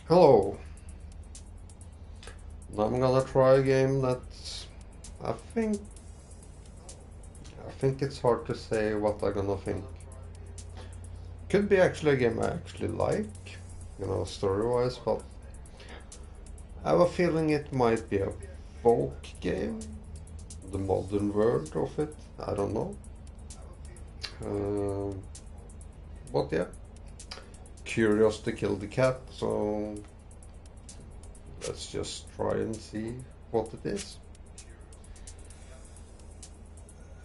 Hello. Now I'm gonna try a game that I think I think it's hard to say what I'm gonna think. Could be actually a game I actually like, story-wise, but I have a feeling it might be a folk game, the modern word of it. I don't know. Um, but yeah, curious to kill the cat, so let's just try and see what it is.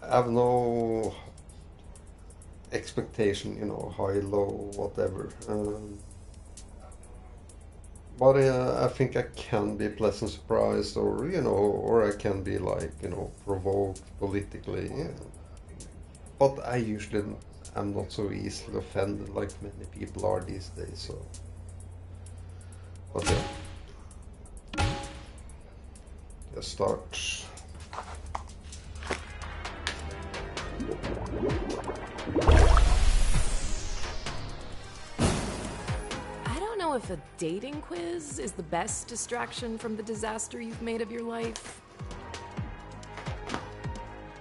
I have no expectation, high, low, whatever. But I think I can be pleasant surprised, or I can be like, provoked politically. Yeah. But I usually am not so easily offended like many people are these days. So, but yeah, let's start. I don't know if a dating quiz is the best distraction from the disaster you've made of your life.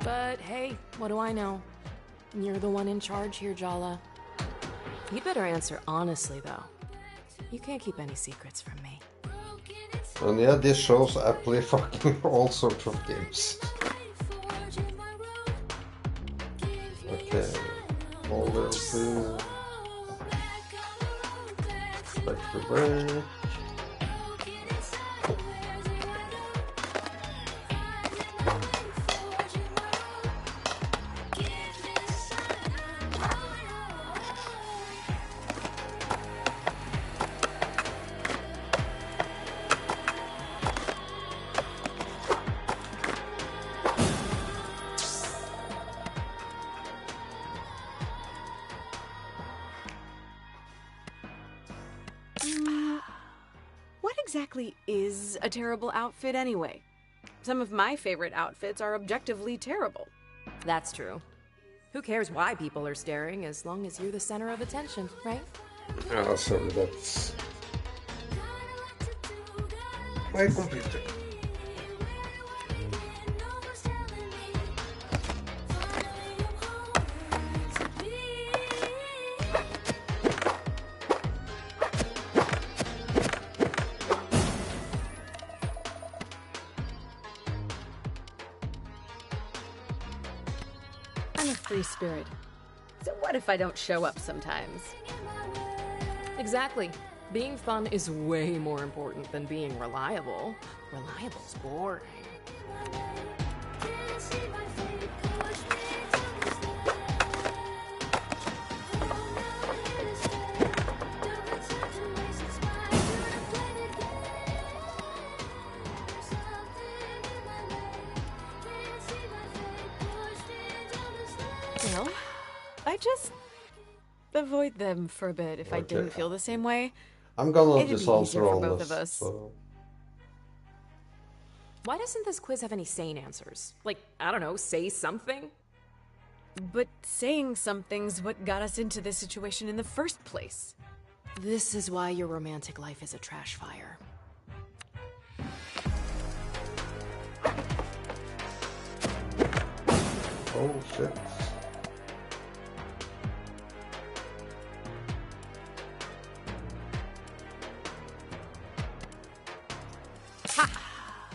But hey, what do I know? You're the one in charge here, Jala. You better answer honestly, though. You can't keep any secrets from me. And yeah, this shows I play fucking all sorts of games. Okay, all level 2. Back to break. What exactly is a terrible outfit anyway? Some of my favorite outfits are objectively terrible. That's true. Who cares why people are staring as long as you're the center of attention, right? Ah, sorry, that's my computer. I'm a free spirit. So what if I don't show up sometimes? Exactly. Being fun is way more important than being reliable. Reliable's boring. Well, I just avoid them for a bit if I Okay. didn't feel the same way. I'm gonna It'd just be answer easier for on both this. of us. So. Why doesn't this quiz have any sane answers? Like, I don't know, say something? But saying something's what got us into this situation in the first place. This is why your romantic life is a trash fire. Oh shit.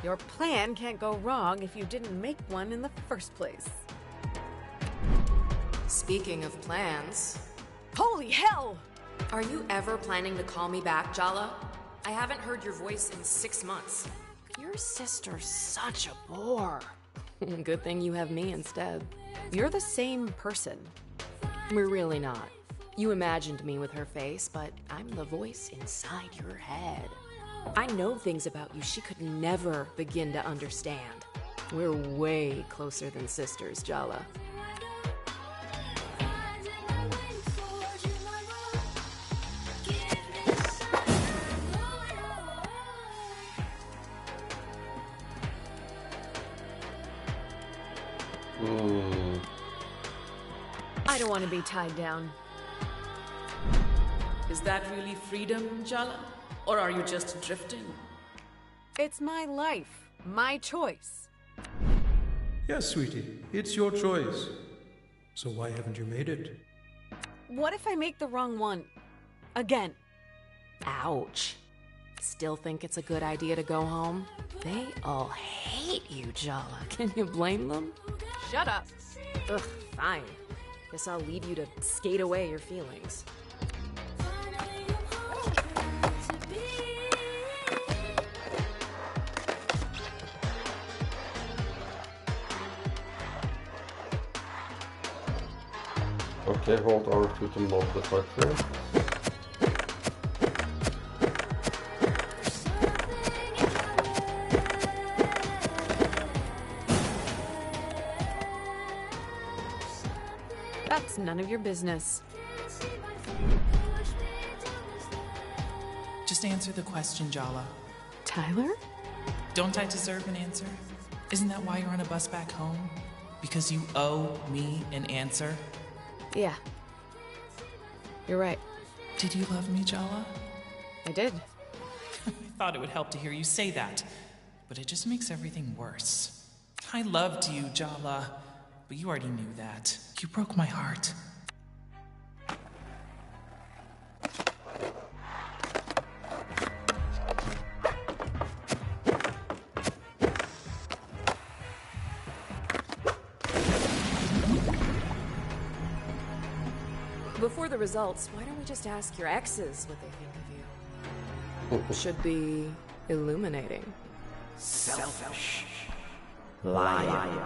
Your plan can't go wrong if you didn't make one in the first place. Speaking of plans, Holy hell! are you ever planning to call me back, Jala? I haven't heard your voice in 6 months. Your sister's such a bore. Good thing you have me instead. You're the same person. We're really not. You imagined me with her face, but I'm the voice inside your head. I know things about you she could never begin to understand. We're way closer than sisters, Jala. I don't want to be tied down. Is that really freedom, Jala? Or are you just drifting? It's my life, my choice. Yes, sweetie, it's your choice. So why haven't you made it? What if I make the wrong one? Again. Ouch. Still think it's a good idea to go home? They all hate you, Jala. Can you blame them? Shut up. Ugh, fine. Guess I'll leave you to skate away your feelings. Okay, hold R2 to mod the factory. That's none of your business. Just answer the question, Jala. Tyler? Don't I deserve an answer? Isn't that why you're on a bus back home? Because you owe me an answer? Yeah. You're right. Did you love me, Jala? I did. I thought it would help to hear you say that, but it just makes everything worse. I loved you, Jala, but you already knew that. You broke my heart. Before the results, why don't we just ask your exes what they think of you? Should be illuminating. Selfish, lying,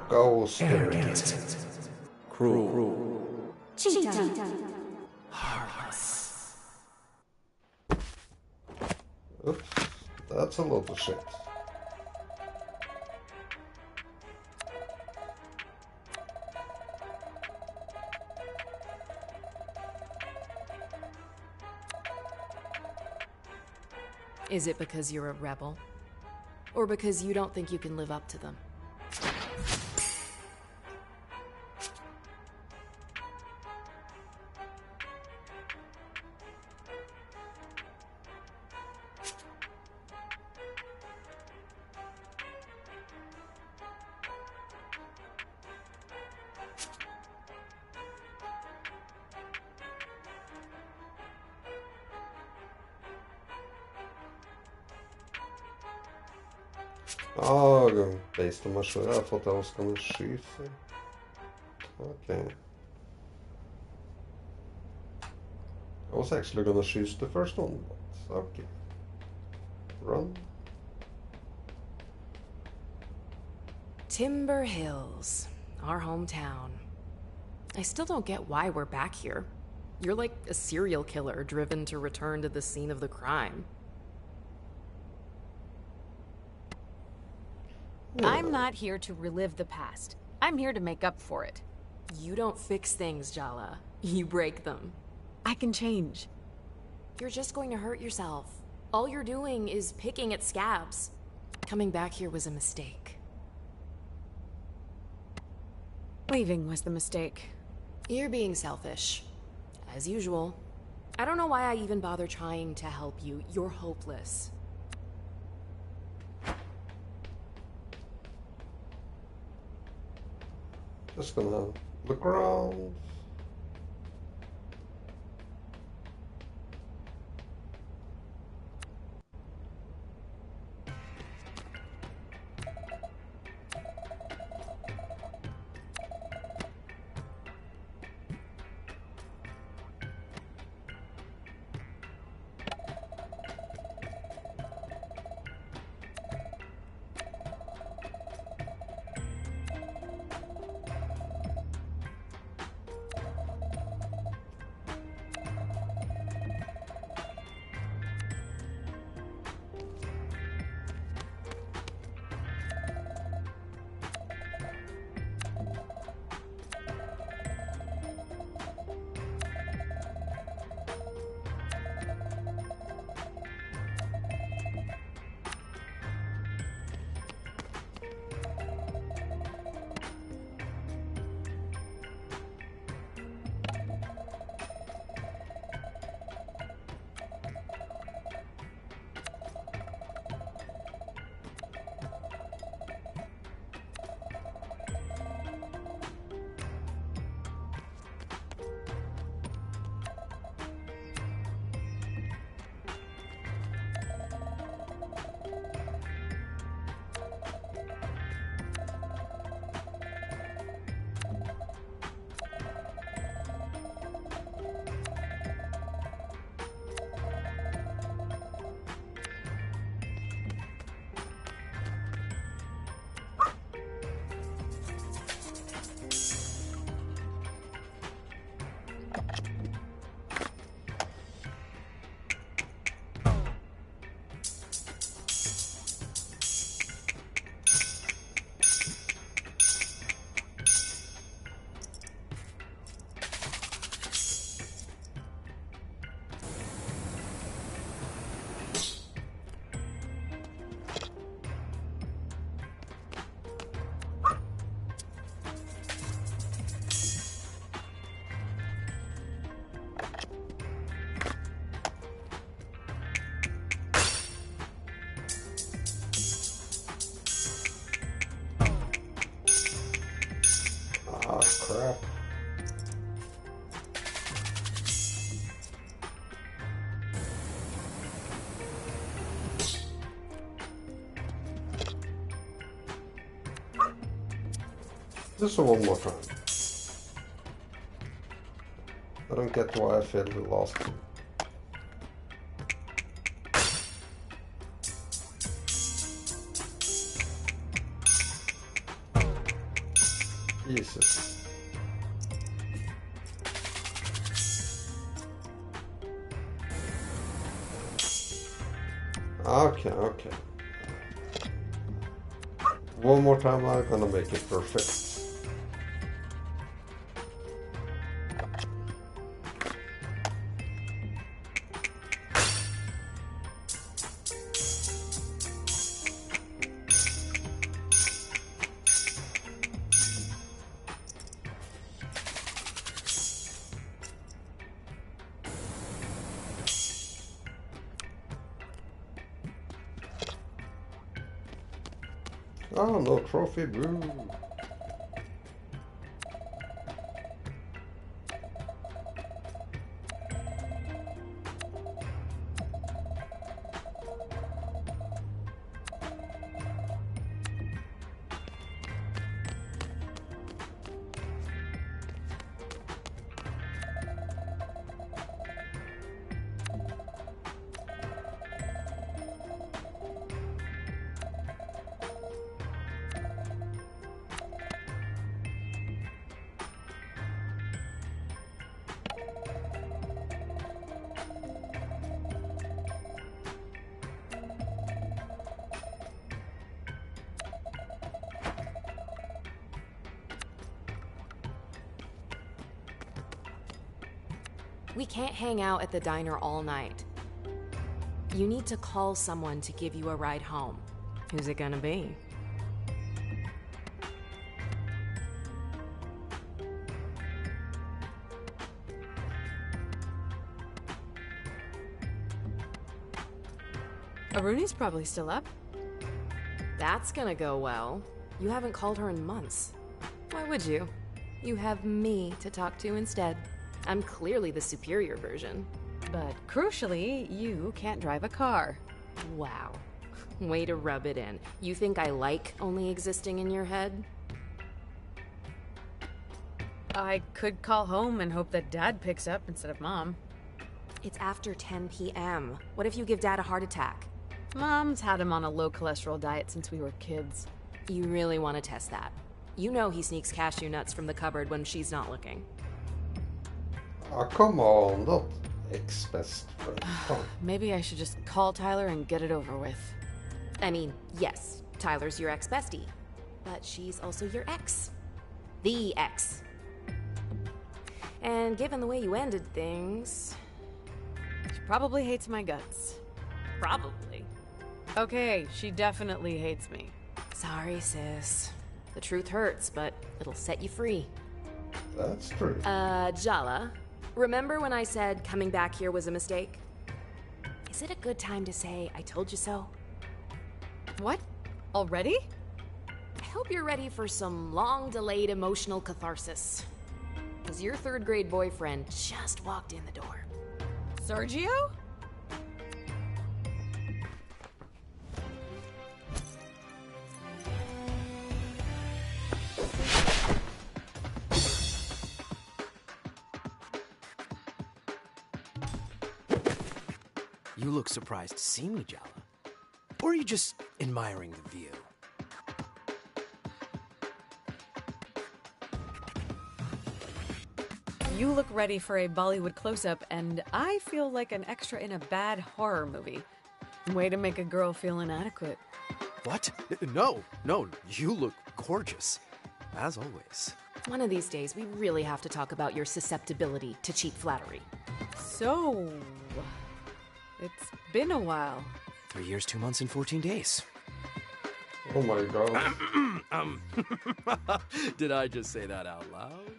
Ghost. arrogant, cruel, Heartless. Oops, that's a lot of shit. Is it because you're a rebel? Or because you don't think you can live up to them? Oh, based on my show, I thought I was gonna shoot it. Okay. I was actually gonna choose the first one, but okay. Run. Timber Hills, our hometown. I still don't get why we're back here. You're like a serial killer driven to return to the scene of the crime. I'm not here to relive the past. I'm here to make up for it. You don't fix things, Jala. You break them. I can change. You're just going to hurt yourself. All you're doing is picking at scabs. Coming back here was a mistake. Leaving was the mistake. You're being selfish. As usual. I don't know why I even bother trying to help you. You're hopeless. Just gonna look around. Just one more time. I don't get why I failed the last one. Jesus. Okay. One more time, I'm gonna make it perfect. Oh, no trophy, boo. We can't hang out at the diner all night. You need to call someone to give you a ride home. Who's it gonna be? Aruni's probably still up. That's gonna go well. You haven't called her in months. Why would you? You have me to talk to instead. I'm clearly the superior version. But crucially, you can't drive a car. Wow. Way to rub it in. You think I like only existing in your head? I could call home and hope that Dad picks up instead of Mom. It's after 10 p.m. What if you give Dad a heart attack? Mom's had him on a low-cholesterol diet since we were kids. You really want to test that? You know he sneaks cashew nuts from the cupboard when she's not looking. Oh, come on, not ex-best friend. Maybe I should just call Tyler and get it over with. I mean, yes, Tyler's your ex-bestie, but she's also your ex. The ex. And given the way you ended things... She probably hates my guts. Probably. Okay, she definitely hates me. Sorry, sis. The truth hurts, but it'll set you free. That's true. Jala, remember when I said coming back here was a mistake? Is it a good time to say I told you so? What? Already? I hope you're ready for some long-delayed emotional catharsis. Because your third-grade boyfriend just walked in the door. Sergio? You look surprised to see me, Jala. Or are you just admiring the view? You look ready for a Bollywood close-up, and I feel like an extra in a bad horror movie. Way to make a girl feel inadequate. What? No, you look gorgeous. As always. One of these days, we really have to talk about your susceptibility to cheap flattery. So... it's been a while. 3 years, 2 months, and 14 days. Oh my god. Did I just say that out loud?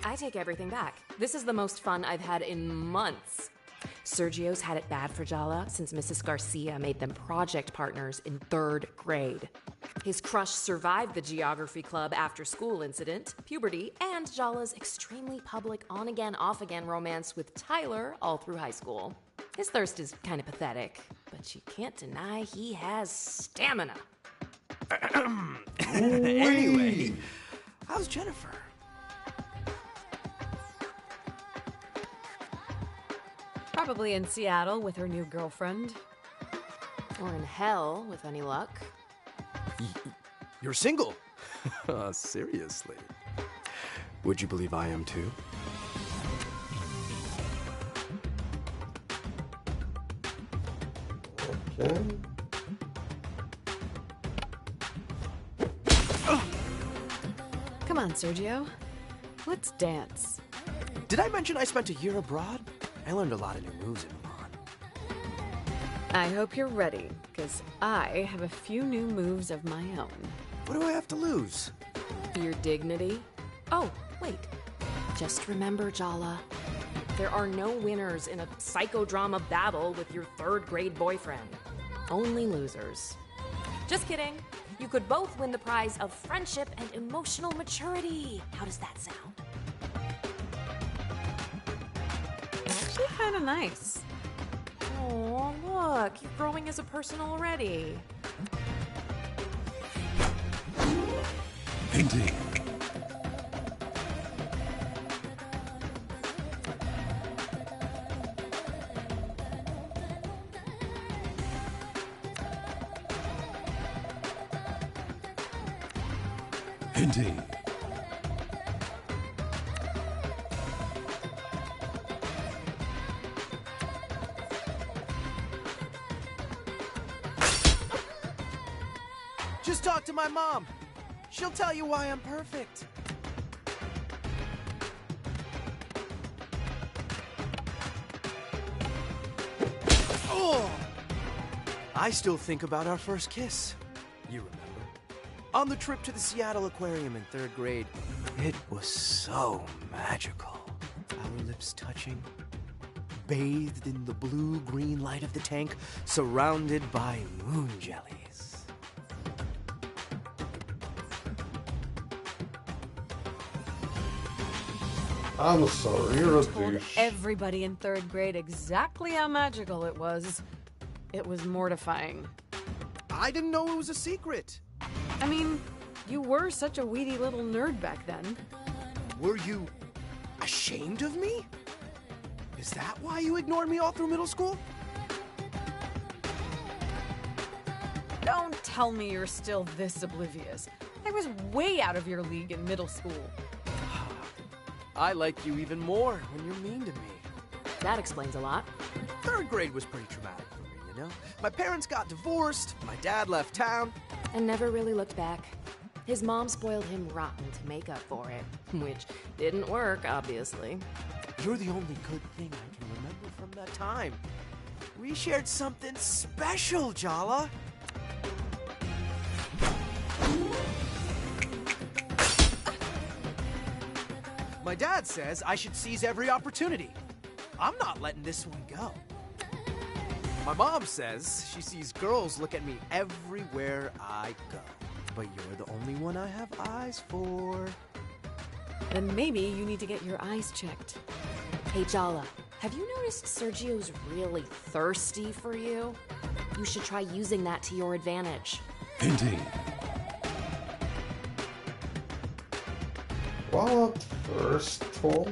I take everything back. This is the most fun I've had in months. Sergio's had it bad for Jala since Mrs. Garcia made them project partners in 3rd grade. His crush survived the geography club after-school incident, puberty, and Jala's extremely public on-again, off-again romance with Tyler all through high school. His thirst is kind of pathetic, but you can't deny he has stamina. Anyway, How's Jennifer? Probably in Seattle with her new girlfriend. Or in hell, with any luck. You're single? Seriously? Would you believe I am too? Okay. Come on, Sergio. Let's dance. Did I mention I spent a year abroad? I learned a lot of new moves in Milan. I hope you're ready, because I have a few new moves of my own. What do I have to lose? Your dignity? Oh, wait. Just remember, Jala, there are no winners in a psychodrama battle with your third-grade boyfriend. Only losers. Just kidding. You could both win the prize of friendship and emotional maturity. How does that sound? Actually, kind of nice. Oh, look, you're growing as a person already. Indeed. Indeed. Just talk to my mom. She'll tell you why I'm perfect. Oh! I still think about our first kiss. You remember? On the trip to the Seattle Aquarium in 3rd grade. It was so magical. Our lips touching, bathed in the blue-green light of the tank, surrounded by moon jellies. I'm sorry, you're a Told douche. everybody in 3rd grade exactly how magical it was. It was mortifying. I didn't know it was a secret. I mean, you were such a weedy little nerd back then. Were you ashamed of me? Is that why you ignored me all through middle school? Don't tell me you're still this oblivious. I was way out of your league in middle school. I like you even more when you're mean to me. That explains a lot. 3rd grade was pretty traumatic for me, you know? My parents got divorced, my dad left town. And never really looked back. His mom spoiled him rotten to make up for it, which didn't work, obviously. You're the only good thing I can remember from that time. We shared something special, Jala. My dad says I should seize every opportunity. I'm not letting this one go. My mom says she sees girls look at me everywhere I go. But you're the only one I have eyes for. Then maybe you need to get your eyes checked. Hey, Jala, have you noticed Sergio's really thirsty for you? You should try using that to your advantage. Indeed. What? First fall?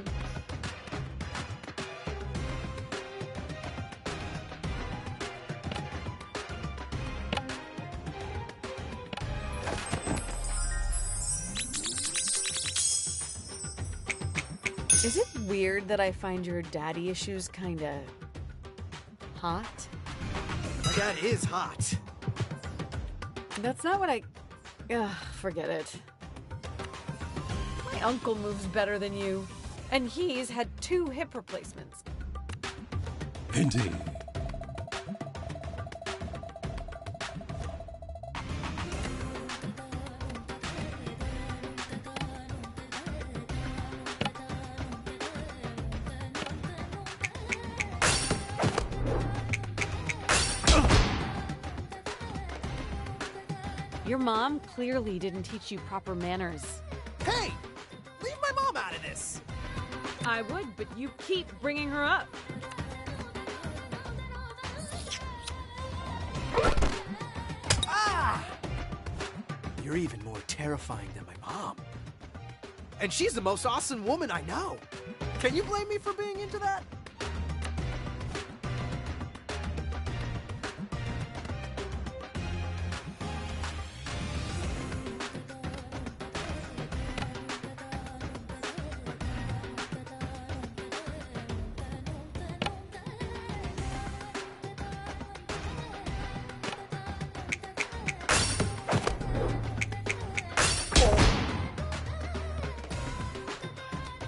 Is it weird that I find your daddy issues kinda hot? My dad is hot. That's not what I... Ugh, forget it. My uncle moves better than you, and he's had 2 hip replacements. Indeed. Your mom clearly didn't teach you proper manners. Hey! Leave my mom out of this! I would, but you keep bringing her up. Ah! You're even more terrifying than my mom. And she's the most awesome woman I know. Can you blame me for being into that?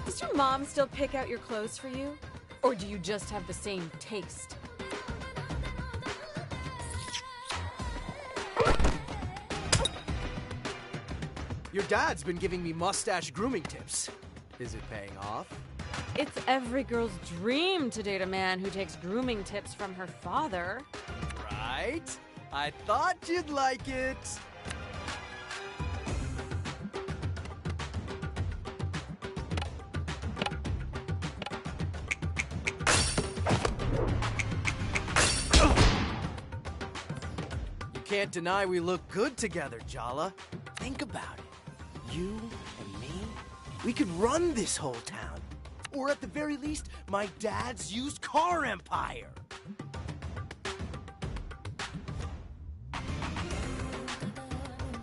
Does your mom still pick out your clothes for you? Or do you just have the same taste? Your dad's been giving me mustache grooming tips. Is it paying off? It's every girl's dream to date a man who takes grooming tips from her father. Right? I thought you'd like it. You can't deny we look good together, Jala. Think about it. You and me, we could run this whole town. Or at the very least, my dad's used car empire.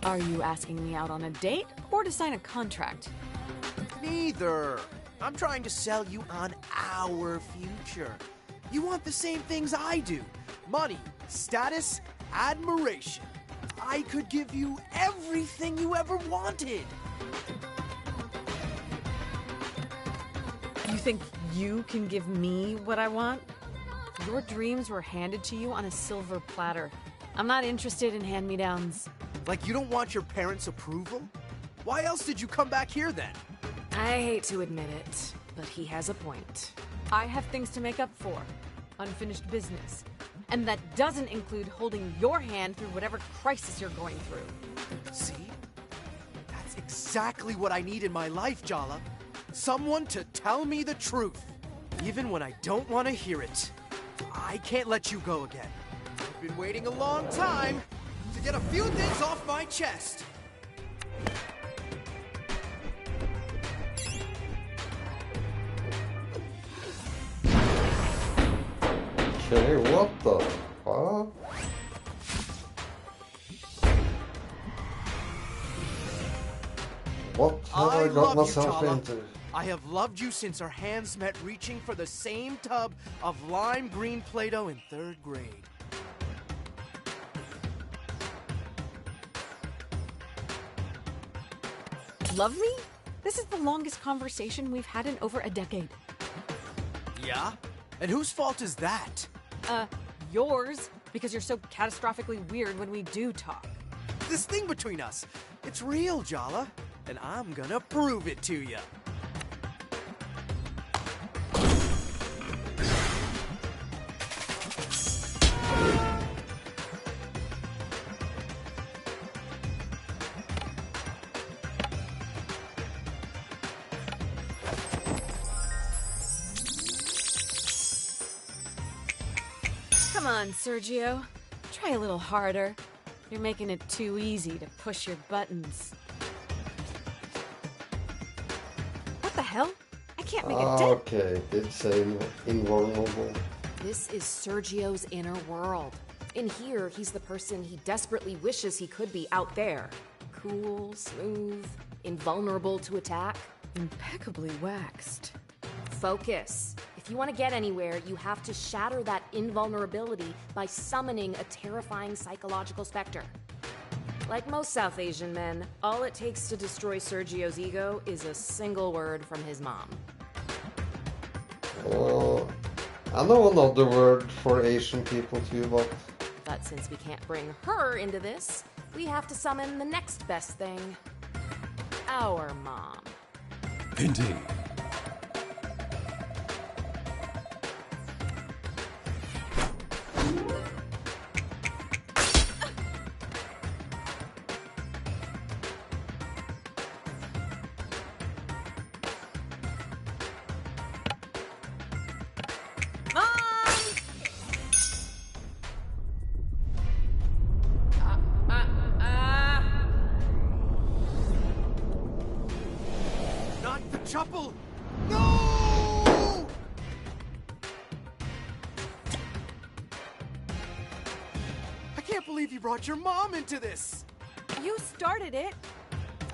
Are you asking me out on a date or to sign a contract? Neither. I'm trying to sell you on our future. You want the same things I do. Money, status, admiration. I could give you everything you ever wanted. You think you can give me what I want? Your dreams were handed to you on a silver platter. I'm not interested in hand-me-downs. Like you don't want your parents' approval? Why else did you come back here then? I hate to admit it, but he has a point. I have things to make up for. Unfinished business. And that doesn't include holding your hand through whatever crisis you're going through. See? That's exactly what I need in my life, Jala. Someone to tell me the truth, even when I don't want to hear it. I can't let you go again. I've been waiting a long time to get a few things off my chest. Okay, what the fuck? What have I got love you, myself Jala. into? I have loved you since our hands met reaching for the same tub of lime green Play-Doh in 3rd grade. Love me? This is the longest conversation we've had in over a decade. Yeah? And whose fault is that? Yours, because you're so catastrophically weird when we do talk. This thing between us, it's real, Jala. And I'm gonna prove it to you. Come on, Sergio. Try a little harder. You're making it too easy to push your buttons. What the hell? I can't make a dent. Okay, it's invulnerable. This is Sergio's inner world. In here, he's the person he desperately wishes he could be out there. Cool, smooth, invulnerable to attack. Impeccably waxed. Focus. If you want to get anywhere, you have to shatter that invulnerability by summoning a terrifying psychological specter. Like most South Asian men, all it takes to destroy Sergio's ego is a single word from his mom. I know another word for Asian people too, but... But since we can't bring her into this, we have to summon the next best thing. Our mom. Indeed. Chapel! No! I can't believe you brought your mom into this! You started it.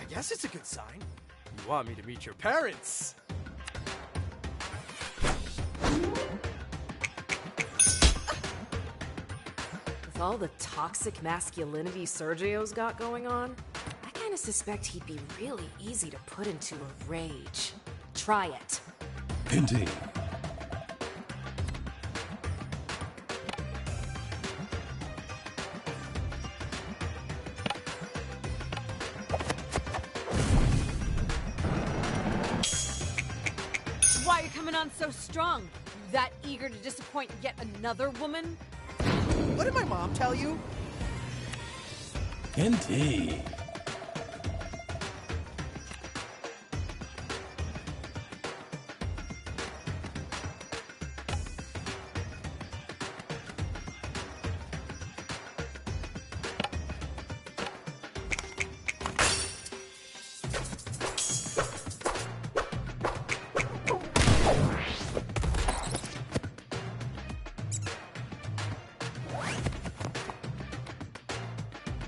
I guess it's a good sign. You want me to meet your parents. With all the toxic masculinity Sergio's got going on, I kind of suspect he'd be really easy to put into a rage. Try it. Indeed. Why are you coming on so strong? You that eager to disappoint yet another woman? What did my mom tell you? Indeed.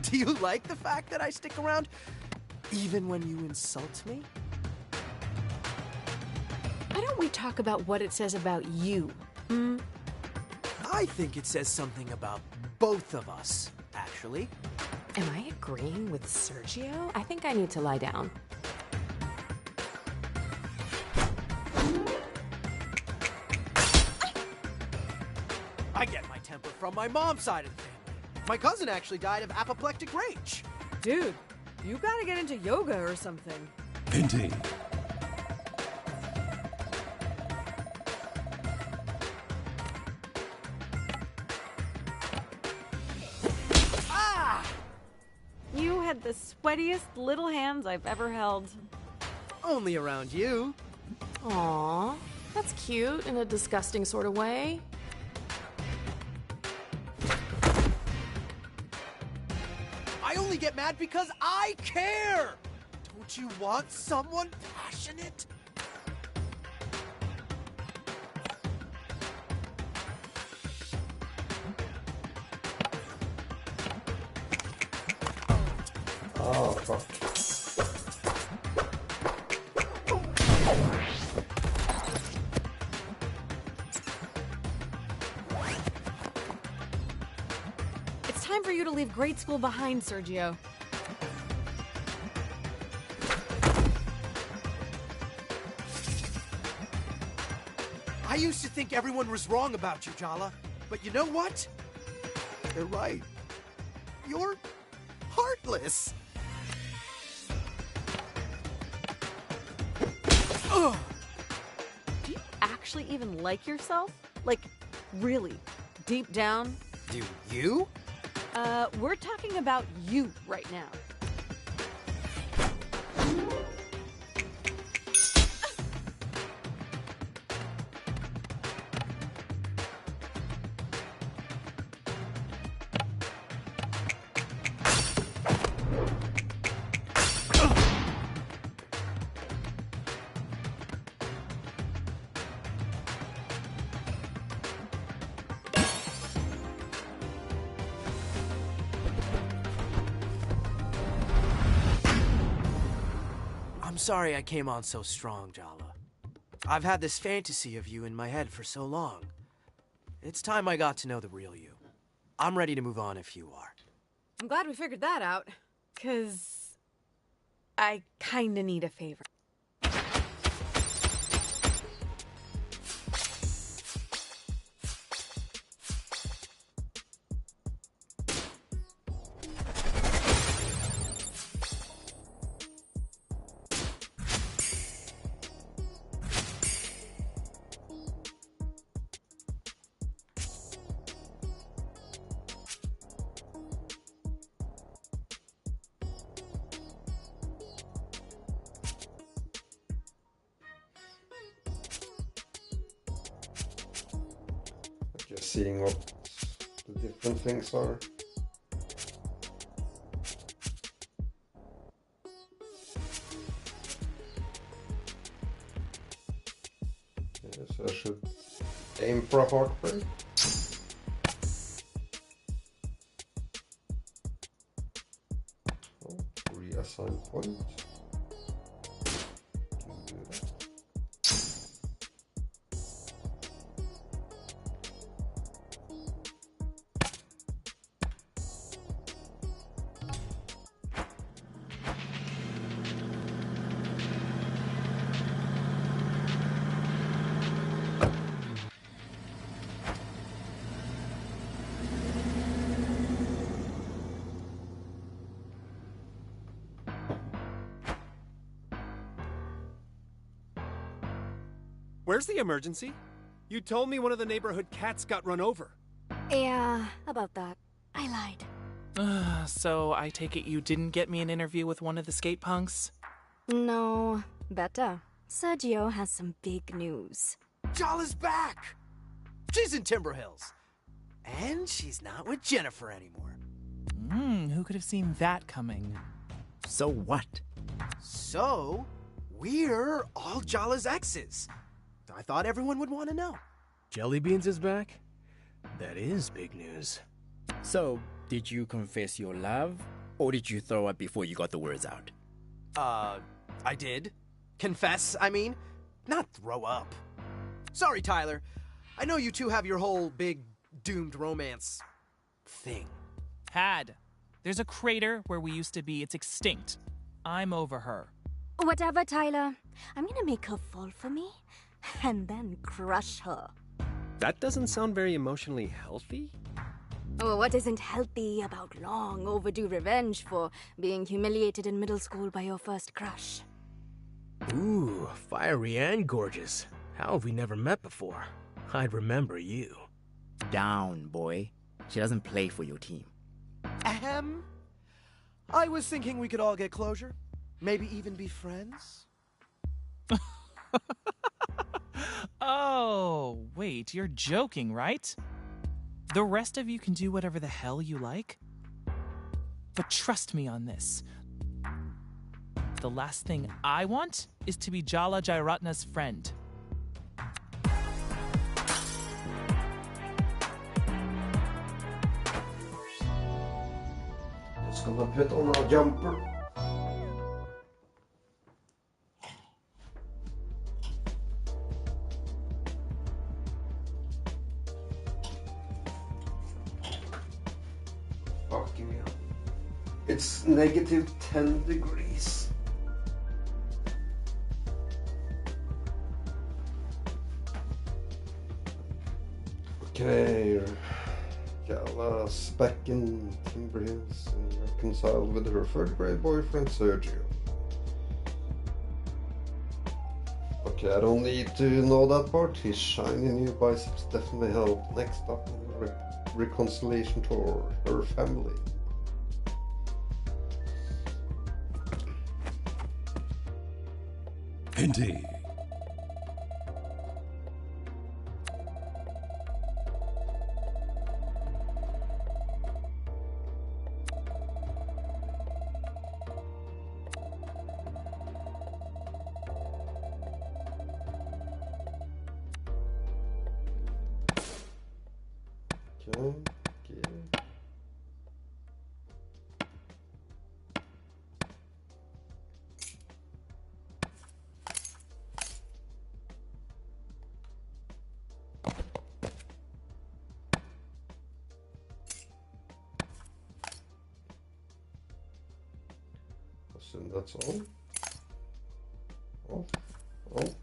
Do you like the fact that I stick around even when you insult me? Why don't we talk about what it says about you? I think it says something about both of us, actually. Am I agreeing with Sergio? I think I need to lie down. I get my temper from my mom's side of the family. My cousin actually died of apoplectic rage. Dude, you gotta get into yoga or something. Indeed. Ah! You had the sweatiest little hands I've ever held. Only around you. Aww, that's cute in a disgusting sort of way. I only get mad because I care! Don't you want someone passionate? Oh, fuck. It's time for you to leave grade school behind, Sergio. I used to think everyone was wrong about you, Jala. But you know what? They're right. You're heartless. Ugh. Do you actually even like yourself? Like, really, deep down? Do you? We're talking about you right now. I'm sorry I came on so strong, Jala. I've had this fantasy of you in my head for so long. It's time I got to know the real you. I'm ready to move on if you are. I'm glad we figured that out, 'cause I kinda need a favor. Just seeing what the different things are. So I should aim for a heartbreak. Oh, reassign point. Can do that. Where's the emergency? You told me one of the neighborhood cats got run over. Yeah, about that. I lied. So I take it you didn't get me an interview with one of the skate punks? No, better. Sergio has some big news. Jala's back! She's in Timber Hills. And she's not with Jennifer anymore. Who could have seen that coming? So what? So, we're all Jala's exes. I thought everyone would want to know. Jellybeans is back? That is big news. So, did you confess your love? Or did you throw up before you got the words out? I did. Confess, I mean. Not throw up. Sorry, Tyler. I know you two have your whole big doomed romance thing. There's a crater where we used to be. It's extinct. I'm over her. Whatever, Tyler. I'm gonna make her fall for me, and then crush her. That doesn't sound very emotionally healthy. Oh, what isn't healthy about long overdue revenge for being humiliated in middle school by your first crush? Ooh, fiery and gorgeous. How have we never met before? I'd remember you. Down, boy. She doesn't play for your team. Ahem. I was thinking we could all get closure. Maybe even be friends. Oh, wait, you're joking, right? The rest of you can do whatever the hell you like? But trust me on this. The last thing I want is to be Jala Jairatna's friend. Just gonna put on a jumper. Fucking hell. It's negative 10 degrees. Okay, Jala's back in Timber Hills and reconciled with her third grade boyfriend Sergio. Okay, I don't need to know that part. His shiny new biceps definitely help. Next up, reconciliation tour, her family. Indeed. Okay. Assume that's all. Oh, okay.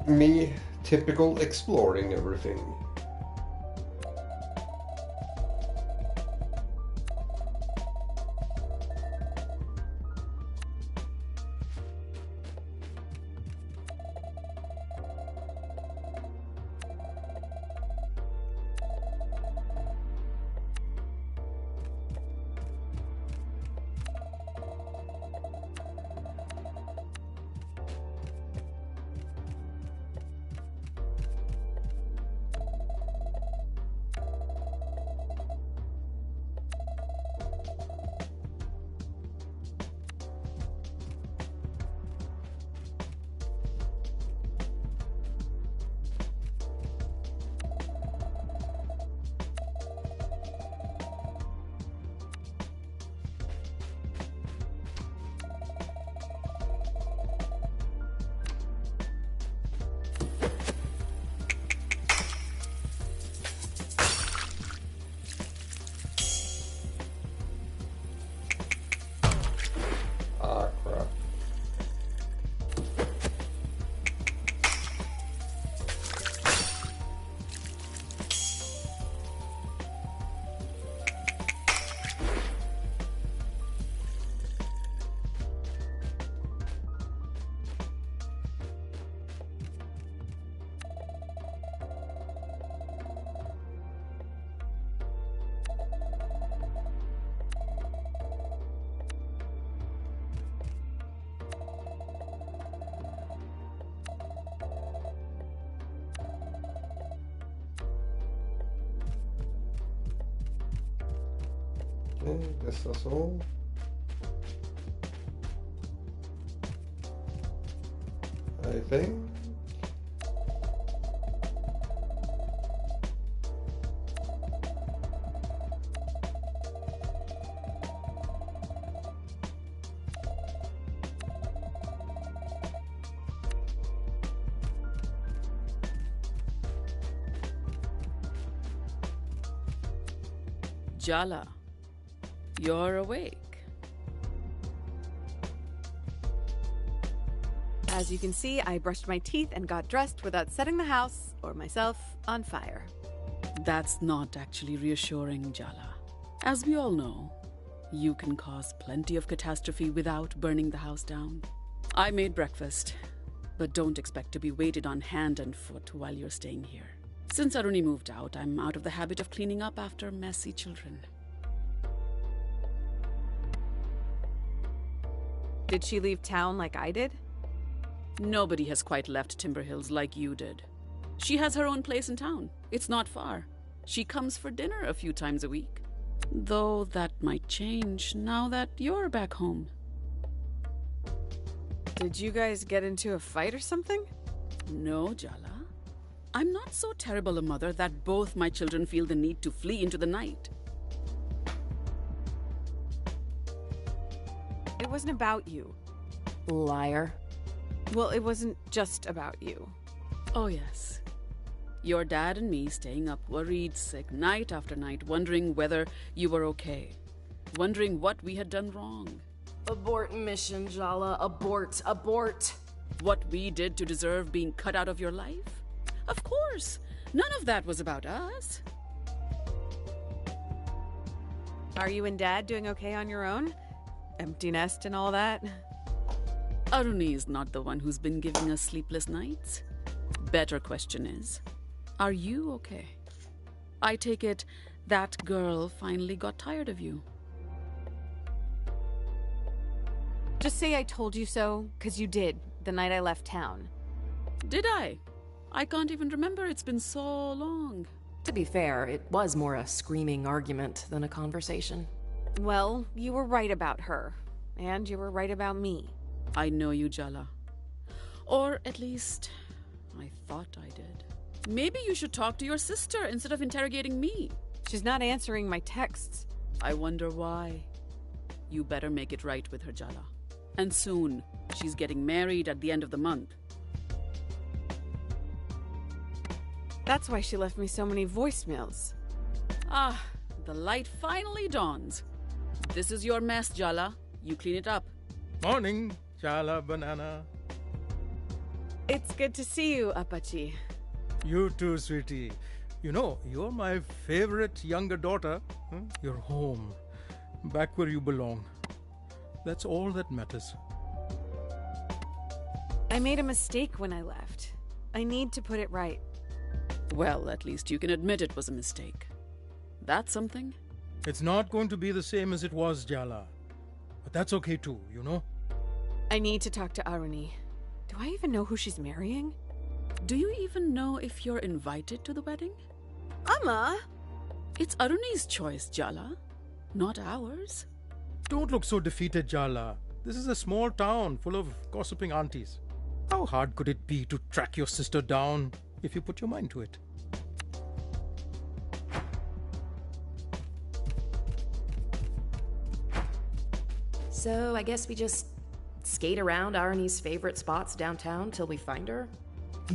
Me, typical exploring everything. Okay, this is all. I think. Jala, you're awake. As you can see, I brushed my teeth and got dressed without setting the house or myself on fire. That's not actually reassuring, Jala. As we all know, you can cause plenty of catastrophe without burning the house down. I made breakfast, but don't expect to be waited on hand and foot while you're staying here. Since Aruni moved out, I'm out of the habit of cleaning up after messy children. Did she leave town like I did? Nobody has quite left Timber Hills like you did. She has her own place in town. It's not far. She comes for dinner a few times a week. Though that might change now that you're back home. Did you guys get into a fight or something? No, Jala. I'm not so terrible a mother that both my children feel the need to flee into the night. It wasn't about you. Liar. Well, it wasn't just about you. Oh, yes. Your dad and me staying up worried, sick, night after night, wondering whether you were okay. Wondering what we had done wrong. Abort mission, Jala. Abort. Abort. What we did to deserve being cut out of your life? Of course. None of that was about us. Are you and Dad doing okay on your own? Empty nest and all that? Aruni is not the one who's been giving us sleepless nights. Better question is, are you okay? I take it that girl finally got tired of you. Just say I told you so, 'cause you did, the night I left town. Did I? I can't even remember. It's been so long. To be fair, it was more a screaming argument than a conversation. Well, you were right about her. And you were right about me. I know you, Jala. Or at least, I thought I did. Maybe you should talk to your sister instead of interrogating me. She's not answering my texts. I wonder why. You better make it right with her, Jala. And soon. She's getting married at the end of the month. That's why she left me so many voicemails. Ah, the light finally dawns. This is your mess, Jala. You clean it up. Morning, Jala Banana. It's good to see you, Apache. You too, sweetie. You know, you're my favorite younger daughter. You're home. Back where you belong. That's all that matters. I made a mistake when I left. I need to put it right. Well, at least you can admit it was a mistake. That's something. It's not going to be the same as it was, Jala. But that's okay too, you know? I need to talk to Aruni. Do I even know who she's marrying? Do you even know if you're invited to the wedding? Amma! It's Aruni's choice, Jala. Not ours. Don't look so defeated, Jala. This is a small town full of gossiping aunties. How hard could it be to track your sister down if you put your mind to it? So I guess we just skate around Arnie's favorite spots downtown till we find her?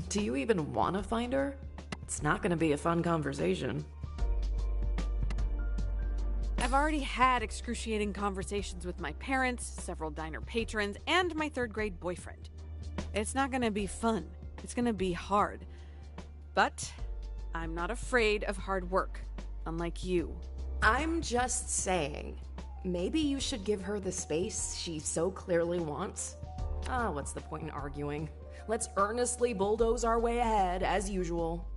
Do you even want to find her? It's not going to be a fun conversation. I've already had excruciating conversations with my parents, several diner patrons, and my third-grade boyfriend. It's not gonna be fun. It's gonna be hard. But I'm not afraid of hard work, unlike you. I'm just saying, maybe you should give her the space she so clearly wants. What's the point in arguing? Let's earnestly bulldoze our way ahead, as usual.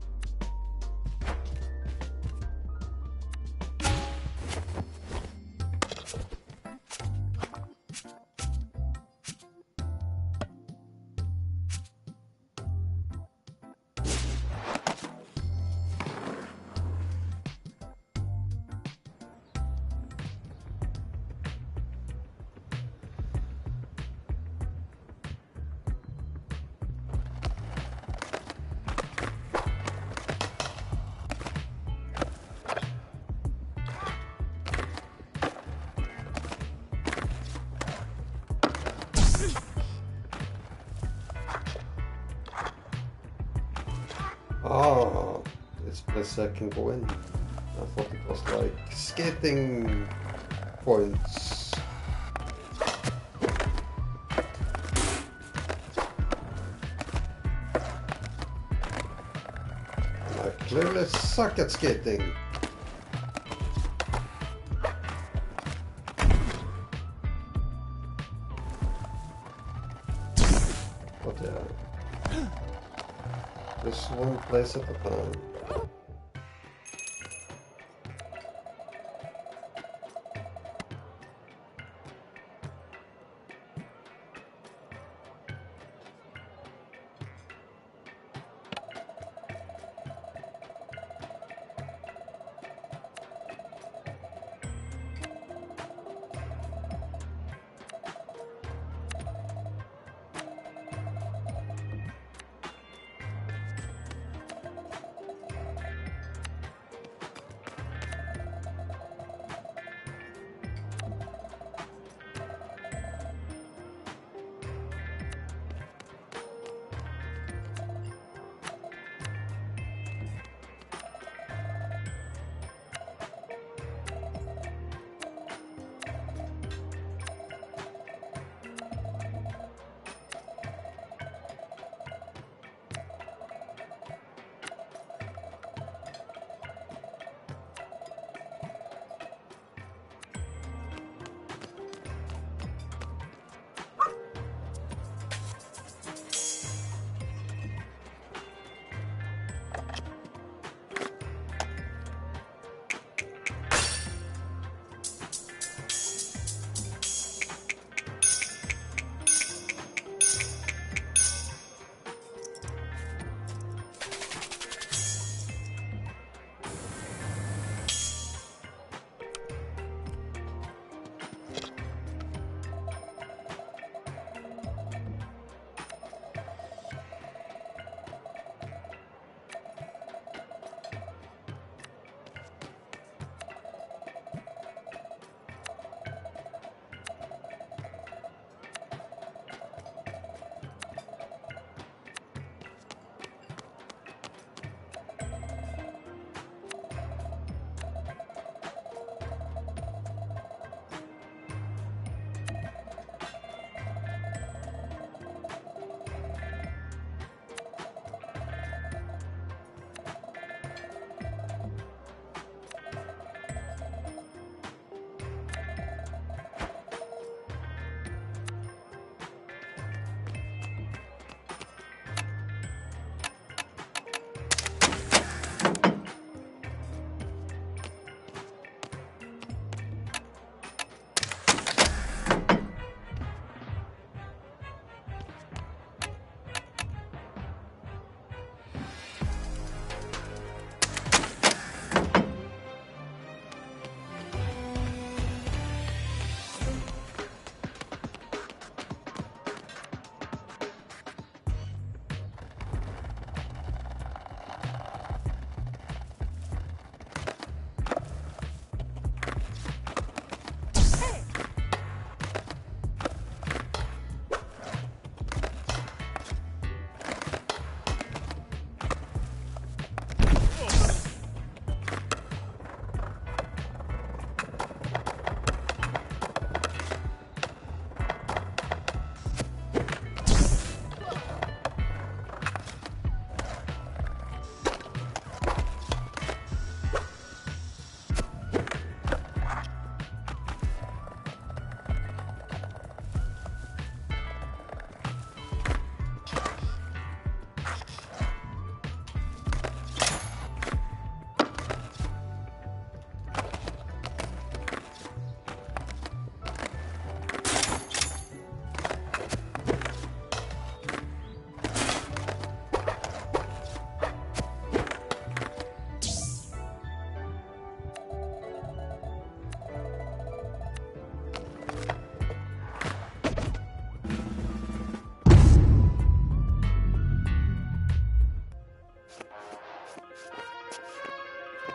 place I can go in. I thought it was like skating points. I clearly suck at skating. But yeah, just one place at a time.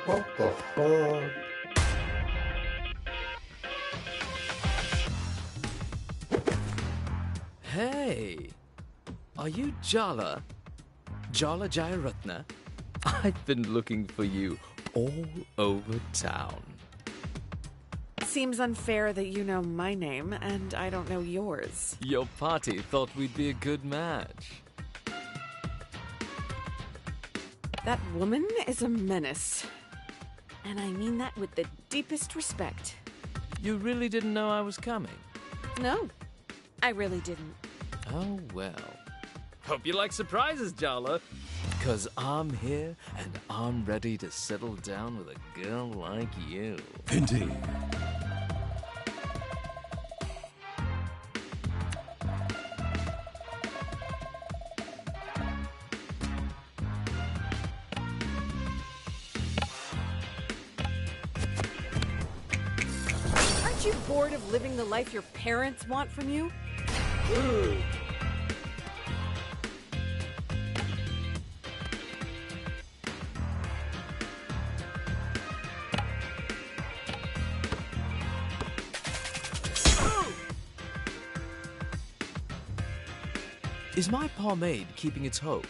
What the fuck? Hey, are you Jala? Jala Jayaratna? I've been looking for you all over town. Seems unfair that you know my name and I don't know yours. Your party thought we'd be a good match. That woman is a menace. And I mean that with the deepest respect. You really didn't know I was coming? No, I really didn't. Oh, well. Hope you like surprises, Jala. 'Cause I'm here and I'm ready to settle down with a girl like you. Indeed. Aren't you bored of living the life your parents want from you? Is my pomade keeping its hold?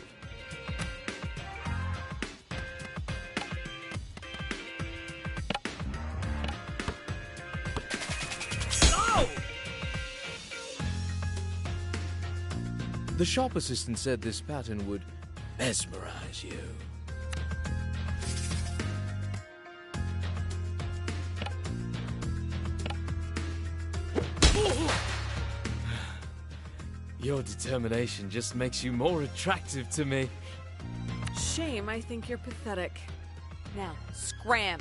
The shop assistant said this pattern would mesmerize you. Your determination just makes you more attractive to me. Shame, I think you're pathetic. Now, scram.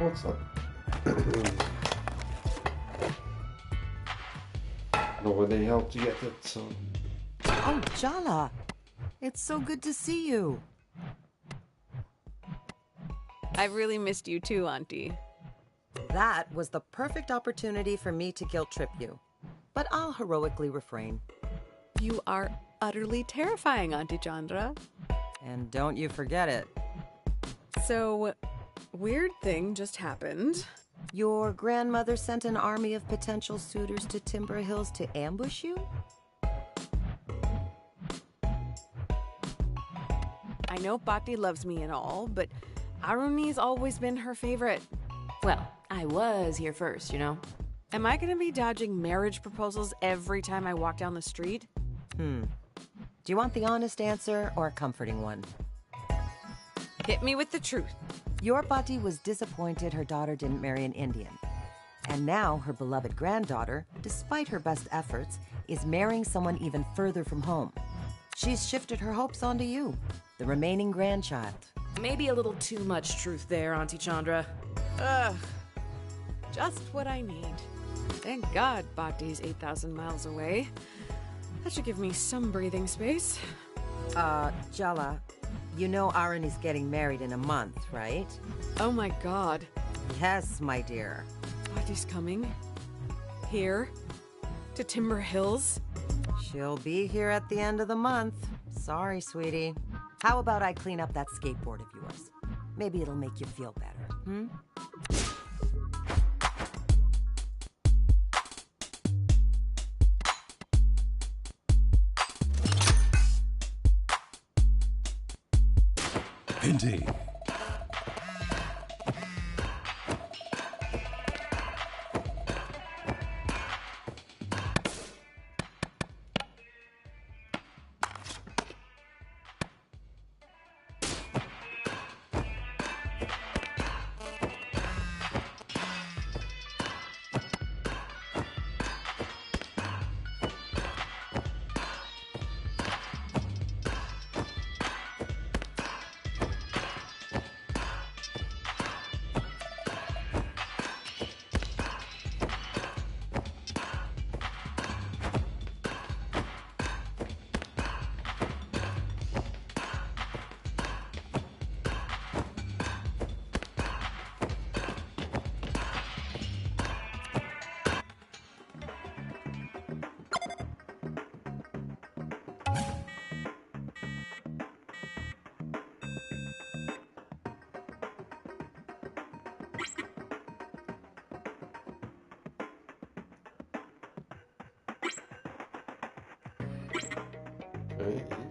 What's up? Nobody helped you get it, so... Oh, Jala! It's so good to see you. I've really missed you too, Auntie. That was the perfect opportunity for me to guilt trip you. But I'll heroically refrain. You are utterly terrifying, Auntie Chandra. And don't you forget it. So, weird thing just happened. Your grandmother sent an army of potential suitors to Timber Hills to ambush you? I know Bhatti loves me and all, but Aruni's always been her favorite. Well, I was here first, you know? Am I gonna be dodging marriage proposals every time I walk down the street? Do you want the honest answer or a comforting one? Hit me with the truth. Your Bhatti was disappointed her daughter didn't marry an Indian. And now her beloved granddaughter, despite her best efforts, is marrying someone even further from home. She's shifted her hopes onto you, the remaining grandchild. Maybe a little too much truth there, Auntie Chandra. Ugh. Just what I need. Thank God Bhatti's 8,000 miles away. That should give me some breathing space. Jala, you know Aruni's getting married in a month, right? Oh my God. Yes, my dear. Bhatti's coming. Here? To Timber Hills? She'll be here at the end of the month. Sorry, sweetie. How about I clean up that skateboard of yours? Maybe it'll make you feel better, hmm? Indeed. Okay.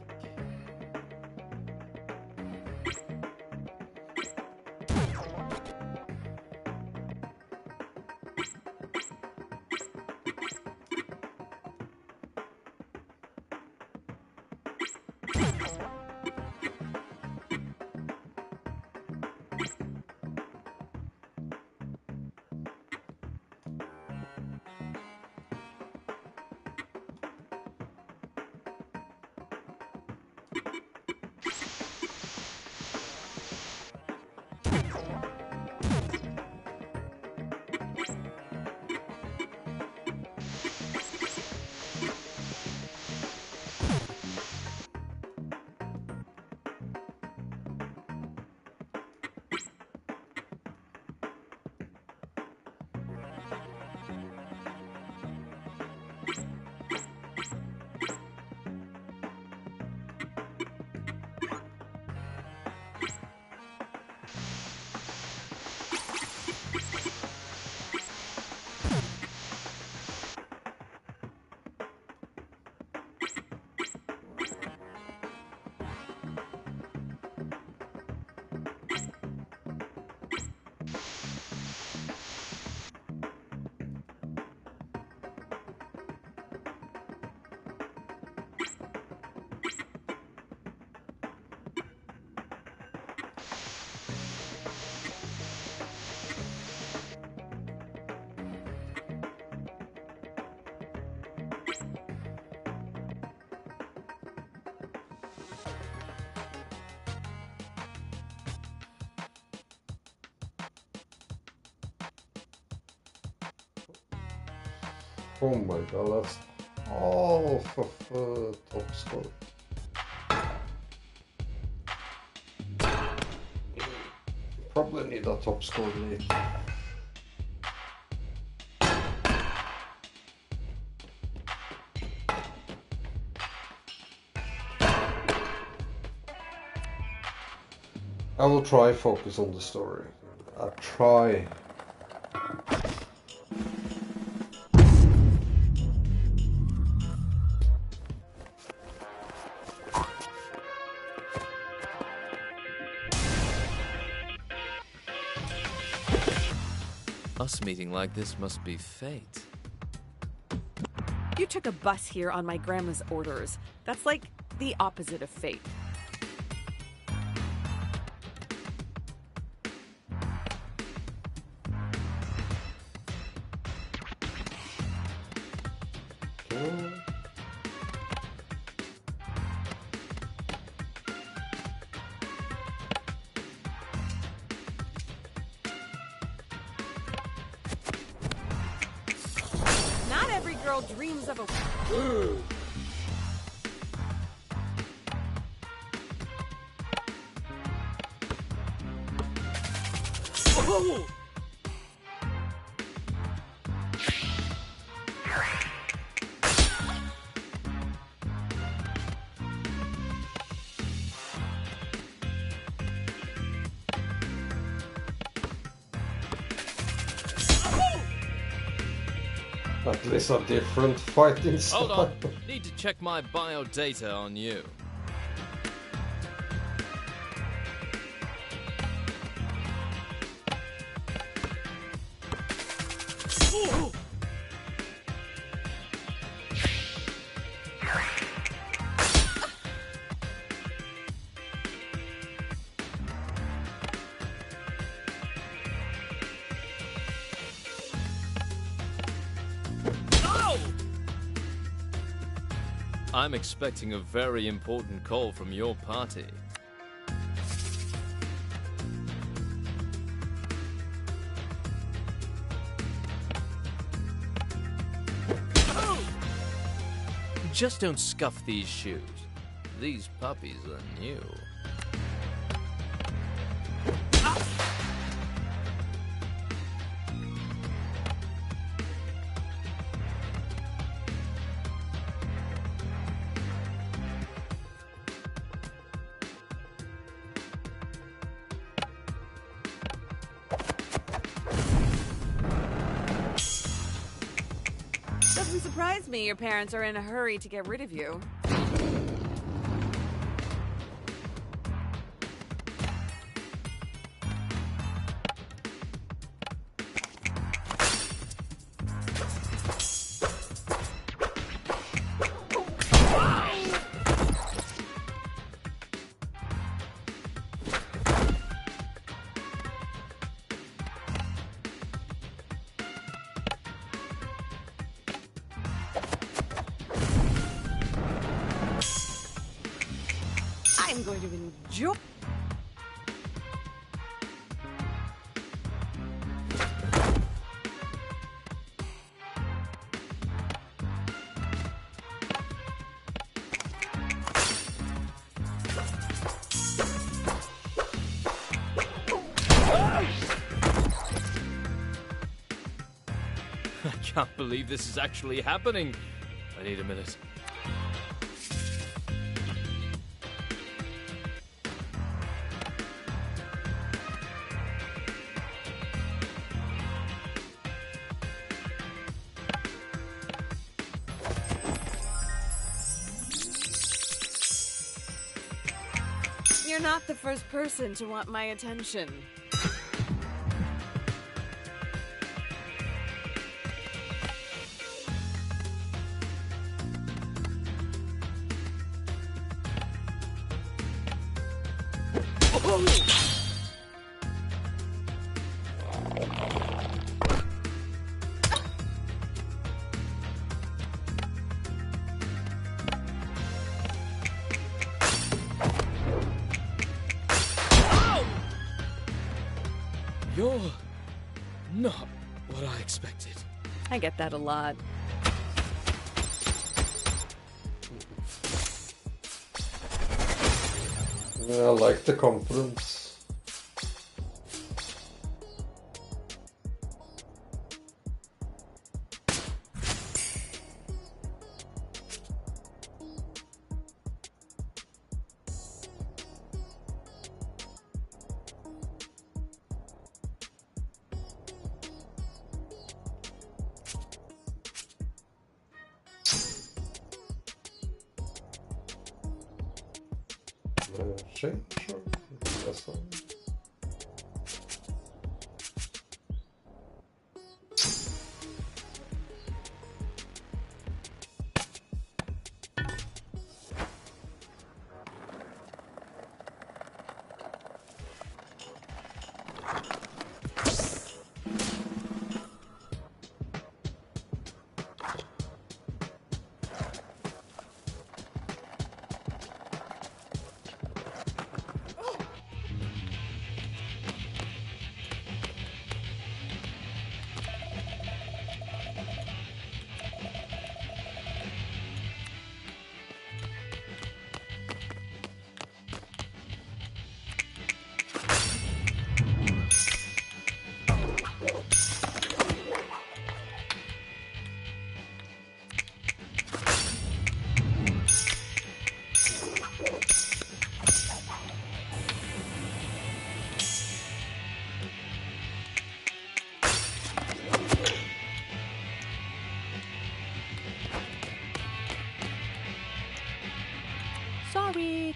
Oh my god, that's half of top score. Probably need a top score later. I will try focus on the story. I'll try. Us meeting like this must be fate. You took a bus here on my grandma's orders. That's like the opposite of fate. Not every girl dreams of a... At least a different fighting Hold style. on. Need to check my biodata on you. I'm expecting a very important call from your party. Just don't scuff these shoes. These puppies are new. Doesn't surprise me your parents are in a hurry to get rid of you. I'm going to enjoy. I can't believe this is actually happening. I need a minute. You're not the first person to want my attention. You're not what I expected. I get that a lot. Yeah, I like the confidence. Change or yes,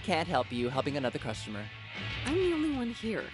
can't help you helping another customer. I'm the only one here.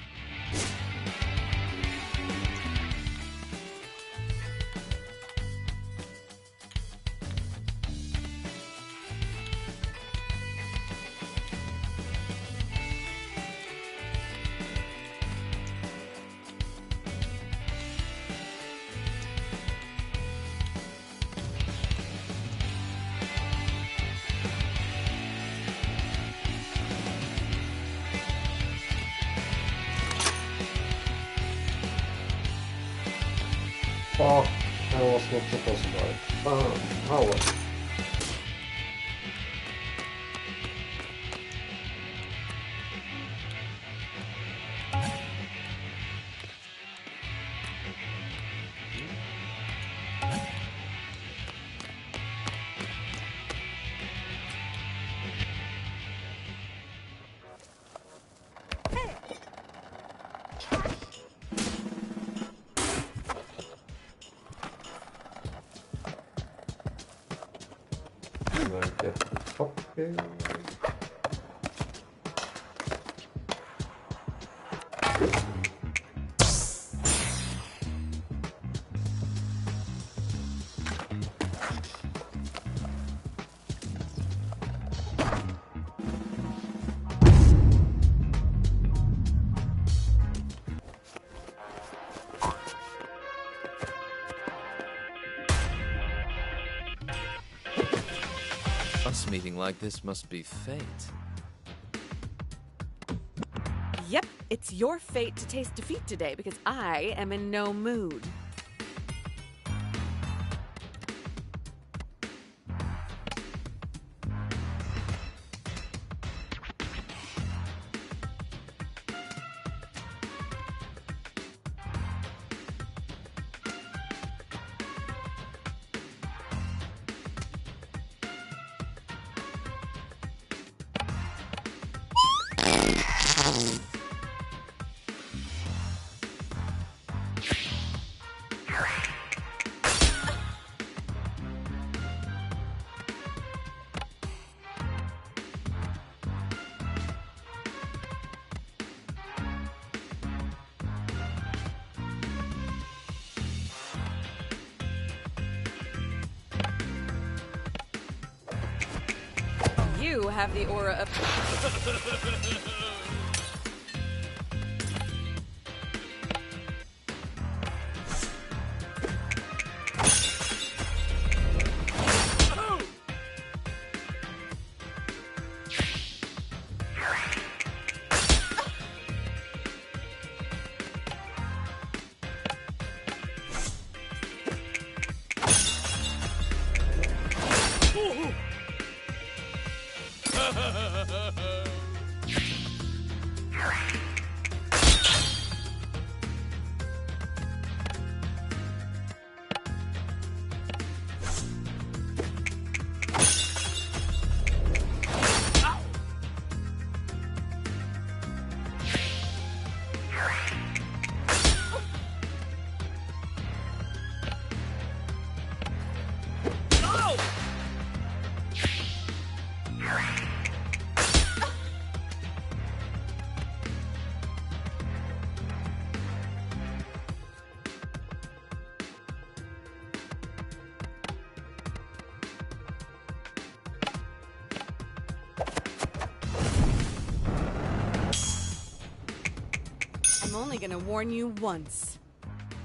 Fuck, I was not supposed to die. Oh well. And I get the top here. Us meeting like this must be fate. Yep, it's your fate to taste defeat today because I am in no mood. You have the aura of... I'm only gonna warn you once.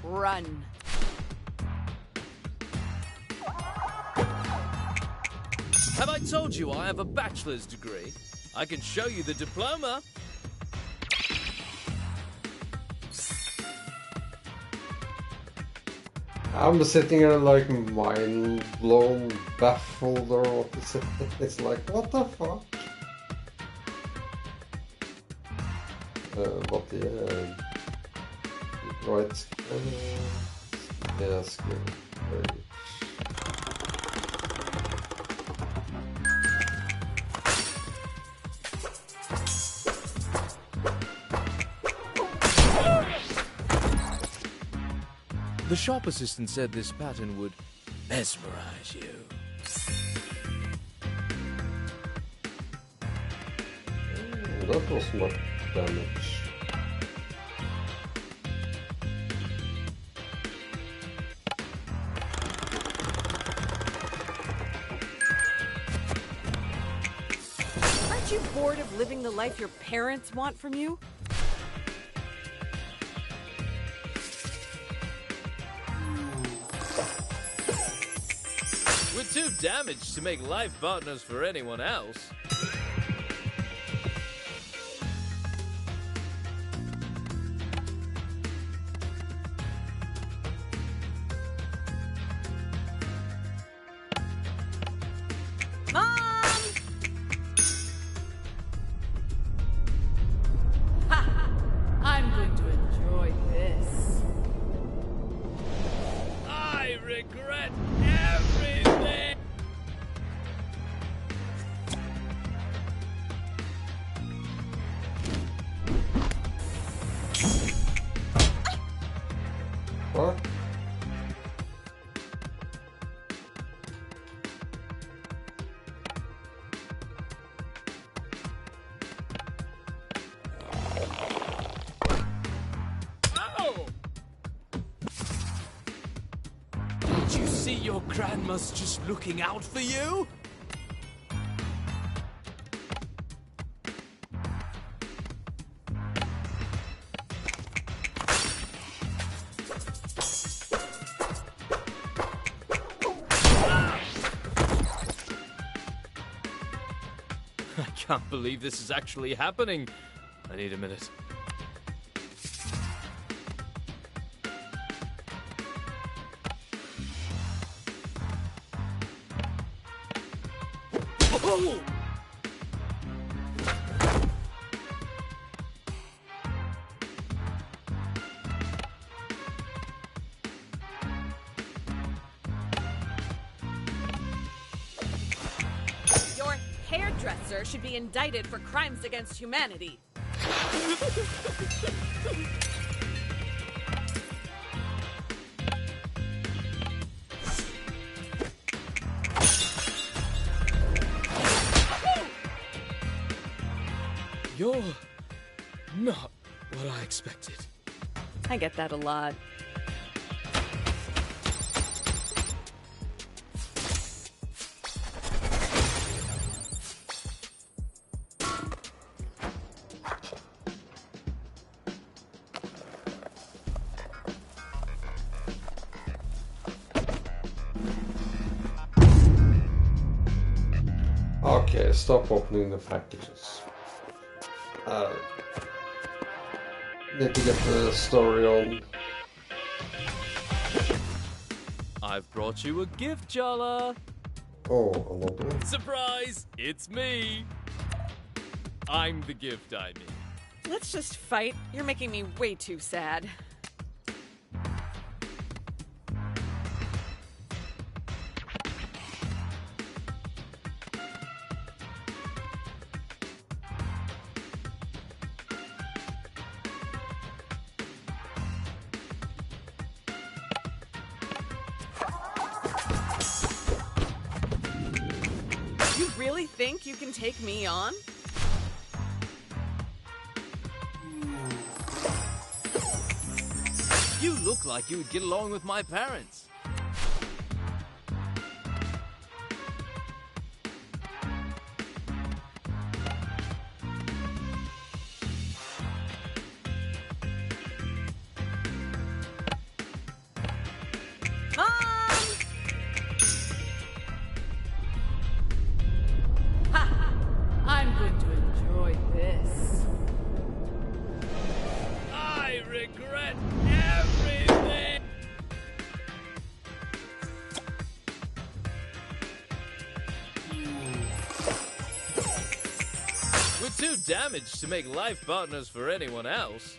Run. Have I told you I have a bachelor's degree? I can show you the diploma. I'm sitting here like mind blown, baffled, or what is it? It's like, what the fuck? But yeah, right, yeah, skill. The shop assistant said this pattern would mesmerize you. that was much damage. Aren't you bored of living the life your parents want from you? We're too damaged to make life partners for anyone else. Mom! Ha! I'm going to enjoy this. I regret everything! What? Oh! Did you see your grandma's just looking out for you? I can't believe this is actually happening. I need a minute. Oh! Your hairdresser should be indicted for crimes against humanity. You're not what I expected. I get that a lot. Okay, stop opening the packages. Need to get the story on. I've brought you a gift, Jala. Oh, another one. Surprise! It's me. I'm the gift, I mean. Let's just fight. You're making me way too sad. You really think you can take me on? You look like you would get along with my parents. I'm going to enjoy this. I regret everything. We're too damaged to make life partners for anyone else.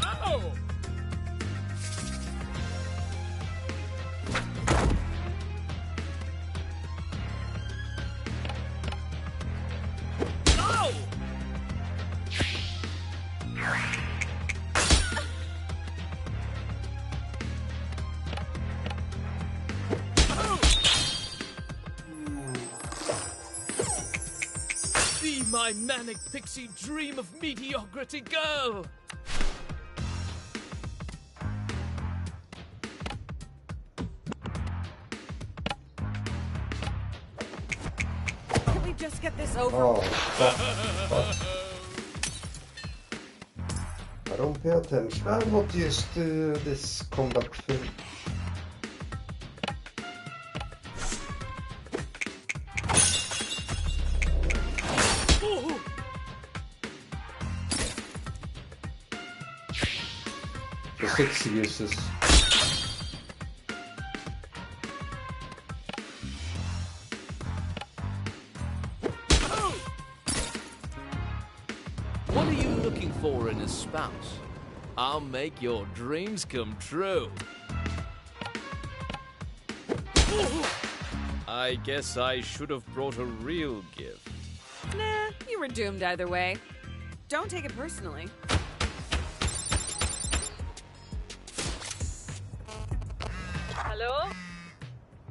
Oh! Be my manic pixie dream of mediocrity girl! Can we just get this over? Oh, fuck. I don't pay attention. I'm not used to this combat film. Just excuses. What are you looking for in a spouse? I'll make your dreams come true. I guess I should have brought a real gift. Nah, you were doomed either way. Don't take it personally. Hello?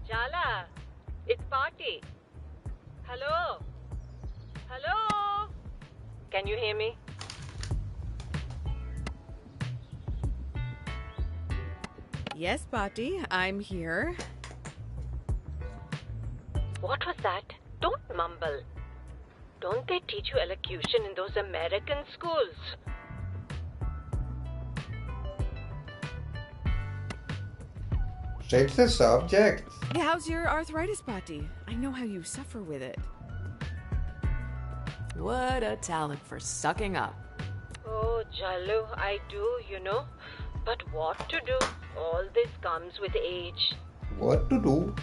Jala, it's Party. Hello? Hello? Can you hear me? Yes, Party, I'm here. What was that? Don't mumble. Don't they teach you elocution in those American schools? Change the subject. Hey, how's your arthritis, Party? I know how you suffer with it. What a talent for sucking up. Oh, Jalu, I do, you know. But what to do? All this comes with age. What to do?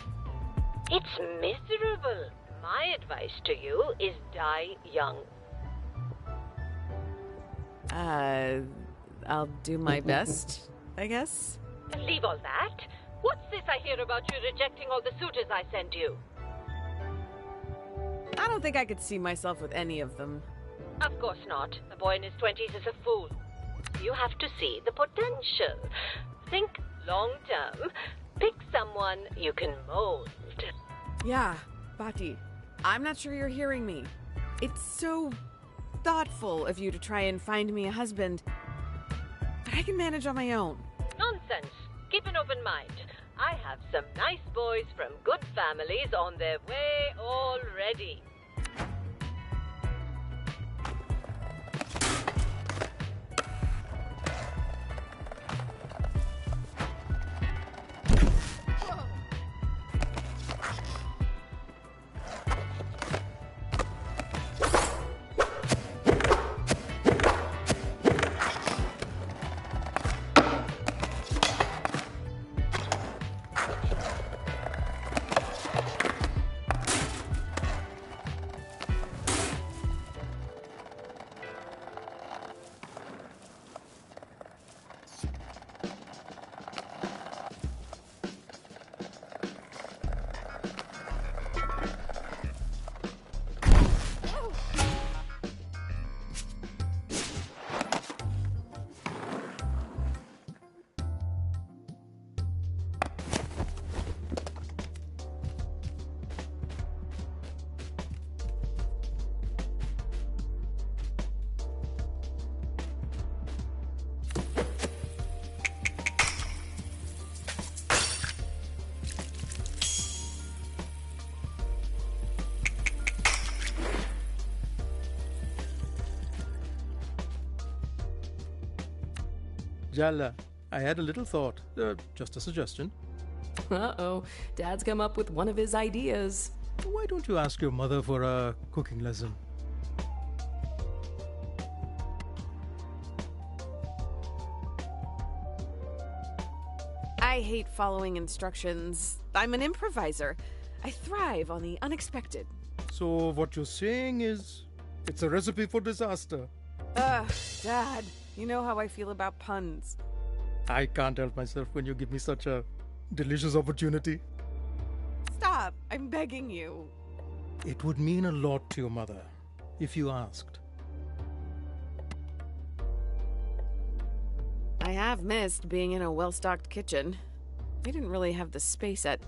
It's miserable. My advice to you is die young. I'll do my best, I guess. Leave all that. What's this I hear about you rejecting all the suitors I sent you? I don't think I could see myself with any of them. Of course not. A boy in his 20s is a fool. You have to see the potential. Think long term. Pick someone you can mold. Yeah, Bati, I'm not sure you're hearing me. It's so thoughtful of you to try and find me a husband, but I can manage on my own. Nonsense. Keep an open mind. I have some nice boys from good families on their way already. Jalla, I had a little thought. Just a suggestion. Uh-oh, Dad's come up with one of his ideas. Why don't you ask your mother for a cooking lesson? I hate following instructions. I'm an improviser. I thrive on the unexpected. So what you're saying is, it's a recipe for disaster. Ugh, Dad, you know how I feel about puns. I can't help myself when you give me such a delicious opportunity. Stop, I'm begging you. It would mean a lot to your mother if you asked. I have missed being in a well-stocked kitchen. We didn't really have the space at...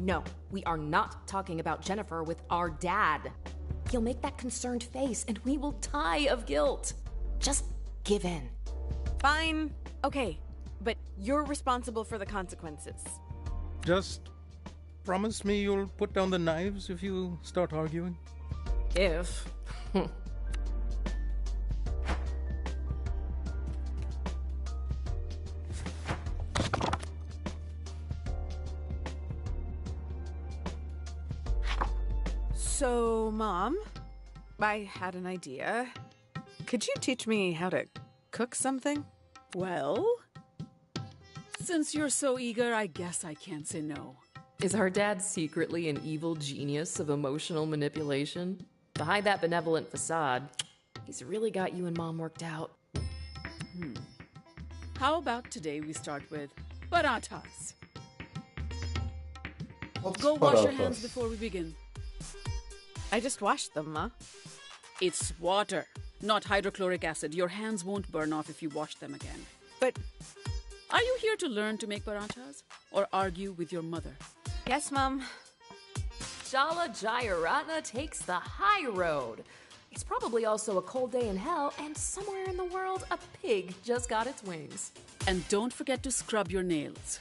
No, we are not talking about Jennifer with our dad. He'll make that concerned face, and we will die of guilt. Just give in. Fine. Okay. But you're responsible for the consequences. Just promise me you'll put down the knives if you start arguing. If. So, Mom, I had an idea. Could you teach me how to cook something? Well, since you're so eager, I guess I can't say no. Is our dad secretly an evil genius of emotional manipulation? Behind that benevolent facade, he's really got you and Mom worked out. How about today we start with parathas? What's Go wash your parathas? hands before we begin. I just washed them, Ma. It's water, not hydrochloric acid. Your hands won't burn off if you wash them again. But are you here to learn to make parathas or argue with your mother? yes, Mom. Jala Jayaratna takes the high road. It's probably also a cold day in hell, and somewhere in the world, a pig just got its wings. And don't forget to scrub your nails.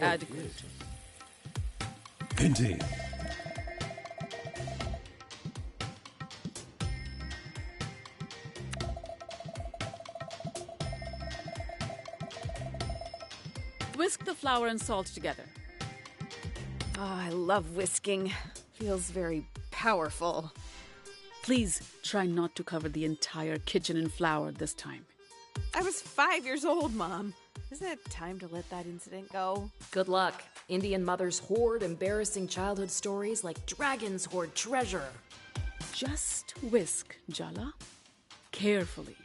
Adequate. Indeed. Whisk the flour and salt together. Oh, I love whisking. Feels very powerful. Please try not to cover the entire kitchen in flour this time. I was 5 years old, Mom. Isn't it time to let that incident go? Good luck. Indian mothers hoard embarrassing childhood stories like dragons hoard treasure. Just whisk, Jala. Carefully.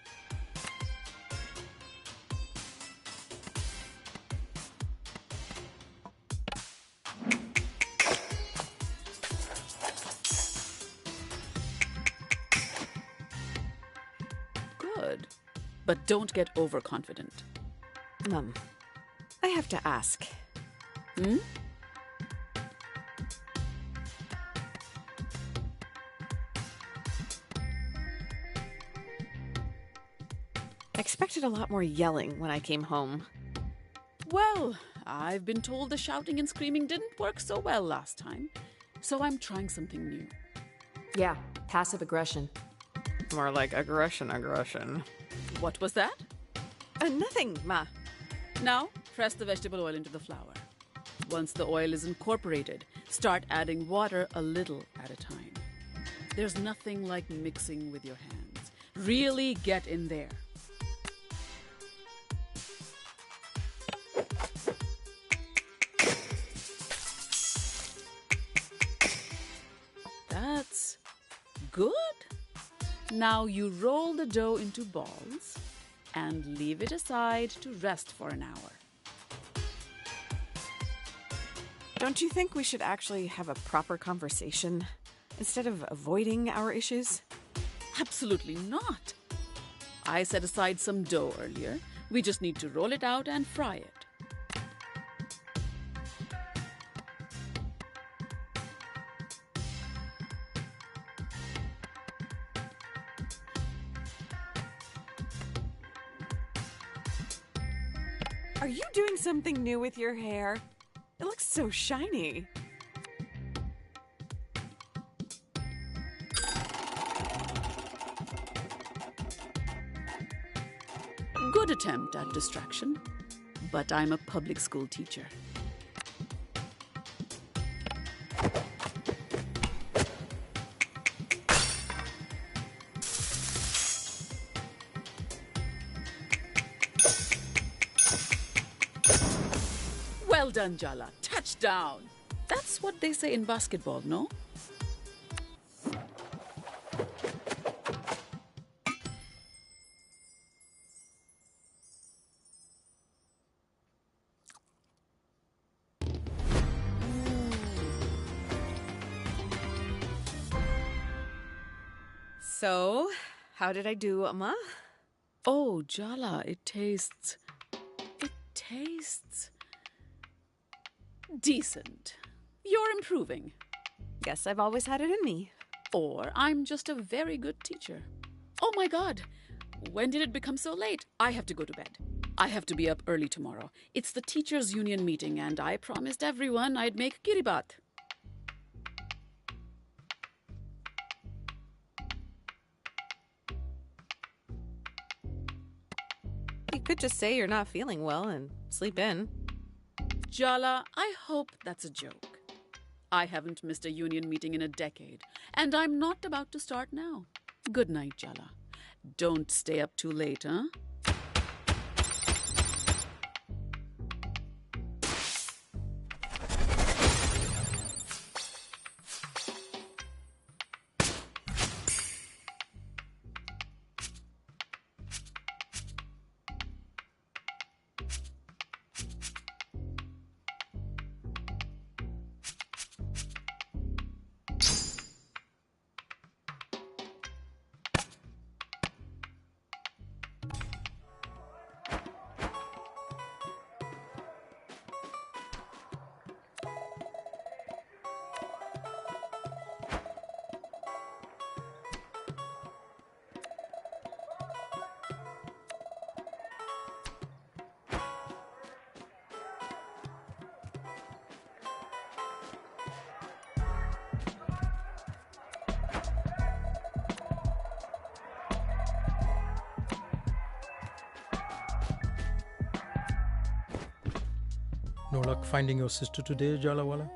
Good. But don't get overconfident. Mom, I have to ask. Hmm? I expected a lot more yelling when I came home. Well, I've been told the shouting and screaming didn't work so well last time, so I'm trying something new. Yeah, passive aggression. More like aggression. What was that? Nothing, Ma. Now, press the vegetable oil into the flour. Once the oil is incorporated, start adding water a little at a time. There's nothing like mixing with your hands. Really get in there. That's good. Now you roll the dough into balls and leave it aside to rest for an hour. Don't you think we should actually have a proper conversation instead of avoiding our issues? Absolutely not. I set aside some dough earlier. We just need to roll it out and fry it. Are you doing something new with your hair? It looks so shiny. Good attempt at distraction, but I'm a public school teacher. Well done, Jala. Touchdown! That's what they say in basketball, no? So, how did I do, Amma? Oh, Jala, it tastes decent. You're improving. Guess I've always had it in me. Or I'm just a very good teacher. Oh my god, when did it become so late? I have to go to bed. I have to be up early tomorrow. It's the teachers' union meeting and I promised everyone I'd make kiribat. You could just say you're not feeling well and sleep in. Jala, I hope that's a joke. I haven't missed a union meeting in a decade, and I'm not about to start now. Good night, Jala. Don't stay up too late, huh? No luck finding your sister today, Jalawala?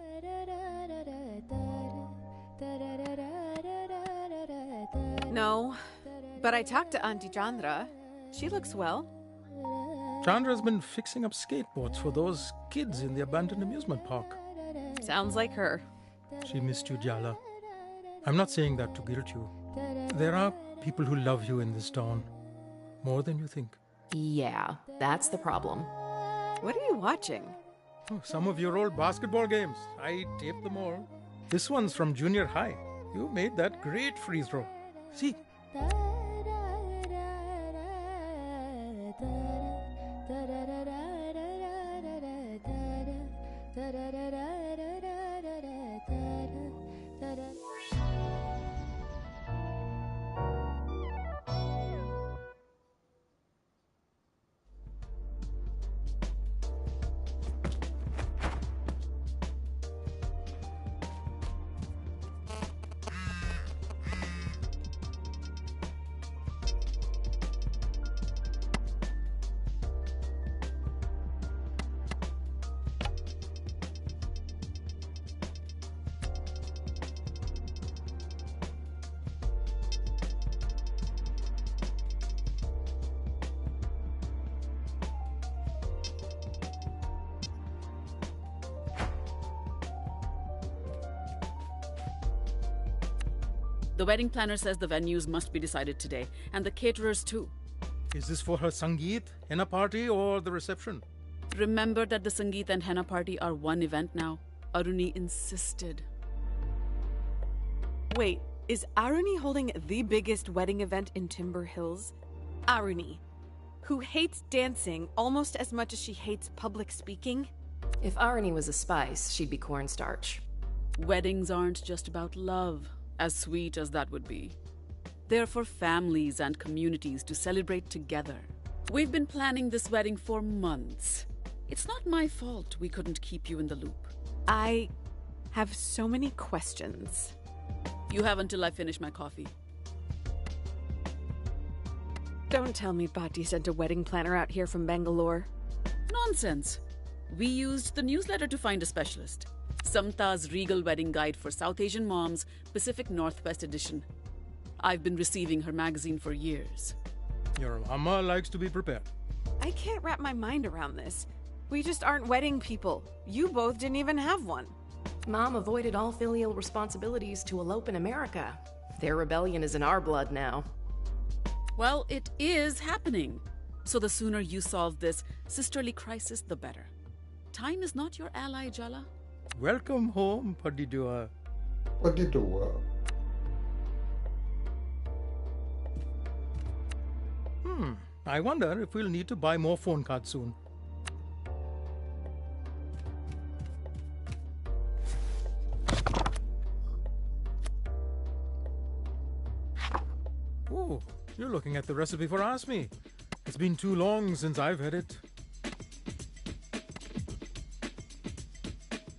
No, but I talked to Auntie Chandra. She looks well. Chandra's been fixing up skateboards for those kids in the abandoned amusement park. Sounds like her. She missed you, Jala. I'm not saying that to guilt you. There are people who love you in this town. More than you think. Yeah, that's the problem. What are you watching? Oh, some of your old basketball games. I taped them all. This one's from junior high. You made that great free throw. See? The wedding planner says the venues must be decided today, and the caterers too. Is this for her Sangeet, henna party, or the reception? Remember that the Sangeet and henna party are one event now. Aruni insisted. Wait, is Aruni holding the biggest wedding event in Timber Hills? Aruni, who hates dancing almost as much as she hates public speaking? If Arani was a spice, she'd be cornstarch. Weddings aren't just about love, as sweet as that would be. They're for families and communities to celebrate together. We've been planning this wedding for months. It's not my fault we couldn't keep you in the loop. I have so many questions. You have until I finish my coffee. Don't tell me Bhatti sent a wedding planner out here from Bangalore. Nonsense. We used the newsletter to find a specialist. Samta's Regal Wedding Guide for South Asian Moms, Pacific Northwest Edition. I've been receiving her magazine for years. Your mama likes to be prepared. I can't wrap my mind around this. We just aren't wedding people. You both didn't even have one. Mom avoided all filial responsibilities to elope in America. Their rebellion is in our blood now. Well, it is happening. So the sooner you solve this sisterly crisis, the better. Time is not your ally, Jala. Welcome home, Padidua. Padidua. I wonder if we'll need to buy more phone cards soon. Oh, you're looking at the recipe for Ask Me. It's been too long since I've had it.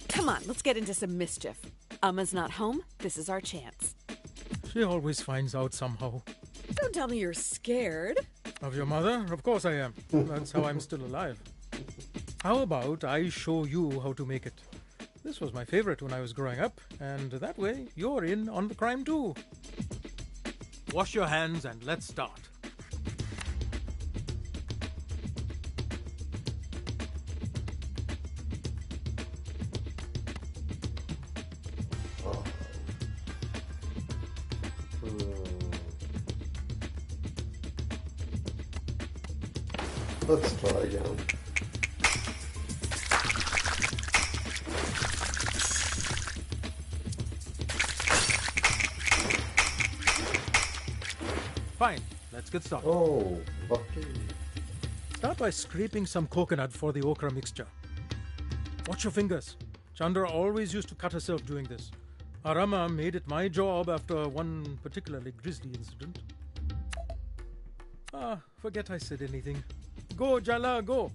Come on, let's get into some mischief. Amma's not home. This is our chance. She always finds out somehow. Don't tell me you're scared. Of your mother? Of course I am. That's how I'm still alive. How about I show you how to make it? This was my favorite when I was growing up, and that way you're in on the crime too. Wash your hands and let's start. Let's try again. Fine, let's get started. Oh, lucky. Start by scraping some coconut for the okra mixture. Watch your fingers. Chandra always used to cut herself doing this. Arama made it my job after one particularly grisly incident. Forget I said anything. Go, Jala, go!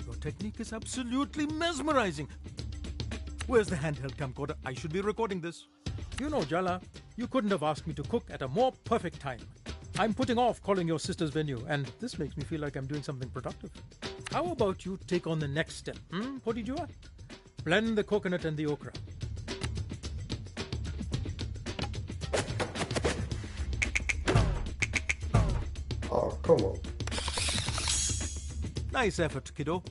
Your technique is absolutely mesmerizing. Where's the handheld camcorder? I should be recording this. You know, Jala, you couldn't have asked me to cook at a more perfect time. I'm putting off calling your sister's venue, and this makes me feel like I'm doing something productive. How about you take on the next step, Podijua? Blend the coconut and the okra. Oh, come on. Nice effort, kiddo.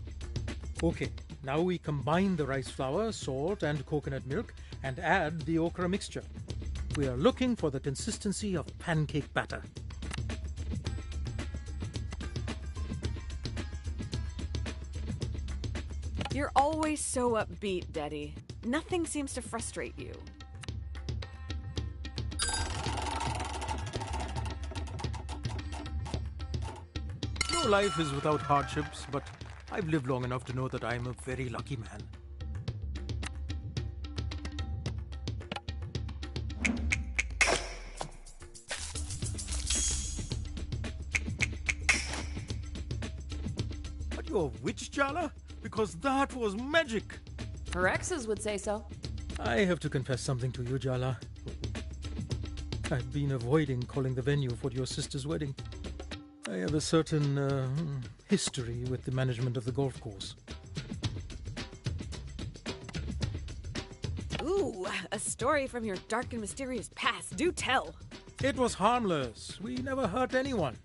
Okay, now we combine the rice flour, salt, and coconut milk and add the okra mixture. We are looking for the consistency of pancake batter. You're always so upbeat, Daddy. Nothing seems to frustrate you. No life is without hardships, but I've lived long enough to know that I'm a very lucky man. Are you a witch, Jala? Because that was magic! Her exes would say so. I have to confess something to you, Jala. I've been avoiding calling the venue for your sister's wedding. I have a certain history with the management of the golf course. Ooh, a story from your dark and mysterious past. Do tell. It was harmless. We never hurt anyone.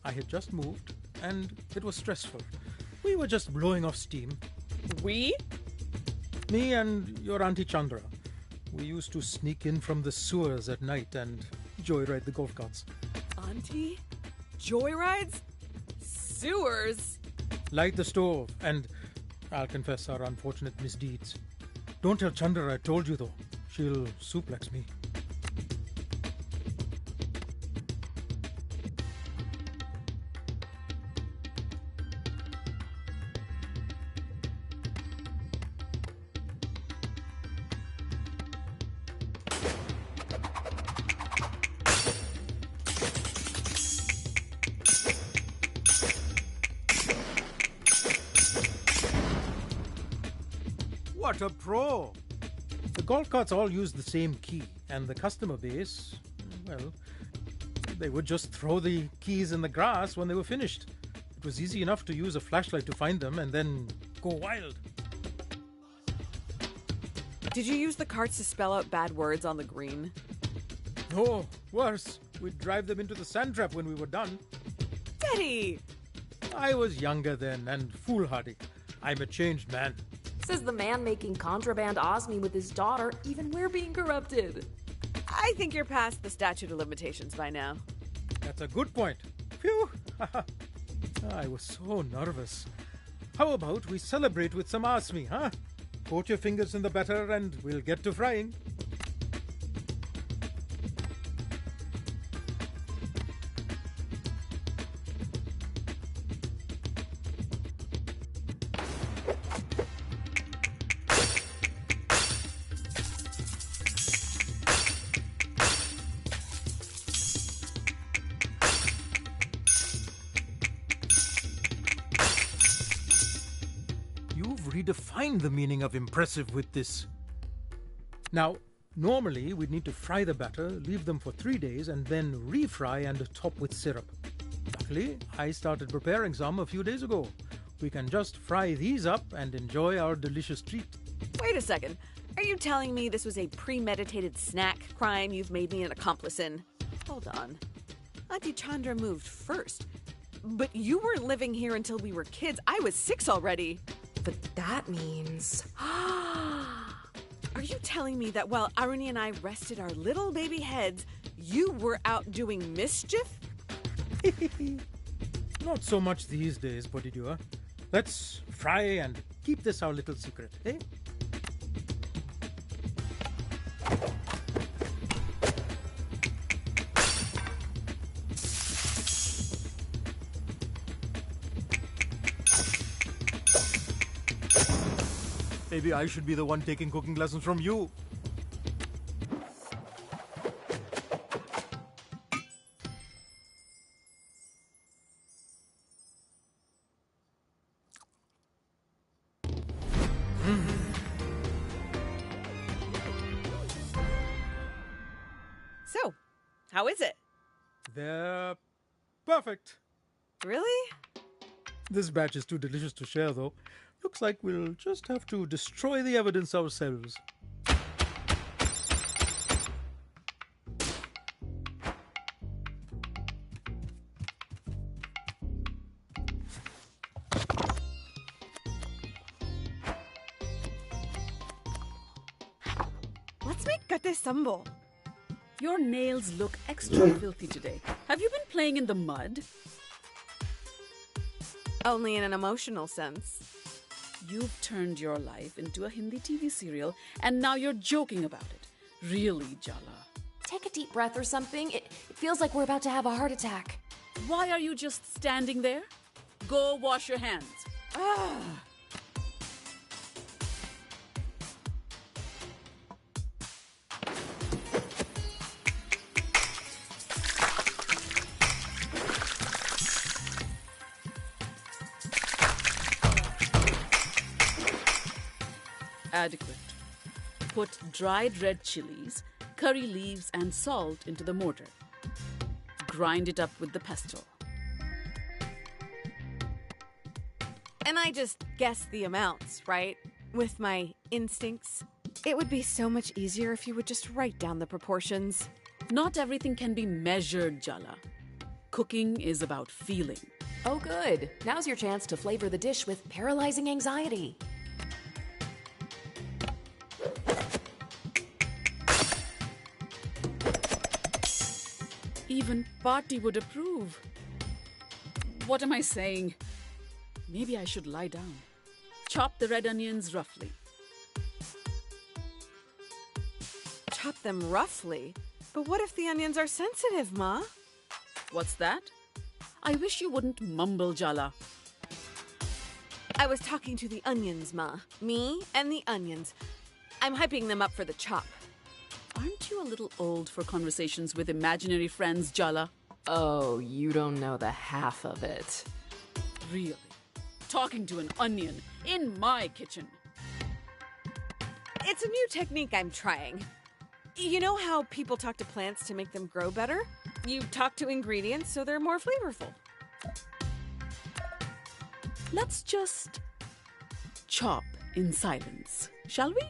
I had just moved, and it was stressful. We were just blowing off steam. We? Me and your Auntie Chandra. We used to sneak in from the sewers at night and joyride the golf carts. Auntie? Joyrides? Sewers? Light the stove, and I'll confess our unfortunate misdeeds. Don't tell Chandra I told you, though. She'll suplex me. What a pro! The golf carts all use the same key, and the customer base, well, they would just throw the keys in the grass when they were finished. It was easy enough to use a flashlight to find them and then go wild. Did you use the carts to spell out bad words on the green? No, worse. We'd drive them into the sand trap when we were done. Daddy! I was younger then and foolhardy. I'm a changed man. Says the man making contraband Osmi with his daughter, even we're being corrupted. I think you're past the statute of limitations by now. That's a good point. Phew! I was so nervous. How about we celebrate with some Asmi, huh? Coat your fingers in the batter and we'll get to frying. Redefined the meaning of impressive with this. Now, normally we'd need to fry the batter, leave them for 3 days, and then refry and top with syrup. Luckily, I started preparing some a few days ago. We can just fry these up and enjoy our delicious treat. Wait a second. Are you telling me this was a premeditated snack crime you've made me an accomplice in? Hold on. Auntie Chandra moved first. But you weren't living here until we were kids. I was 6 already. But that means... Are you telling me that while Aruni and I rested our little baby heads, you were out doing mischief? Not so much these days, Bodhidua. Let's fry and keep this our little secret, eh? Maybe I should be the one taking cooking lessons from you. So, how is it? They're perfect. Really? This batch is too delicious to share, though. Looks like we'll just have to destroy the evidence ourselves. Let's make gate sambo. Your nails look extra filthy today. Have you been playing in the mud? Only in an emotional sense. You've turned your life into a Hindi TV serial, and now you're joking about it. Really, Jala? Take a deep breath or something. It feels like we're about to have a heart attack. Why are you just standing there? Go wash your hands. Adequate. Put dried red chilies, curry leaves, and salt into the mortar. Grind it up with the pestle. And I just guess the amounts, right? With my instincts. It would be so much easier if you would just write down the proportions. Not everything can be measured, Jala. Cooking is about feeling. Oh, good. Now's your chance to flavor the dish with paralyzing anxiety. Even Party would approve. What am I saying? Maybe I should lie down. Chop the red onions roughly. Chop them roughly? But what if the onions are sensitive, Ma? What's that? I wish you wouldn't mumble, Jala. I was talking to the onions, Ma. Me and the onions. I'm hyping them up for the chop. Aren't you a little old for conversations with imaginary friends, Jala? Oh, you don't know the half of it. Really? Talking to an onion in my kitchen? It's a new technique I'm trying. You know how people talk to plants to make them grow better? You talk to ingredients so they're more flavorful. Let's just chop in silence, shall we?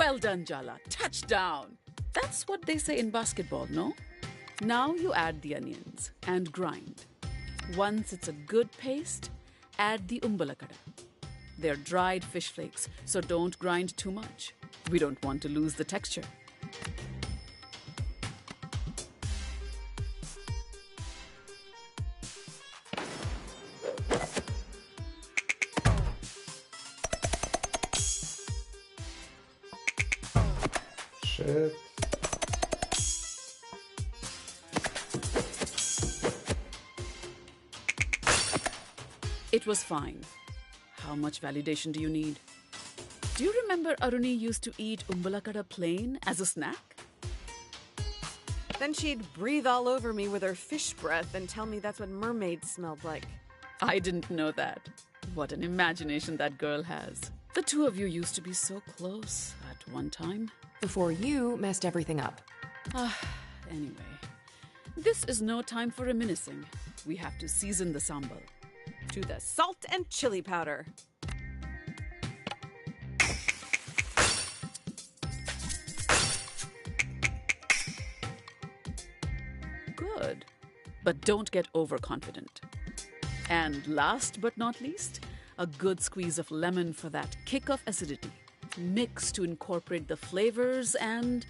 Well done, Jala. Touchdown. That's what they say in basketball, no? Now you add the onions and grind. Once it's a good paste, add the umbalakada. They're dried fish flakes, so don't grind too much. We don't want to lose the texture. Shit. It was fine. How much validation do you need? Do you remember Aruni used to eat umbalakada plain as a snack? Then she'd breathe all over me with her fish breath and tell me that's what mermaids smelled like. I didn't know that. What an imagination that girl has. The two of you used to be so close at one time. Before you messed everything up. Anyway, this is no time for reminiscing. We have to season the sambal. To the salt and chili powder. Good. But don't get overconfident. And last but not least, a good squeeze of lemon for that kick of acidity. Mix to incorporate the flavors and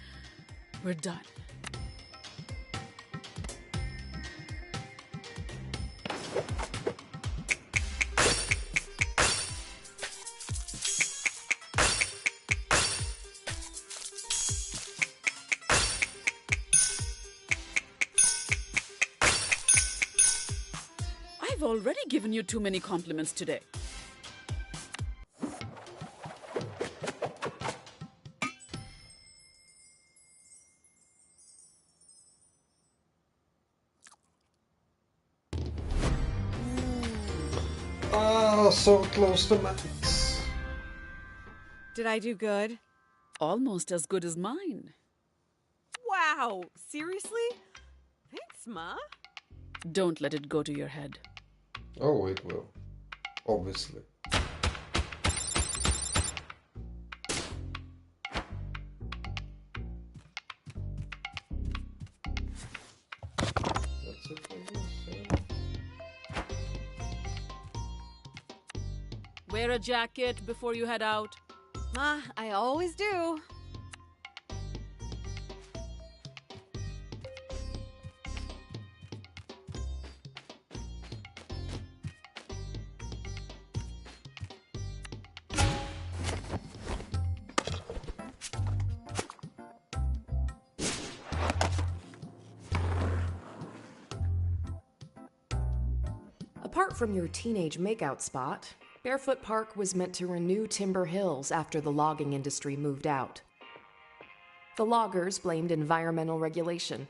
we're done. I've already given you too many compliments today. Ah, so close to max. Did I do good? Almost as good as mine. Wow! Seriously? Thanks, Ma. Don't let it go to your head. Oh, it will. Obviously. That's it, I guess, yeah. Wear a jacket before you head out. Ma, I always do. Apart from your teenage makeout spot, Barefoot Park was meant to renew Timber Hills after the logging industry moved out. The loggers blamed environmental regulation.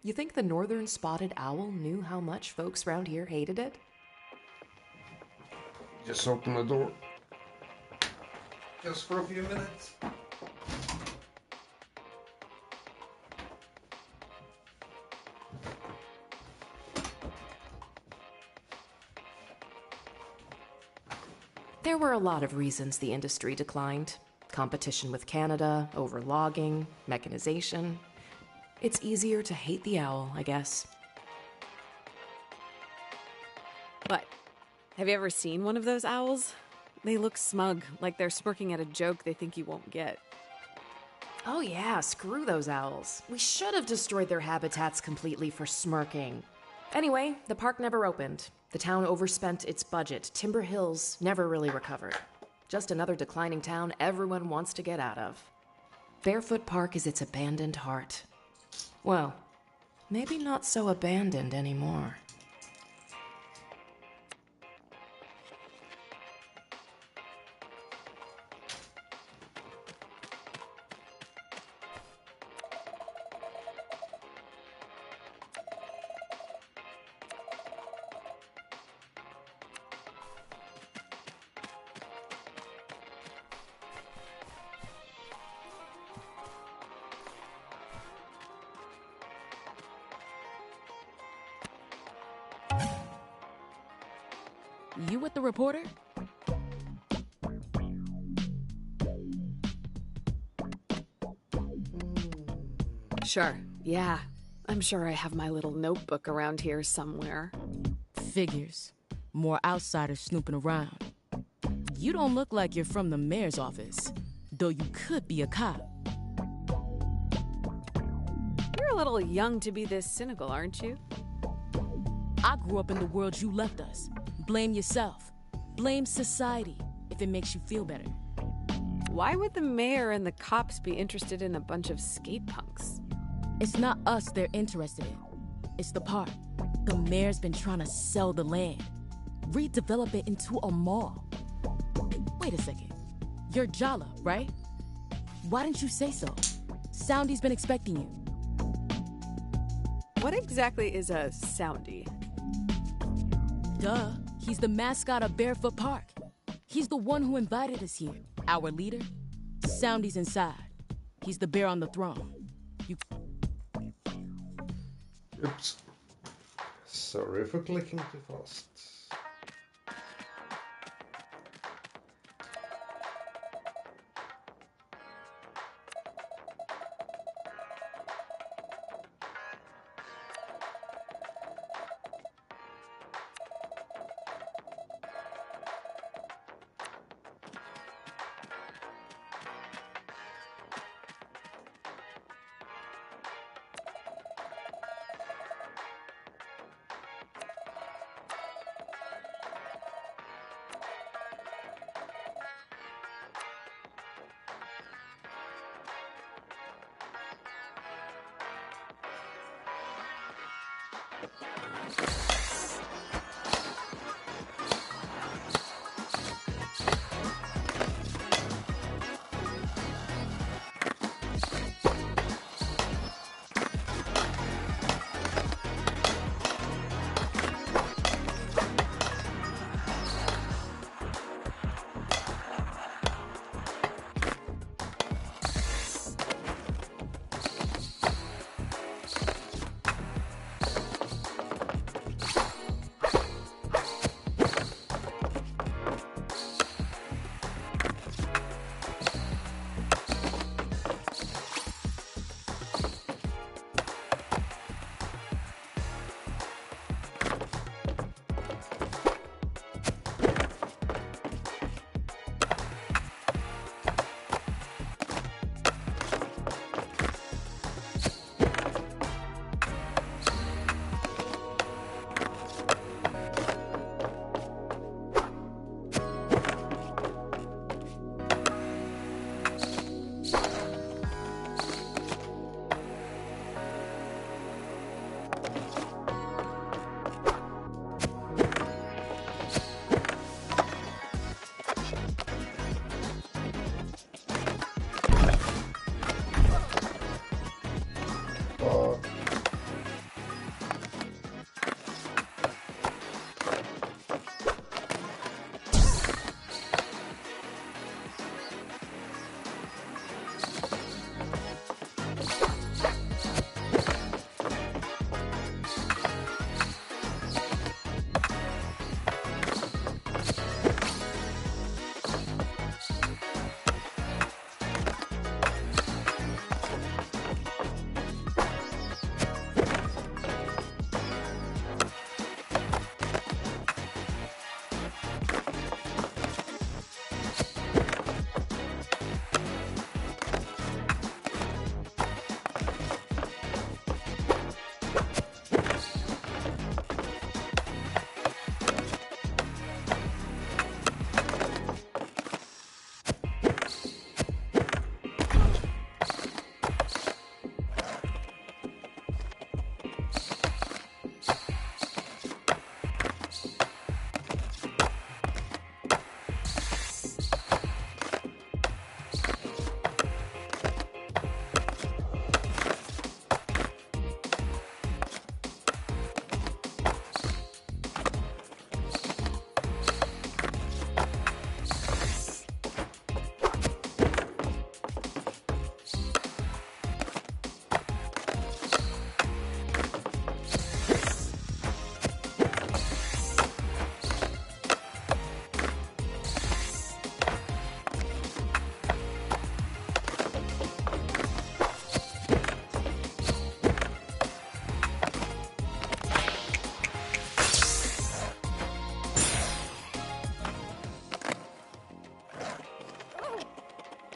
You think the northern spotted owl knew how much folks around here hated it? Just open the door. Just for a few minutes. There were a lot of reasons the industry declined. Competition with Canada, overlogging, mechanization. It's easier to hate the owl, I guess. What? Have you ever seen one of those owls? They look smug, like they're smirking at a joke they think you won't get. Oh yeah, screw those owls. We should have destroyed their habitats completely for smirking. Anyway, the park never opened. The town overspent its budget. Timber Hills never really recovered. Just another declining town everyone wants to get out of. Barefoot Park is its abandoned heart. Well, maybe not so abandoned anymore. You with the reporter? Sure, yeah. I'm sure I have my little notebook around here somewhere. Figures. More outsiders snooping around. You don't look like you're from the mayor's office, though you could be a cop. You're a little young to be this cynical, aren't you? I grew up in the world you left us. Blame yourself. Blame society if it makes you feel better. Why would the mayor and the cops be interested in a bunch of skate punks? It's not us they're interested in. It's the park. The mayor's been trying to sell the land. Redevelop it into a mall. Wait a second. You're Jala, right? Why didn't you say so? Soundy's been expecting you. What exactly is a Soundy? Duh. He's the mascot of Barefoot Park. He's the one who invited us here. Our leader. Soundy's inside. He's the bear on the throne. Oops. Sorry for clicking too fast.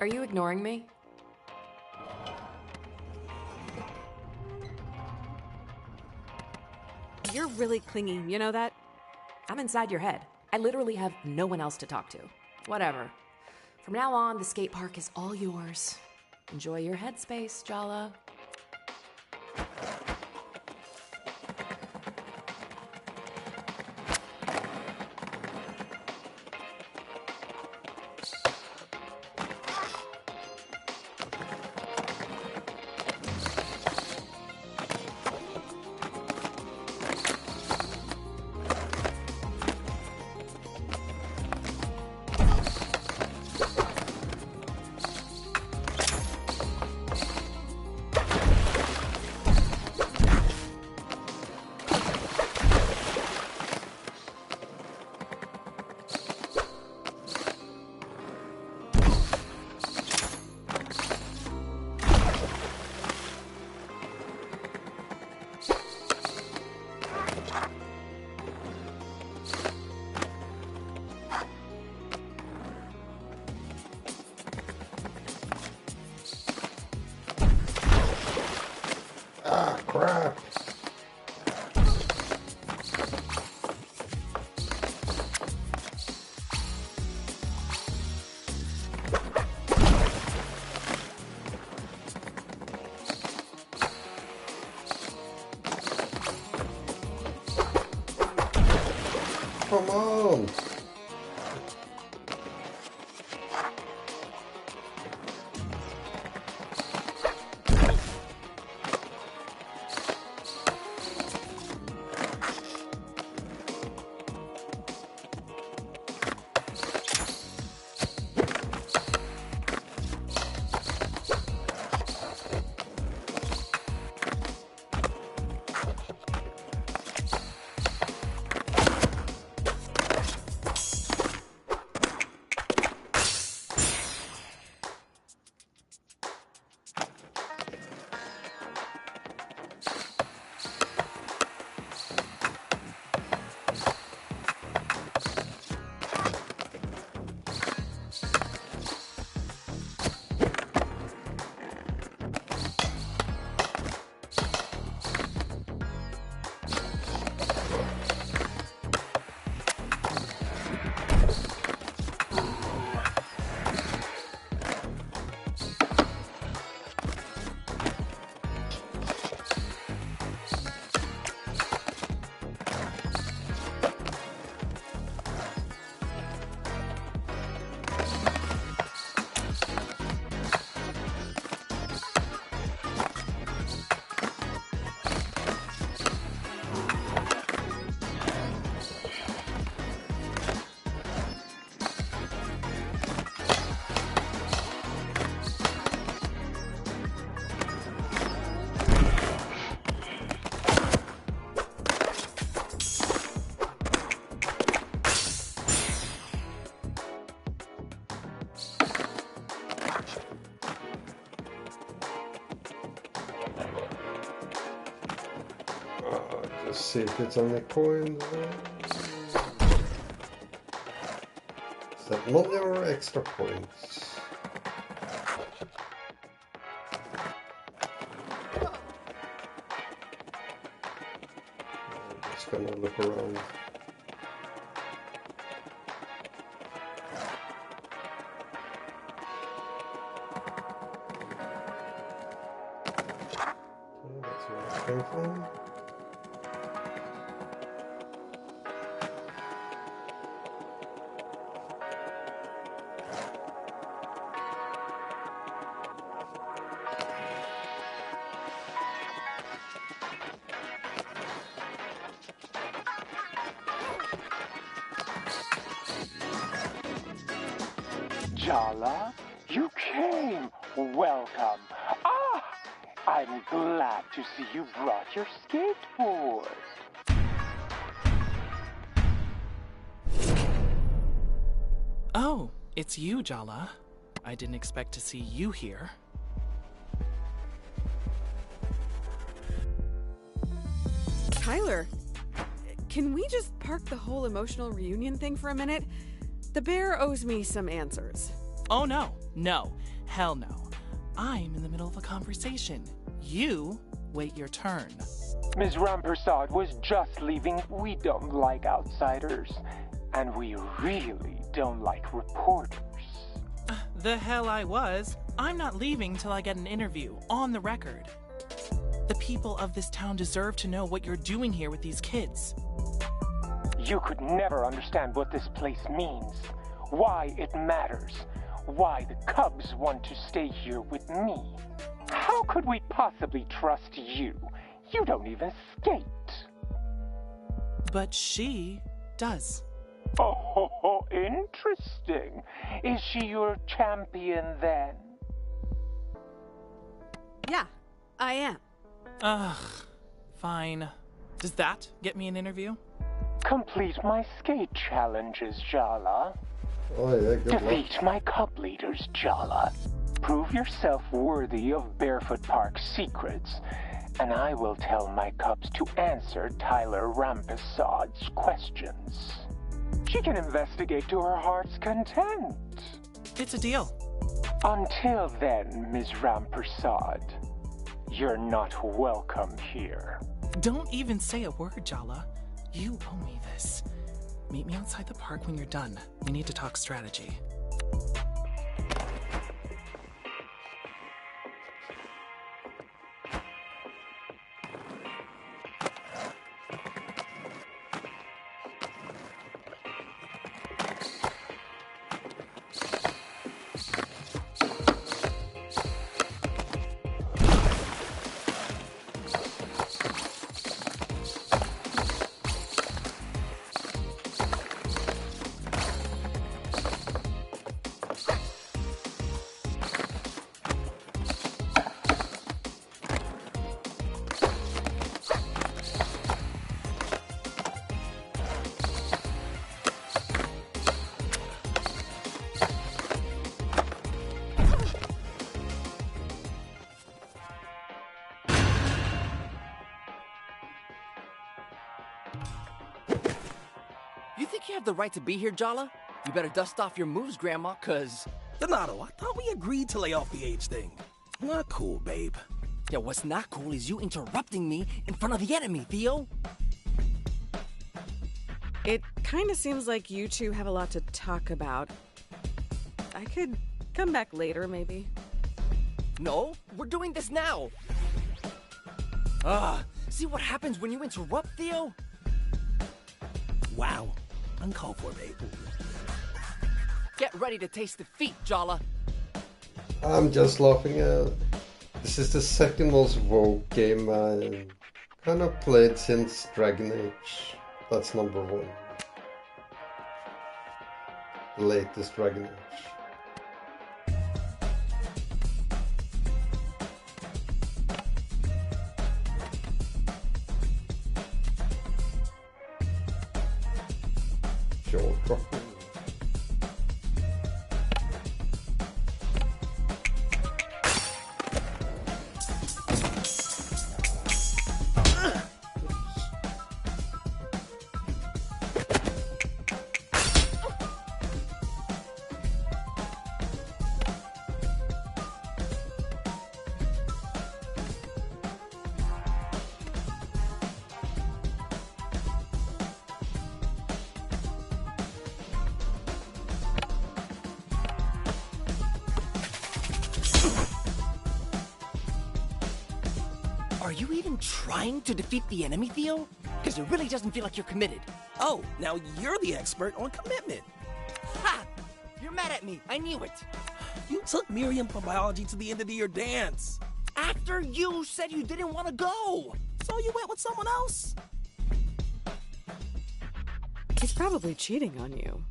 Are you ignoring me? You're really clingy, you know that? I'm inside your head. I literally have no one else to talk to. Whatever. From now on, the skate park is all yours. Enjoy your headspace, Jala. Ah, crap. Come on. Let's see if it's any coins. Is that money or extra points? I'm just gonna look around. Okay, that's where it came from. Jala, you came. Welcome. Ah, I'm glad to see you brought your skateboard. Oh, it's you, Jala. I didn't expect to see you here. Tyler, can we just park the whole emotional reunion thing for a minute? The bear owes me some answers. Oh no, no. Hell no. I'm in the middle of a conversation. You wait your turn. Ms. Rampersad was just leaving. We don't like outsiders. And we really don't like reporters. The hell I was. I'm not leaving till I get an interview, on the record. The people of this town deserve to know what you're doing here with these kids. You could never understand what this place means. Why it matters. Why the Cubs want to stay here with me. How could we possibly trust you? You don't even skate. But she does. Oh, interesting. Is she your champion then? Yeah, I am. Ugh, fine. Does that get me an interview? Complete my skate challenges, Jala. Oh yeah, good luck. Defeat my Cub leaders, Jala. Prove yourself worthy of Barefoot Park's secrets, and I will tell my Cubs to answer Tyler Rampesad's questions. She can investigate to her heart's content. It's a deal. Until then, Ms. Rampersad, you're not welcome here. Don't even say a word, Jala. You owe me this. Meet me outside the park when you're done. We need to talk strategy. You think you have the right to be here, Jala? You better dust off your moves, Grandma, cause... Donato, I thought we agreed to lay off the age thing. Not cool, babe. Yeah, what's not cool is you interrupting me in front of the enemy, Theo. It kind of seems like you two have a lot to talk about. I could come back later, maybe. No, we're doing this now. See what happens when you interrupt, Theo? Wow. Uncalled for, babe. Get ready to taste defeat, Jala. I'm just laughing at... This is the second most woke game I kind of played since Dragon Age. That's number one. The latest Dragon Age. Jaw dropping. Are you even trying to defeat the enemy, Theo? Because it really doesn't feel like you're committed. Oh, now you're the expert on commitment. Ha! You're mad at me. I knew it. You took Miriam from biology to the end of the year dance. After you said you didn't want to go. So you went with someone else? He's probably cheating on you.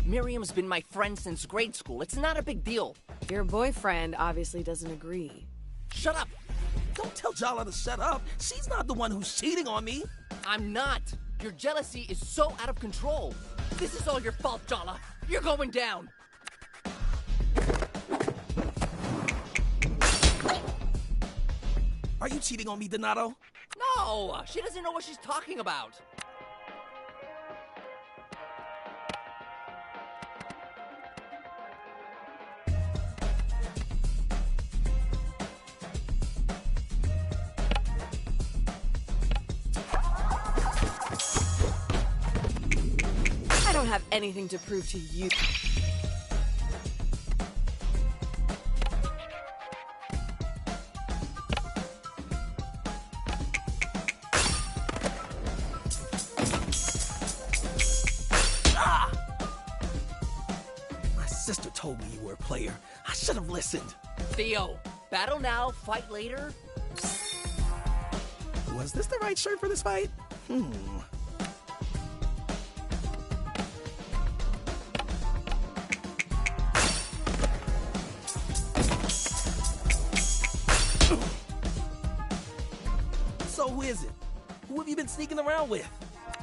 Miriam's been my friend since grade school. It's not a big deal. Your boyfriend obviously doesn't agree. Shut up. Don't tell Jala to shut up. She's not the one who's cheating on me. I'm not. Your jealousy is so out of control. This is all your fault, Jala. You're going down. Are you cheating on me, Donato? No, she doesn't know what she's talking about. have anything to prove to you. My sister told me you were a player. I should have listened. Theo, battle now, fight later? Was this the right shirt for this fight? So who is it? Who have you been sneaking around with?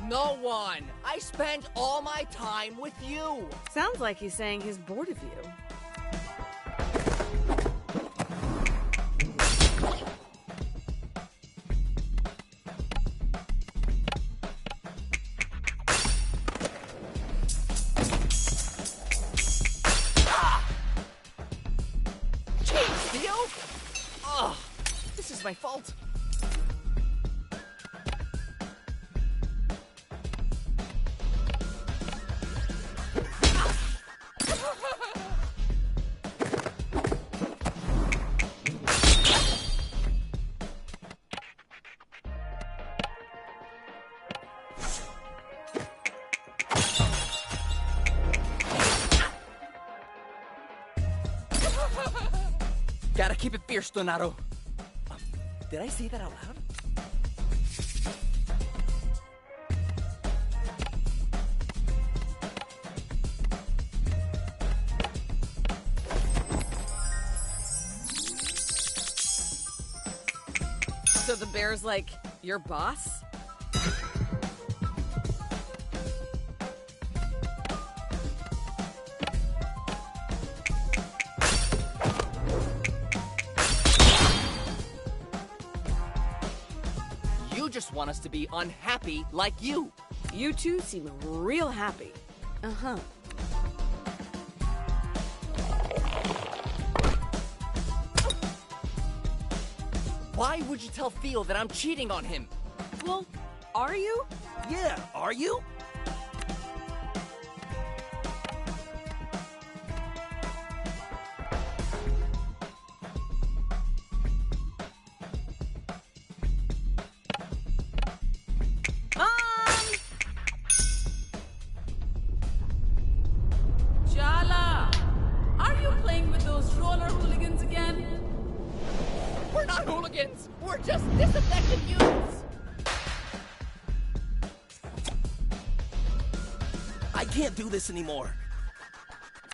No one. I spent all my time with you. Sounds like he's saying he's bored of you. Jeez, Theo! Ugh, this is my fault. Gotta keep it fierce, Donato. Did I say that out loud? So the bear's like, your boss? You just want us to be unhappy like you. You two seem real happy. Uh-huh. Why would you tell Theo that I'm cheating on him? Well, are you? Yeah, are you? Jala! Are you playing with those roller hooligans again? We're not hooligans! We're just disaffected youths! I can't do this anymore.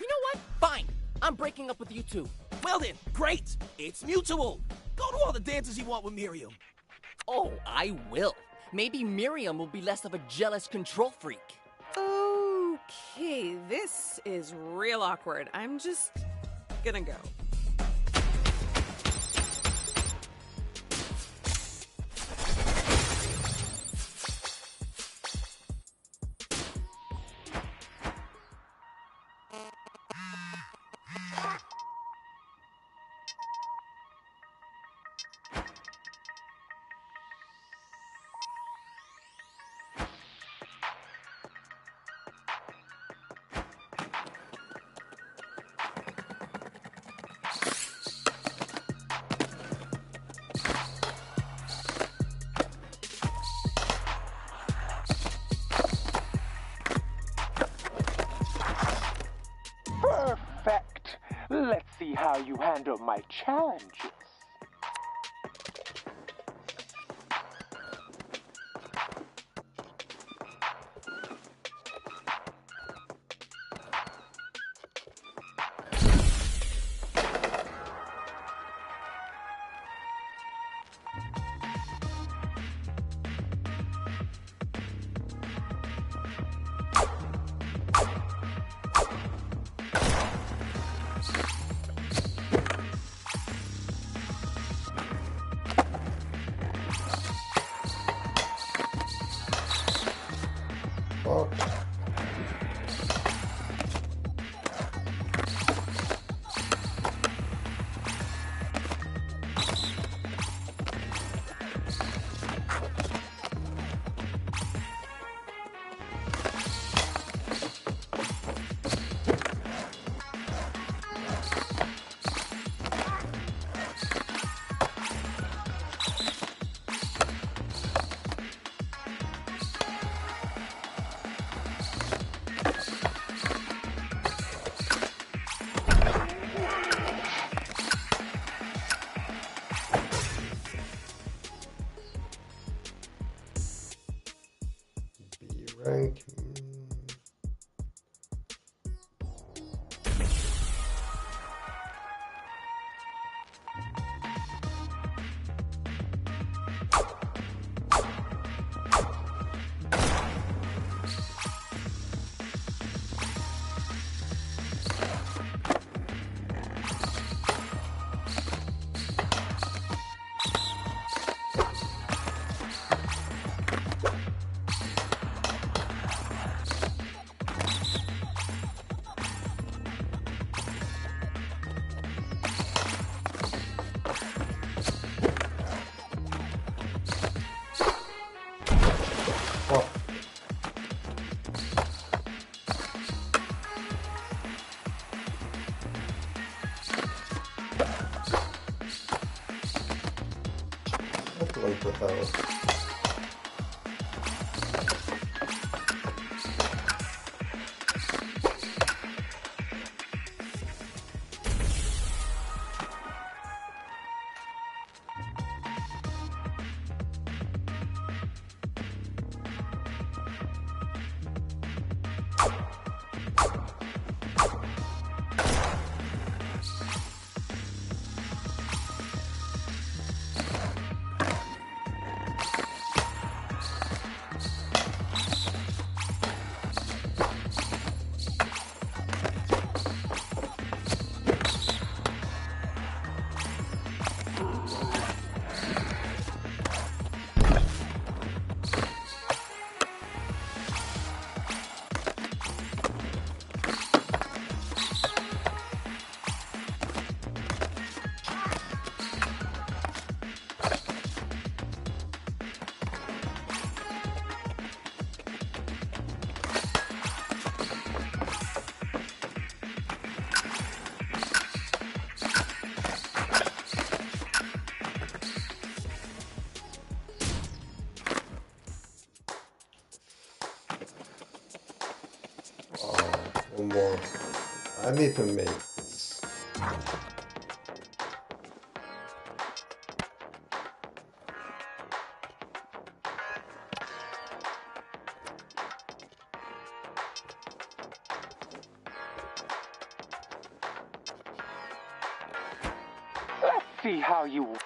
You know what? Fine. I'm breaking up with you two. Well then, great. It's mutual. Go to all the dances you want with Miriam. Oh, I will. Maybe Miriam will be less of a jealous control freak. Okay, this is real awkward. I'm just gonna go. Perfect. Let's see how you handle my challenges. the hell? One more. I need to make this. Let's see how you...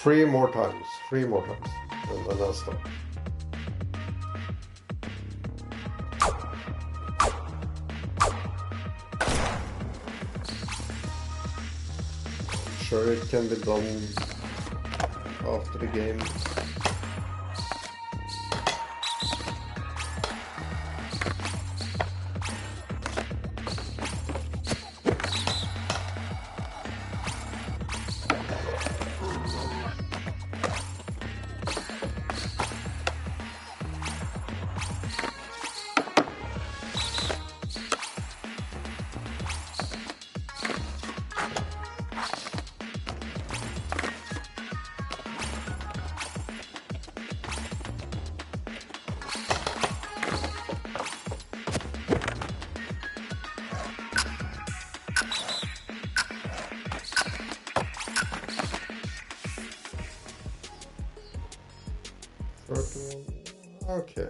Three more times, and then I'll stop. I'm sure it can be done after the game. Okay.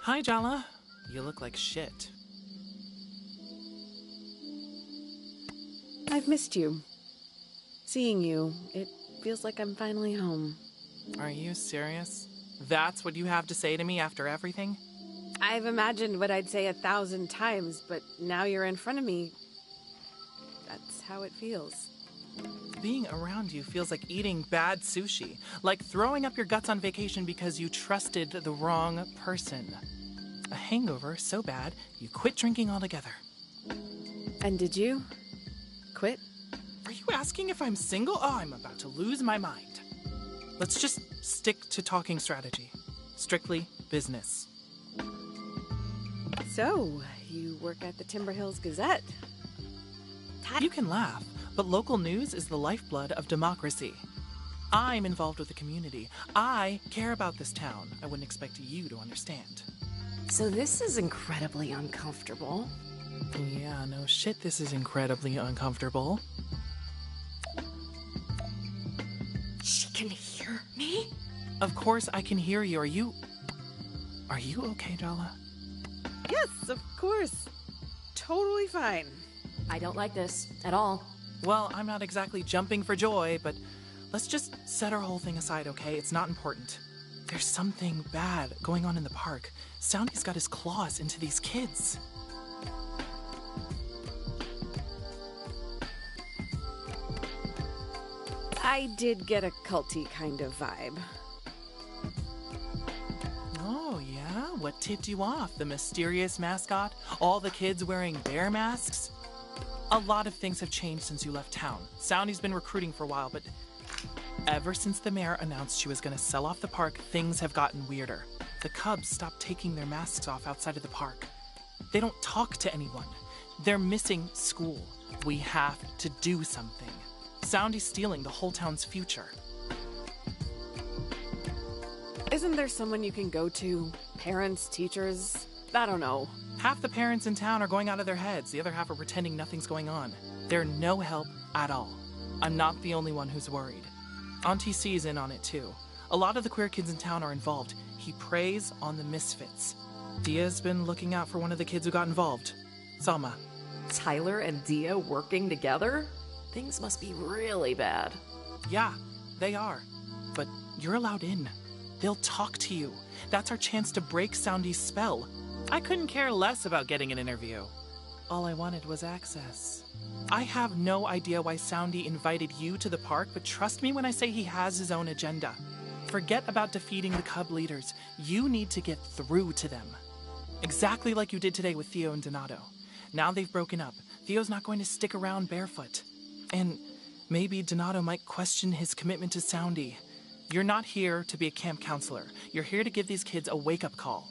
Hi, Jala. You look like shit. I've missed you. Seeing you, it feels like I'm finally home. Are you serious? That's what you have to say to me after everything? I've imagined what I'd say 1,000 times, but now you're in front of me. That's how it feels. Being around you feels like eating bad sushi, like throwing up your guts on vacation because you trusted the wrong person. A hangover so bad, you quit drinking altogether. And did you quit? Are you asking if I'm single? Oh, I'm about to lose my mind. Let's just stick to talking strategy. Strictly business. So, you work at the Timber Hills Gazette. You can laugh, but local news is the lifeblood of democracy. I'm involved with the community. I care about this town. I wouldn't expect you to understand. So this is incredibly uncomfortable. Yeah, no shit, this is incredibly uncomfortable. She can hear me? Of course I can hear you. Are you okay, Jala? Yes, of course. Totally fine. I don't like this at all. Well, I'm not exactly jumping for joy, but let's just set our whole thing aside, okay? It's not important. There's something bad going on in the park. Soundy's got his claws into these kids. I did get a culty kind of vibe. Oh, yeah? What tipped you off? The mysterious mascot? All the kids wearing bear masks? A lot of things have changed since you left town. Soundy's been recruiting for a while, but ever since the mayor announced she was going to sell off the park, things have gotten weirder. The Cubs stopped taking their masks off outside of the park. They don't talk to anyone. They're missing school. We have to do something. Soundy's stealing the whole town's future. Isn't there someone you can go to? Parents, teachers? I don't know. Half the parents in town are going out of their heads. The other half are pretending nothing's going on. They're no help at all. I'm not the only one who's worried. Auntie C's in on it too. A lot of the queer kids in town are involved. He preys on the misfits. Dia's been looking out for one of the kids who got involved. Salma. Tyler and Dia working together? Things must be really bad. Yeah, they are. But you're allowed in. They'll talk to you. That's our chance to break Soundy's spell. I couldn't care less about getting an interview. All I wanted was access. I have no idea why Soundy invited you to the park, but trust me when I say he has his own agenda. Forget about defeating the Cub leaders. You need to get through to them. Exactly like you did today with Theo and Donato. Now they've broken up. Theo's not going to stick around barefoot. And maybe Donato might question his commitment to Soundy. You're not here to be a camp counselor. You're here to give these kids a wake-up call.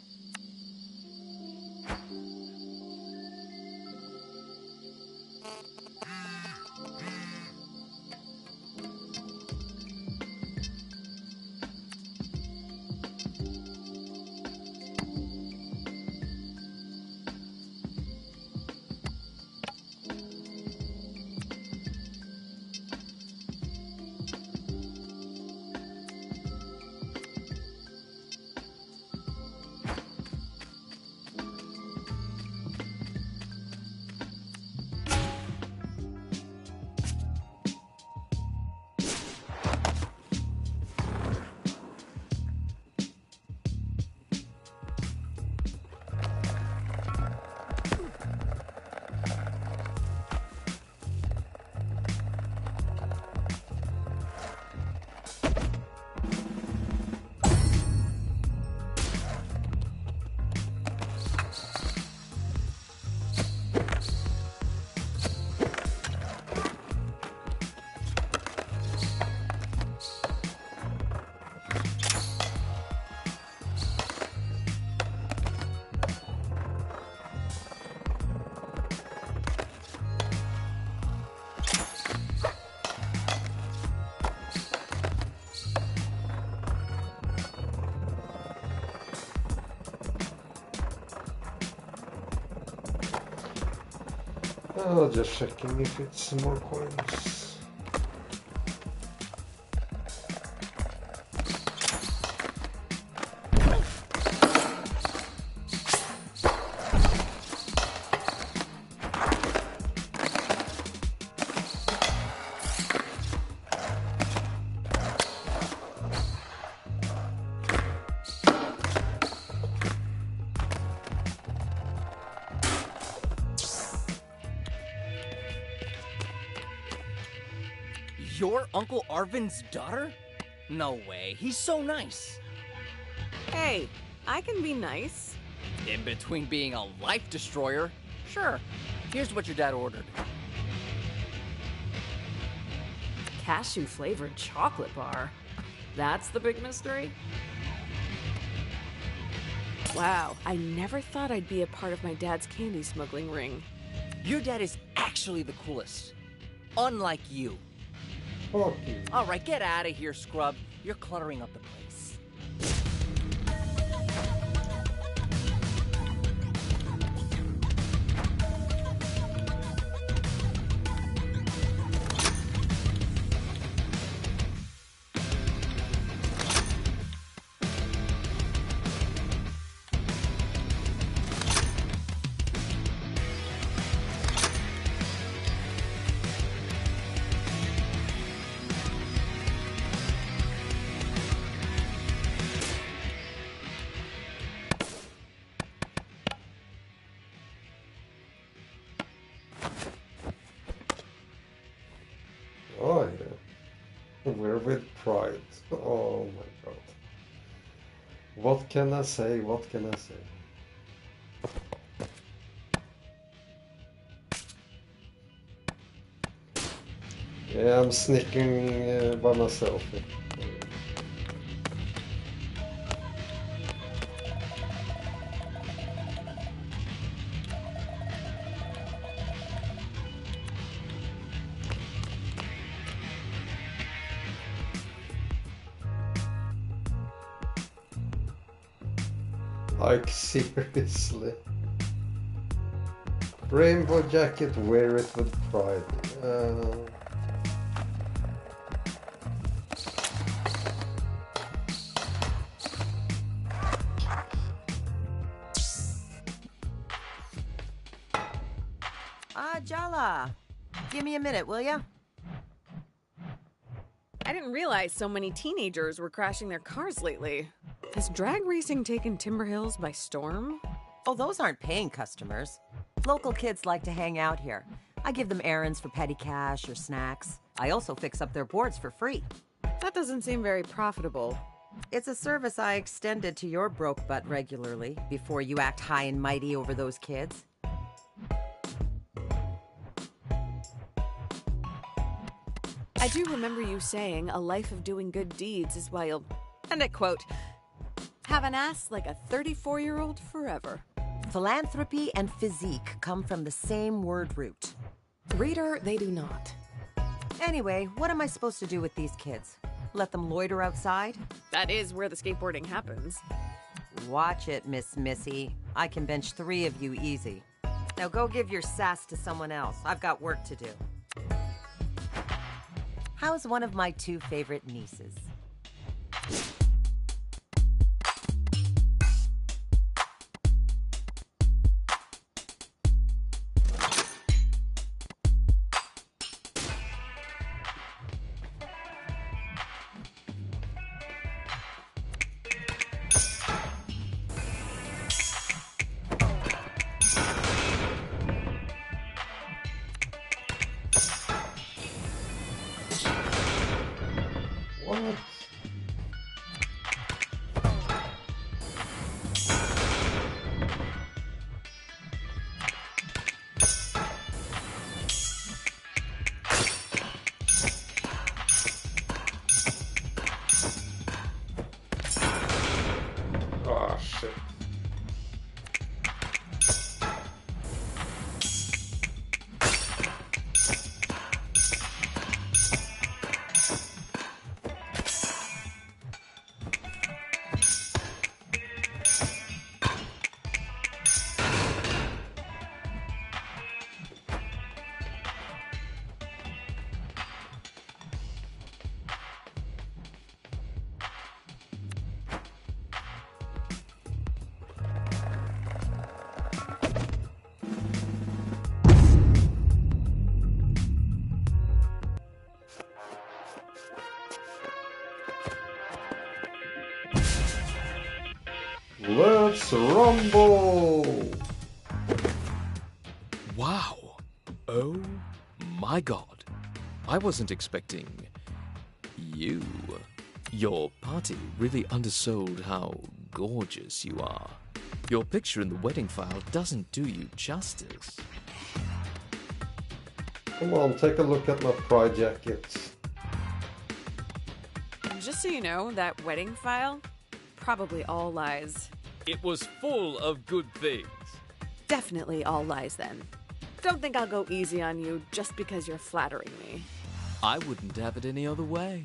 Oh, just checking if it's more coins. You're Uncle Arvin's daughter? No way, he's so nice. Hey, I can be nice. In between being a life destroyer, sure. Here's what your dad ordered. Cashew-flavored chocolate bar. That's the big mystery? Wow, I never thought I'd be a part of my dad's candy smuggling ring. Your dad is actually the coolest. Unlike you. Okay. Alright, get out of here, scrub. You're cluttering up the place. Oh yeah. We're with pride. Oh my god. What can I say? What can I say? Yeah, I'm sneaking by myself. Like, seriously. Rainbow jacket, wear it with pride. Jala, give me a minute, will ya? I didn't realize so many teenagers were crashing their cars lately. Has drag racing taken Timber Hills by storm? Oh, those aren't paying customers. Local kids like to hang out here. I give them errands for petty cash or snacks. I also fix up their boards for free. That doesn't seem very profitable. It's a service I extended to your broke butt regularly before you act high and mighty over those kids. I do remember you saying a life of doing good deeds is why you'll, and I quote, have an ass like a 34-year-old forever. Philanthropy and physique come from the same word root. Reader, they do not. Anyway, what am I supposed to do with these kids? Let them loiter outside? That is where the skateboarding happens. Watch it, Miss Missy. I can bench 3 of you easy. Now go give your sass to someone else. I've got work to do. How's one of my 2 favorite nieces? What? Oh shit. Let's rumble! Wow. Oh my god. I wasn't expecting you. Your party really undersold how gorgeous you are. Your picture in the wedding file doesn't do you justice. Come on, take a look at my pride jackets. Just so you know, that wedding file, probably all lies. It was full of good things. Definitely all lies then. Don't think I'll go easy on you just because you're flattering me. I wouldn't have it any other way.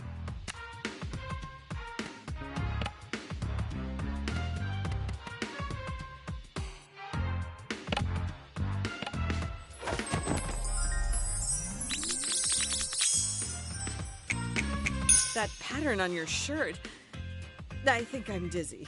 That pattern on your shirt, I think I'm dizzy.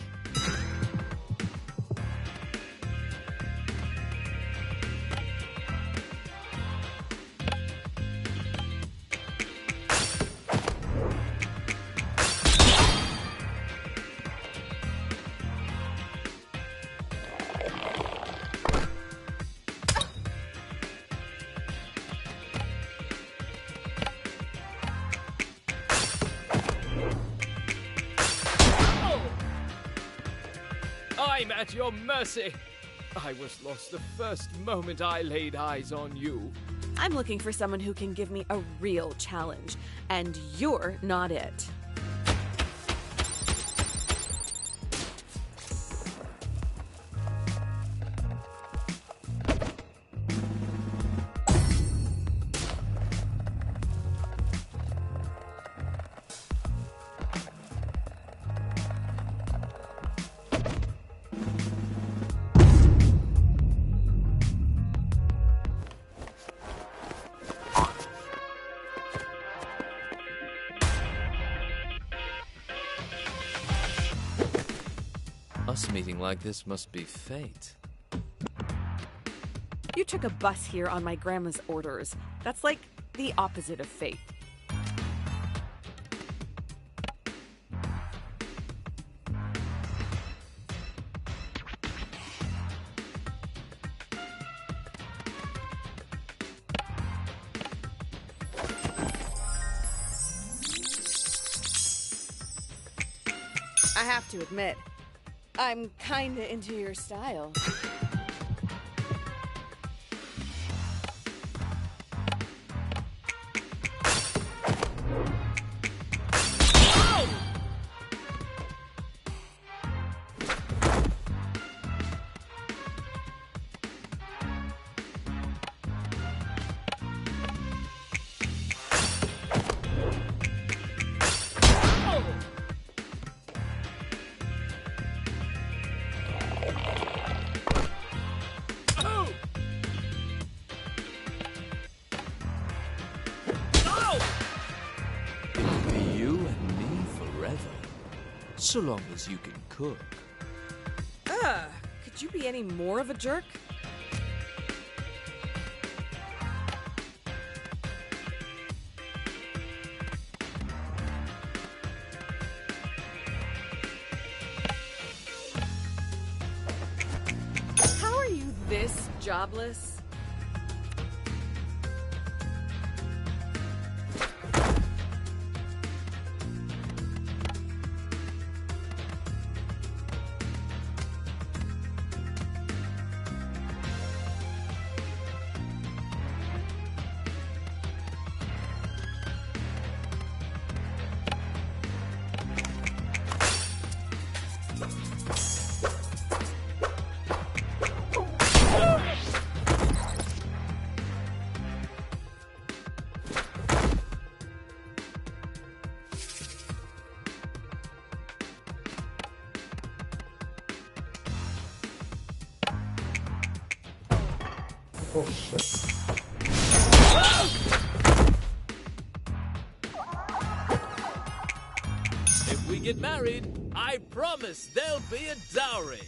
I'm at your mercy. I was lost the first moment I laid eyes on you. I'm looking for someone who can give me a real challenge, and you're not it. Us meeting like this must be fate. You took a bus here on my grandma's orders. That's like the opposite of fate. I have to admit, I'm kinda into your style. So long as you can cook. Could you be any more of a jerk? How are you this jobless? Oh shit. If we get married, I promise there'll be a dowry.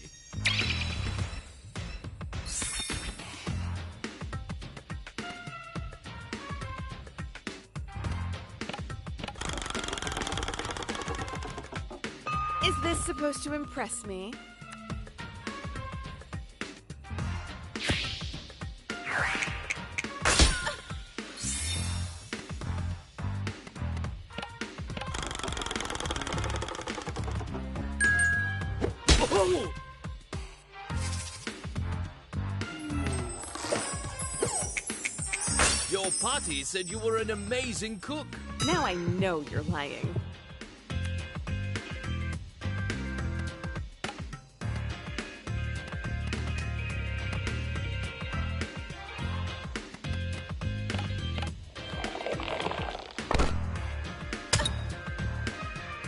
Is this supposed to impress me? Your party said you were an amazing cook. Now I know you're lying.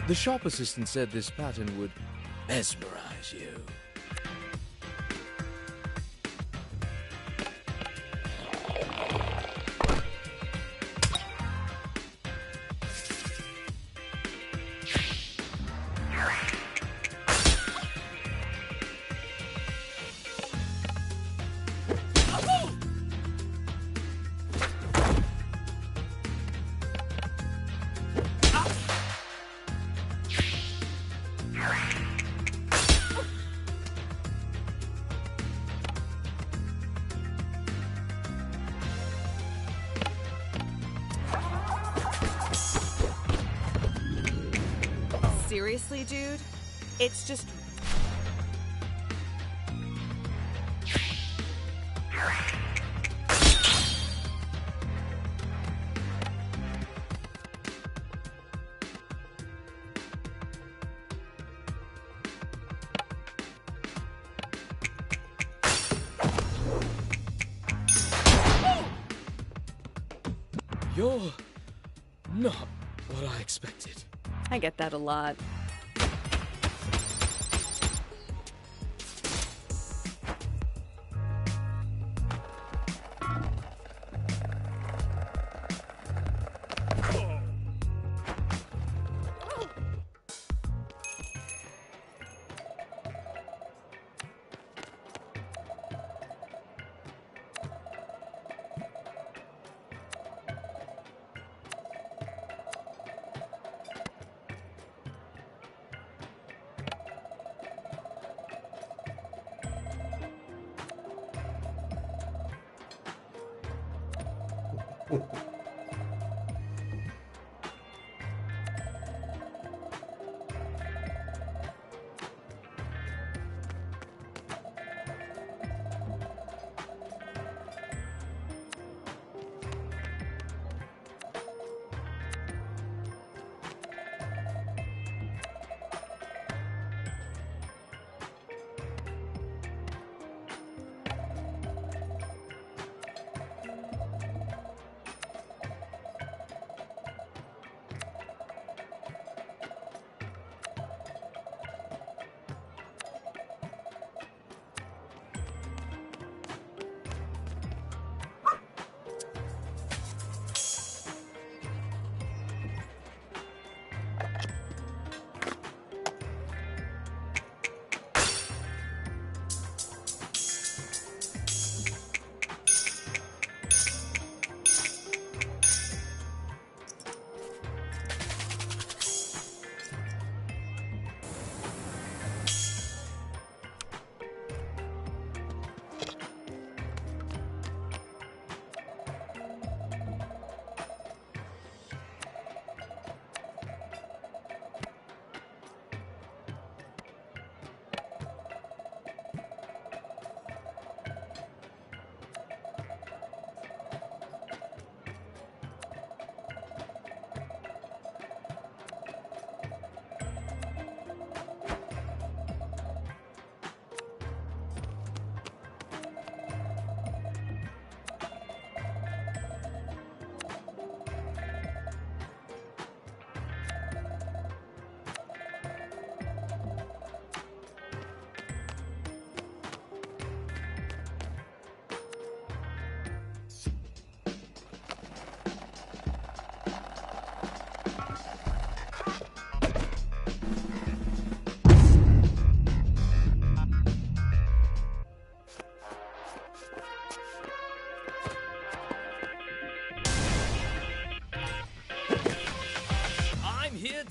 The shop assistant said this pattern would mesmerize you. Seriously, dude? It's just... You're not what I expected. I get that a lot.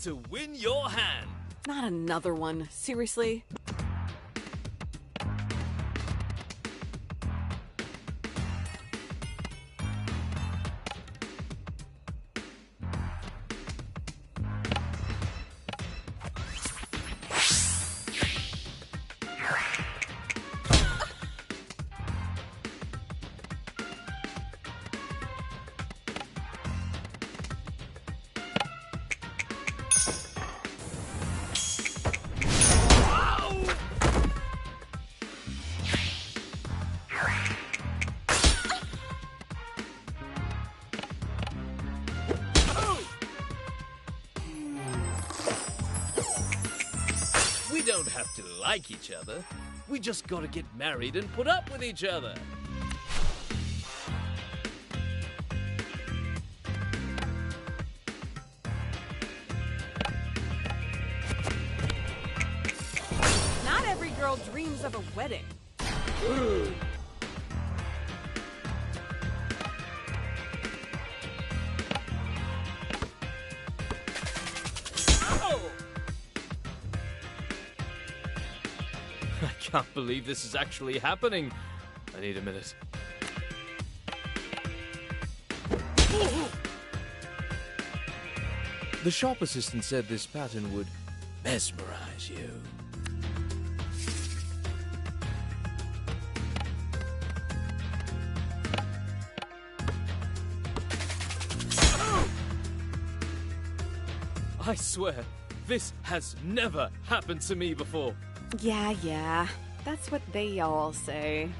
To win your hand. Not another one. Seriously? don't have to like each other. We just gotta get married and put up with each other. Not every girl dreams of a wedding. I can't believe this is actually happening. I need a minute. The shop assistant said this pattern would mesmerize you. I swear, this has never happened to me before. Yeah. That's what they all say.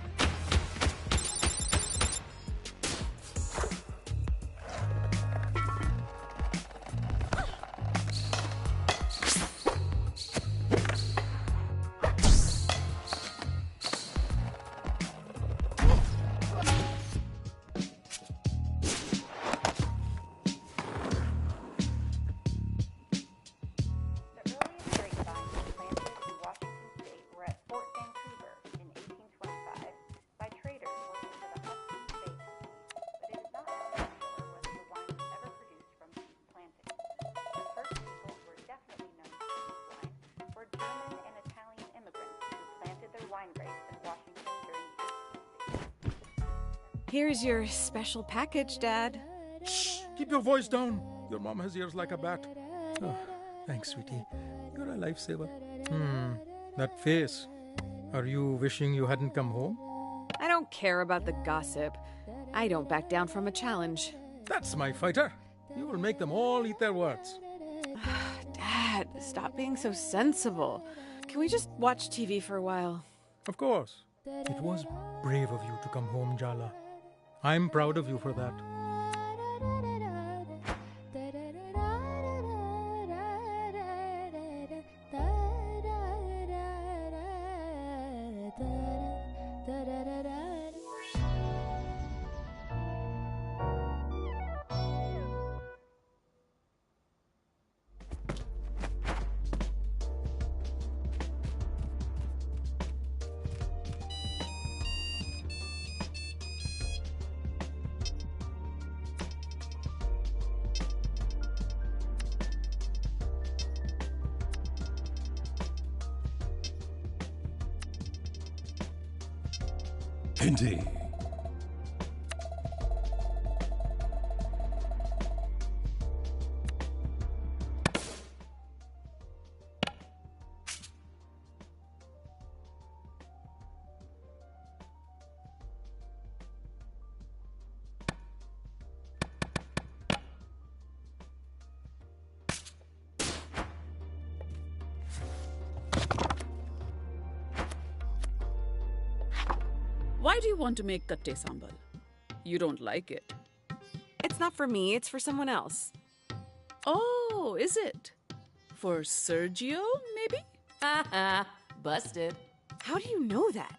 Here's your special package, Dad. Shh! Keep your voice down. Your mom has ears like a bat. Oh, thanks, sweetie. You're a lifesaver. That face. Are you wishing you hadn't come home? I don't care about the gossip. I don't back down from a challenge. That's my fighter. You will make them all eat their words. Dad, stop being so sensible. Can we just watch TV for a while? Of course. It was brave of you to come home, Jala. I'm proud of you for that. Indeed. Why do you want to make katte sambal? You don't like it. It's not for me, it's for someone else. Oh, is it? For Sergio, maybe? Haha, busted. How do you know that?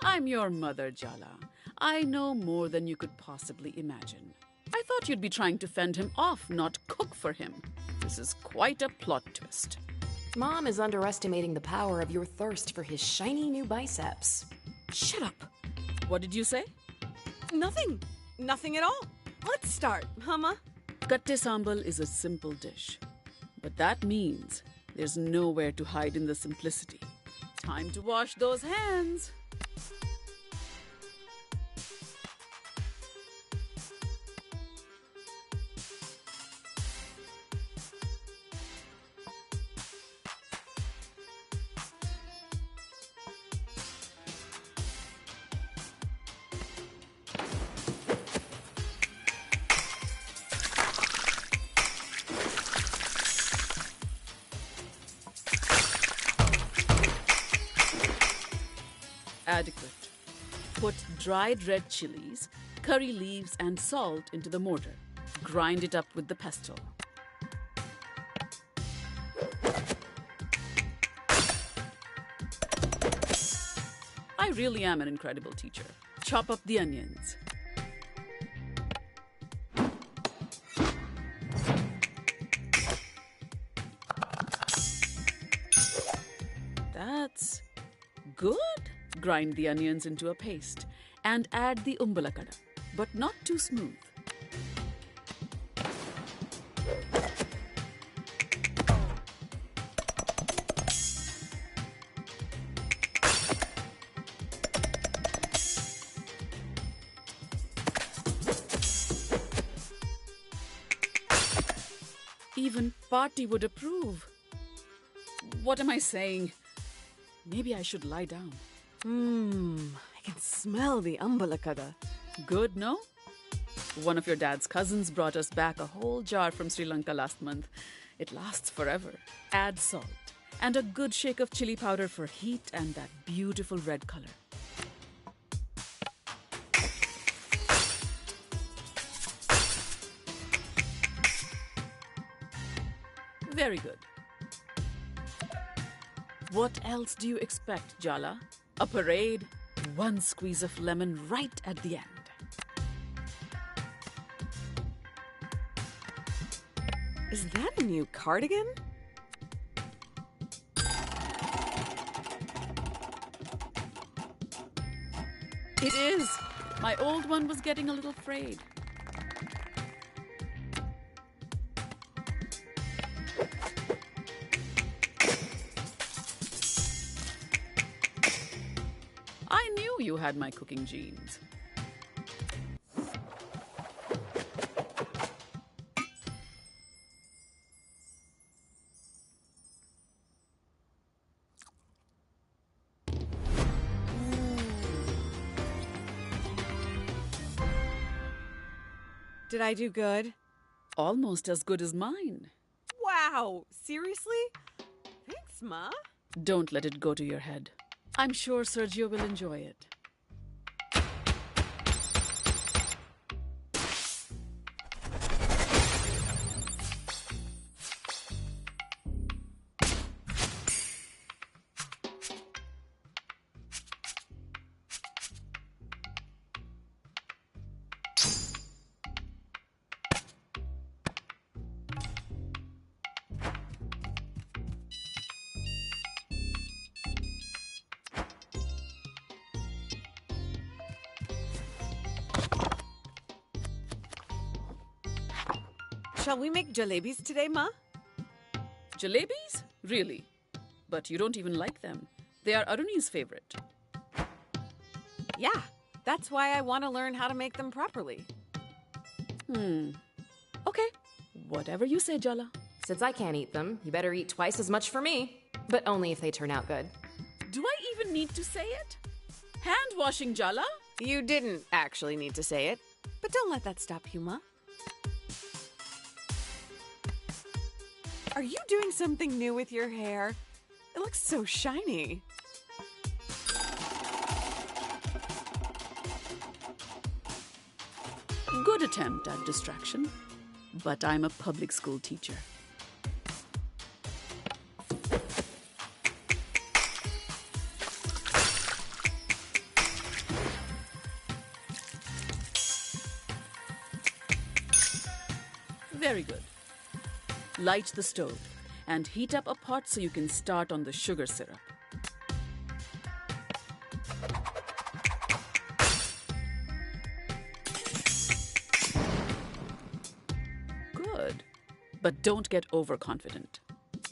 I'm your mother, Jala. I know more than you could possibly imagine. I thought you'd be trying to fend him off, not cook for him. This is quite a plot twist. Mom is underestimating the power of your thirst for his shiny new biceps. Shut up. What did you say? Nothing. Nothing at all. Let's start, Mama. Katte sambal is a simple dish. But that means there's nowhere to hide in the simplicity. Time to wash those hands. Adequate. Put dried red chilies, curry leaves, and salt into the mortar. Grind it up with the pestle. I really am an incredible teacher. Chop up the onions. That's good. Grind the onions into a paste and add the umbalakada, but not too smooth. Even Party would approve. What am I saying? Maybe I should lie down. I can smell the umbalakada. Good, no? One of your dad's cousins brought us back a whole jar from Sri Lanka last month. It lasts forever. Add salt and a good shake of chili powder for heat and that beautiful red color. Very good. What else do you expect, Jala? A parade, one squeeze of lemon right at the end. Is that a new cardigan? It is. My old one was getting a little frayed. I knew you had my cooking genes. Did I do good? Almost as good as mine. Wow, seriously? Thanks, Ma. Don't let it go to your head. I'm sure Sergio will enjoy it. Shall we make jalebis today, Ma? Jalebis? Really? But you don't even like them. They are Aruni's favorite. Yeah, that's why I want to learn how to make them properly. Okay, whatever you say, Jala. Since I can't eat them, you better eat twice as much for me. But only if they turn out good. Do I even need to say it? Hand washing, Jala? You didn't actually need to say it, but don't let that stop you, Ma. Are you doing something new with your hair? It looks so shiny. Good attempt at distraction, but I'm a public school teacher. Very good. Light the stove and heat up a pot so you can start on the sugar syrup. Good. But don't get overconfident.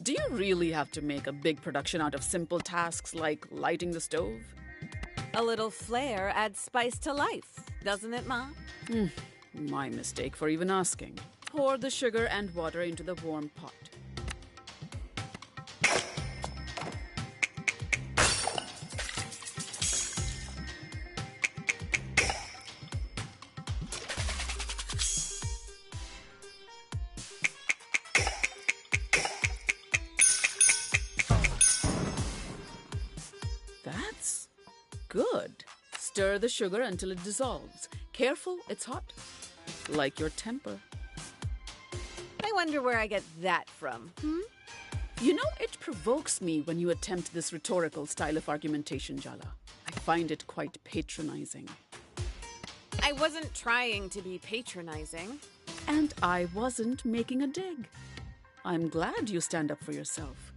Do you really have to make a big production out of simple tasks like lighting the stove? A little flair adds spice to life, doesn't it, Ma? My mistake for even asking. Pour the sugar and water into the warm pot. That's good. Stir the sugar until it dissolves. Careful, it's hot. Like your temper. I wonder where I get that from. You know, it provokes me when you attempt this rhetorical style of argumentation, Jala. I find it quite patronizing. I wasn't trying to be patronizing. And I wasn't making a dig. I'm glad you stand up for yourself.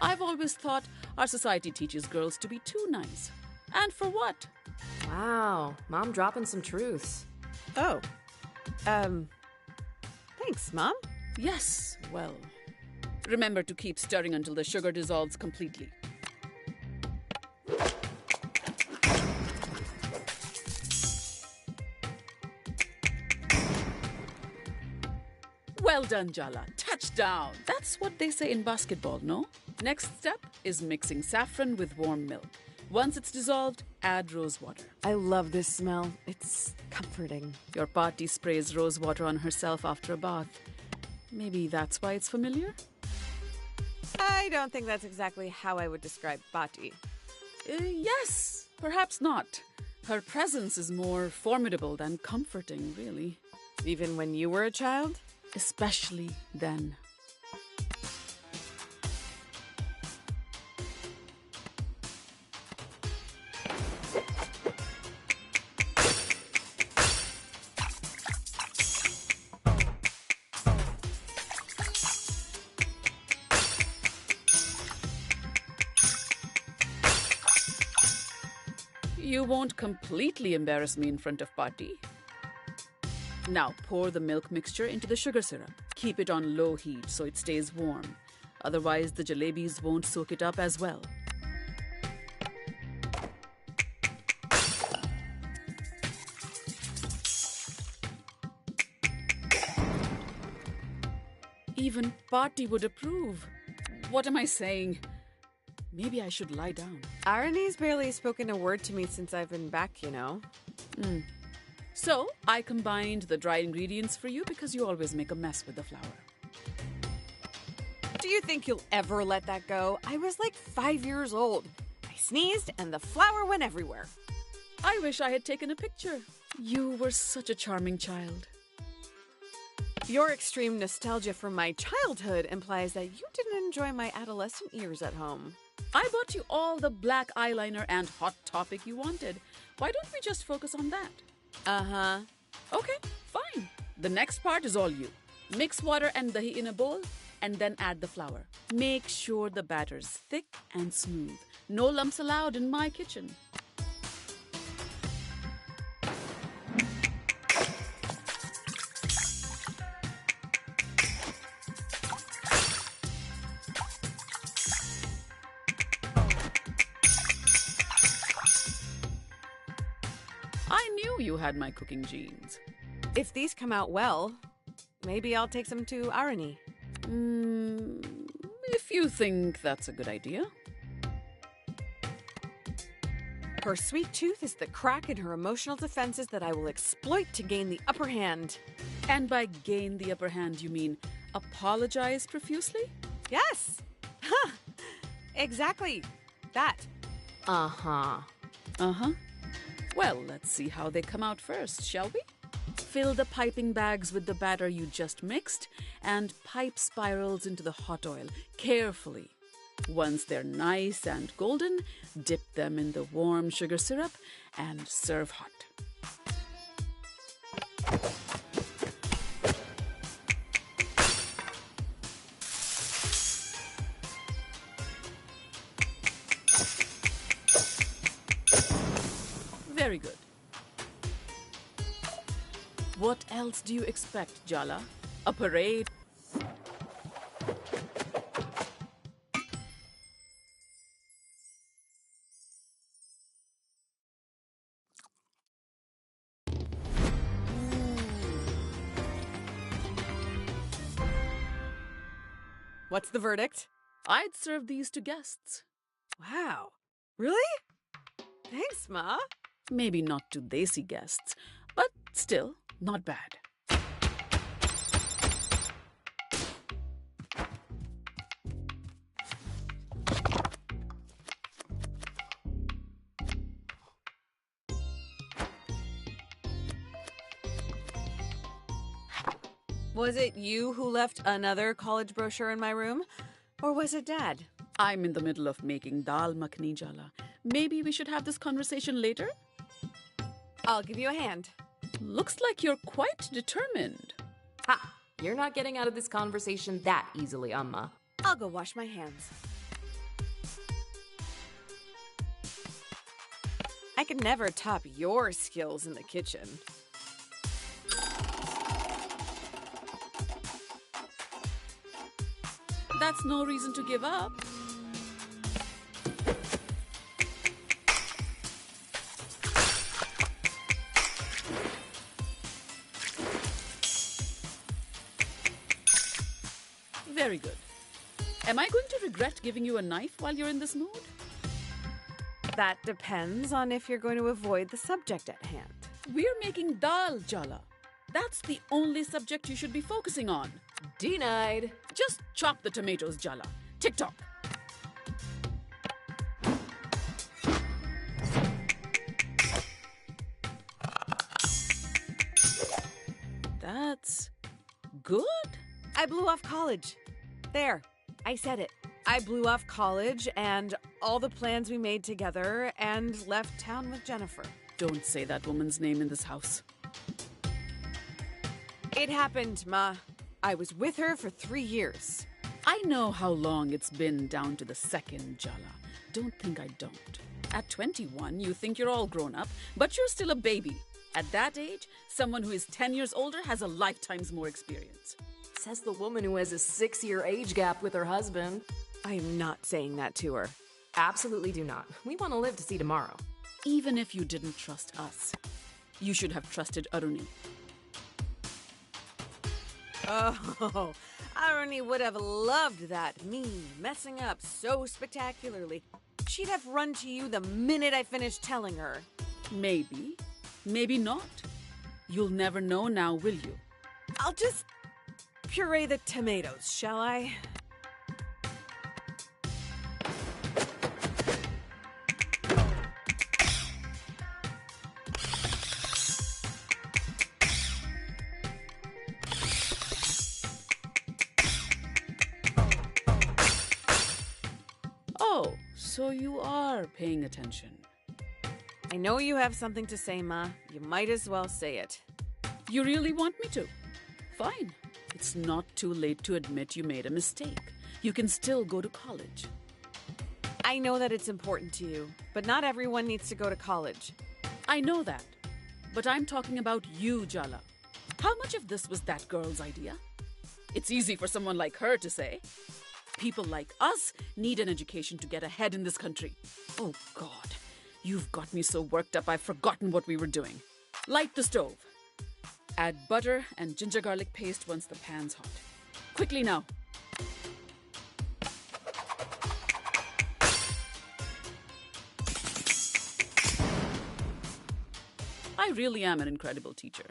I've always thought our society teaches girls to be too nice. And for what? Wow, Mom dropping some truths. Oh. Thanks, Mom. Yes, well. Remember to keep stirring until the sugar dissolves completely. Well done, Jala. Touchdown! That's what they say in basketball, no? Next step is mixing saffron with warm milk. Once it's dissolved, add rose water. I love this smell. It's comforting. Your party sprays rose water on herself after a bath. Maybe that's why it's familiar? I don't think that's exactly how I would describe Bati. Yes, perhaps not. Her presence is more formidable than comforting, really. Even when you were a child? Especially then. You won't completely embarrass me in front of Patti. Now pour the milk mixture into the sugar syrup. Keep it on low heat so it stays warm. Otherwise, the jalebis won't soak it up as well. Even Patti would approve. What am I saying? Maybe I should lie down. Irony's barely spoken a word to me since I've been back, you know. So, I combined the dry ingredients for you because you always make a mess with the flour. Do you think you'll ever let that go? I was like 5 years old. I sneezed and the flour went everywhere. I wish I had taken a picture. You were such a charming child. Your extreme nostalgia from my childhood implies that you didn't enjoy my adolescent years at home. I bought you all the black eyeliner and Hot Topic you wanted. Why don't we just focus on that? Uh-huh. Okay, fine. The next part is all you. Mix water and dahi in a bowl, and then add the flour. Make sure the batter's thick and smooth. No lumps allowed in my kitchen. I knew you had my cooking genes. If these come out well, maybe I'll take some to Irony. If you think that's a good idea. Her sweet tooth is the crack in her emotional defenses that I will exploit to gain the upper hand. And by gain the upper hand, you mean apologize profusely? Yes! Huh. Exactly. That. Uh-huh. Uh-huh. Well, let's see how they come out first, shall we? Fill the piping bags with the batter you just mixed and pipe spirals into the hot oil carefully. Once they're nice and golden, dip them in the warm sugar syrup and serve hot. Very good. What else do you expect, Jala? A parade? What's the verdict? I'd serve these to guests. Wow. Really? Thanks, Ma. Maybe not to desi guests, but still, not bad. Was it you who left another college brochure in my room? Or was it Dad? I'm in the middle of making dal makhani, Jala. Maybe we should have this conversation later? I'll give you a hand. Looks like you're quite determined. Ha! You're not getting out of this conversation that easily, Amma. I'll go wash my hands. I could never top your skills in the kitchen. That's no reason to give up. Very good. Am I going to regret giving you a knife while you're in this mood? That depends on if you're going to avoid the subject at hand. We're making dal, Jala. That's the only subject you should be focusing on. Denied. Just chop the tomatoes, Jala. Tick-tock. That's good. I blew off college. There, I said it. I blew off college and all the plans we made together and left town with Jennifer. Don't say that woman's name in this house. It happened, Ma. I was with her for 3 years. I know how long it's been down to the second, Jala. Don't think I don't. At 21, you think you're all grown up, but you're still a baby. At that age, someone who is 10 years older has a lifetime's more experience. Says the woman who has a 6-year age gap with her husband. I am not saying that to her. Absolutely do not. We want to live to see tomorrow. Even if you didn't trust us, you should have trusted Aruni. Oh, Aruni would have loved that. Me messing up so spectacularly. She'd have run to you the minute I finished telling her. Maybe. Maybe not. You'll never know now, will you? I'll just puree the tomatoes, shall I? Oh, so you are paying attention. I know you have something to say, Ma. You might as well say it. You really want me to? Fine. It's not too late to admit you made a mistake. You can still go to college. I know that it's important to you, but not everyone needs to go to college. I know that. But I'm talking about you, Jala. How much of this was that girl's idea? It's easy for someone like her to say. People like us need an education to get ahead in this country. Oh, God. You've got me so worked up I've forgotten what we were doing. Light the stove. Add butter and ginger garlic paste once the pan's hot. Quickly now. I really am an incredible teacher.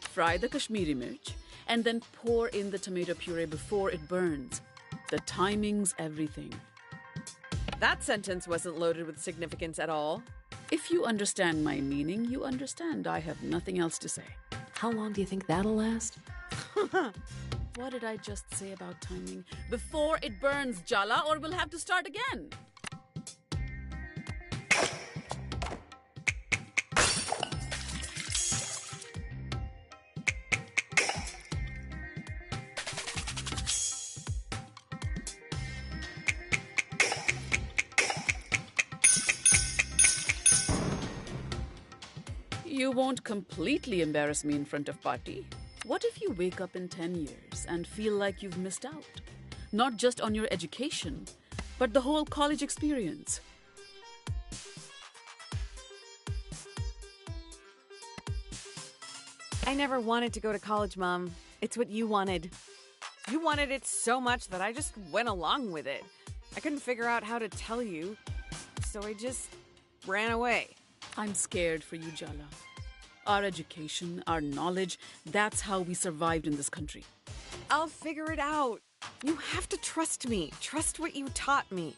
Fry the Kashmiri mirch and then pour in the tomato puree before it burns. The timing's everything. That sentence wasn't loaded with significance at all. If you understand my meaning, you understand I have nothing else to say. How long do you think that'll last? What did I just say about timing? Before it burns, Jala, or we'll have to start again. You won't completely embarrass me in front of Party. What if you wake up in 10 years and feel like you've missed out? Not just on your education, but the whole college experience. I never wanted to go to college, Mom. It's what you wanted. You wanted it so much that I just went along with it. I couldn't figure out how to tell you, so I just ran away. I'm scared for you, Jala. Our education, our knowledge, that's how we survived in this country. I'll figure it out. You have to trust me. Trust what you taught me.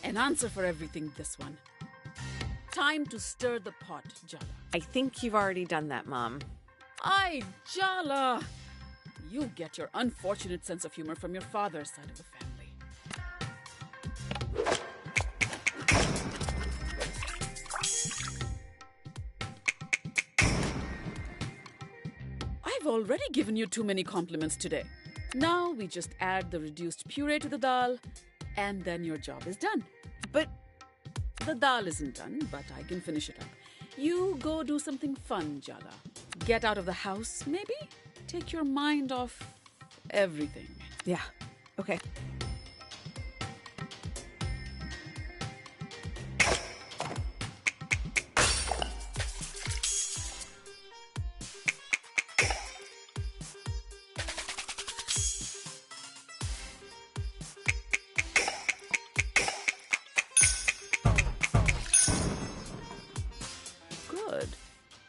An answer for everything, this one. Time to stir the pot, Jala. I think you've already done that, Mom. Ay, Jala! You get your unfortunate sense of humor from your father's side of the family. already given you too many compliments today. Now we just add the reduced puree to the dal, and then your job is done. But the dal isn't done, but I can finish it up. You go do something fun, Jala. Get out of the house, maybe? Take your mind off everything. Yeah, okay. Good.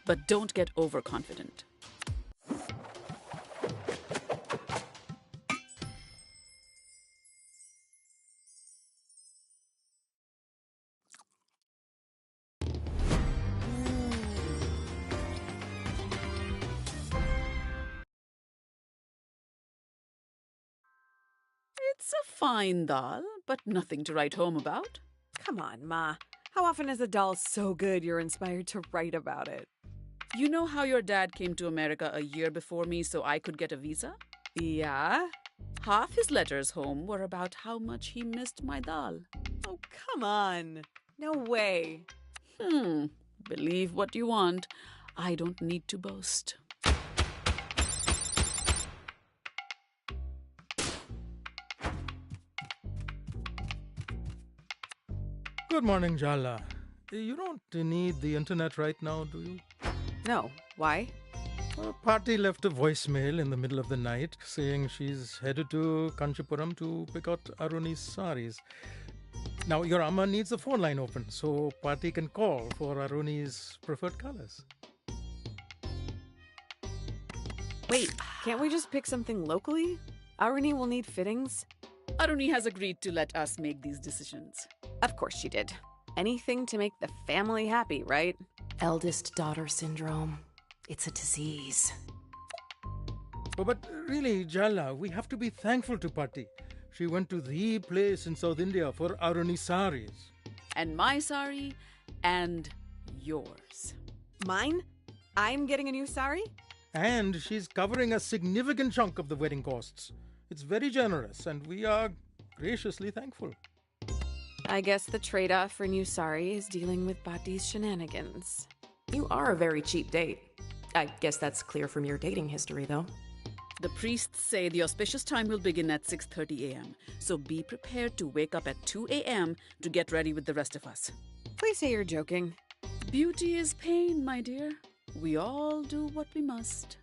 But don't get overconfident. It's a fine dal, but nothing to write home about. Come on, Ma. How often is a doll so good you're inspired to write about it? You know how your dad came to America a year before me so I could get a visa? Yeah? Half his letters home were about how much he missed my dal. Oh, come on. No way. Believe what you want. I don't need to boast. Good morning, Jala. You don't need the internet right now, do you? No. Why? Party left a voicemail in the middle of the night saying she's headed to Kanchipuram to pick out Aruni's saris. Now, your Amma needs the phone line open so Party can call for Aruni's preferred colors. Wait, can't we just pick something locally? Aruni will need fittings. Aruni has agreed to let us make these decisions. Of course she did. Anything to make the family happy, right? Eldest daughter syndrome. It's a disease. But really, Jala, we have to be thankful to Party. She went to the place in South India for Aruni saris. And my sari, and yours. Mine? I'm getting a new sari? And she's covering a significant chunk of the wedding costs. It's very generous, and we are graciously thankful. I guess the trade-off for new sari is dealing with Bati's shenanigans. You are a very cheap date. I guess that's clear from your dating history, though. The priests say the auspicious time will begin at 6:30 a.m., so be prepared to wake up at 2 a.m. to get ready with the rest of us. Please say you're joking. Beauty is pain, my dear. We all do what we must.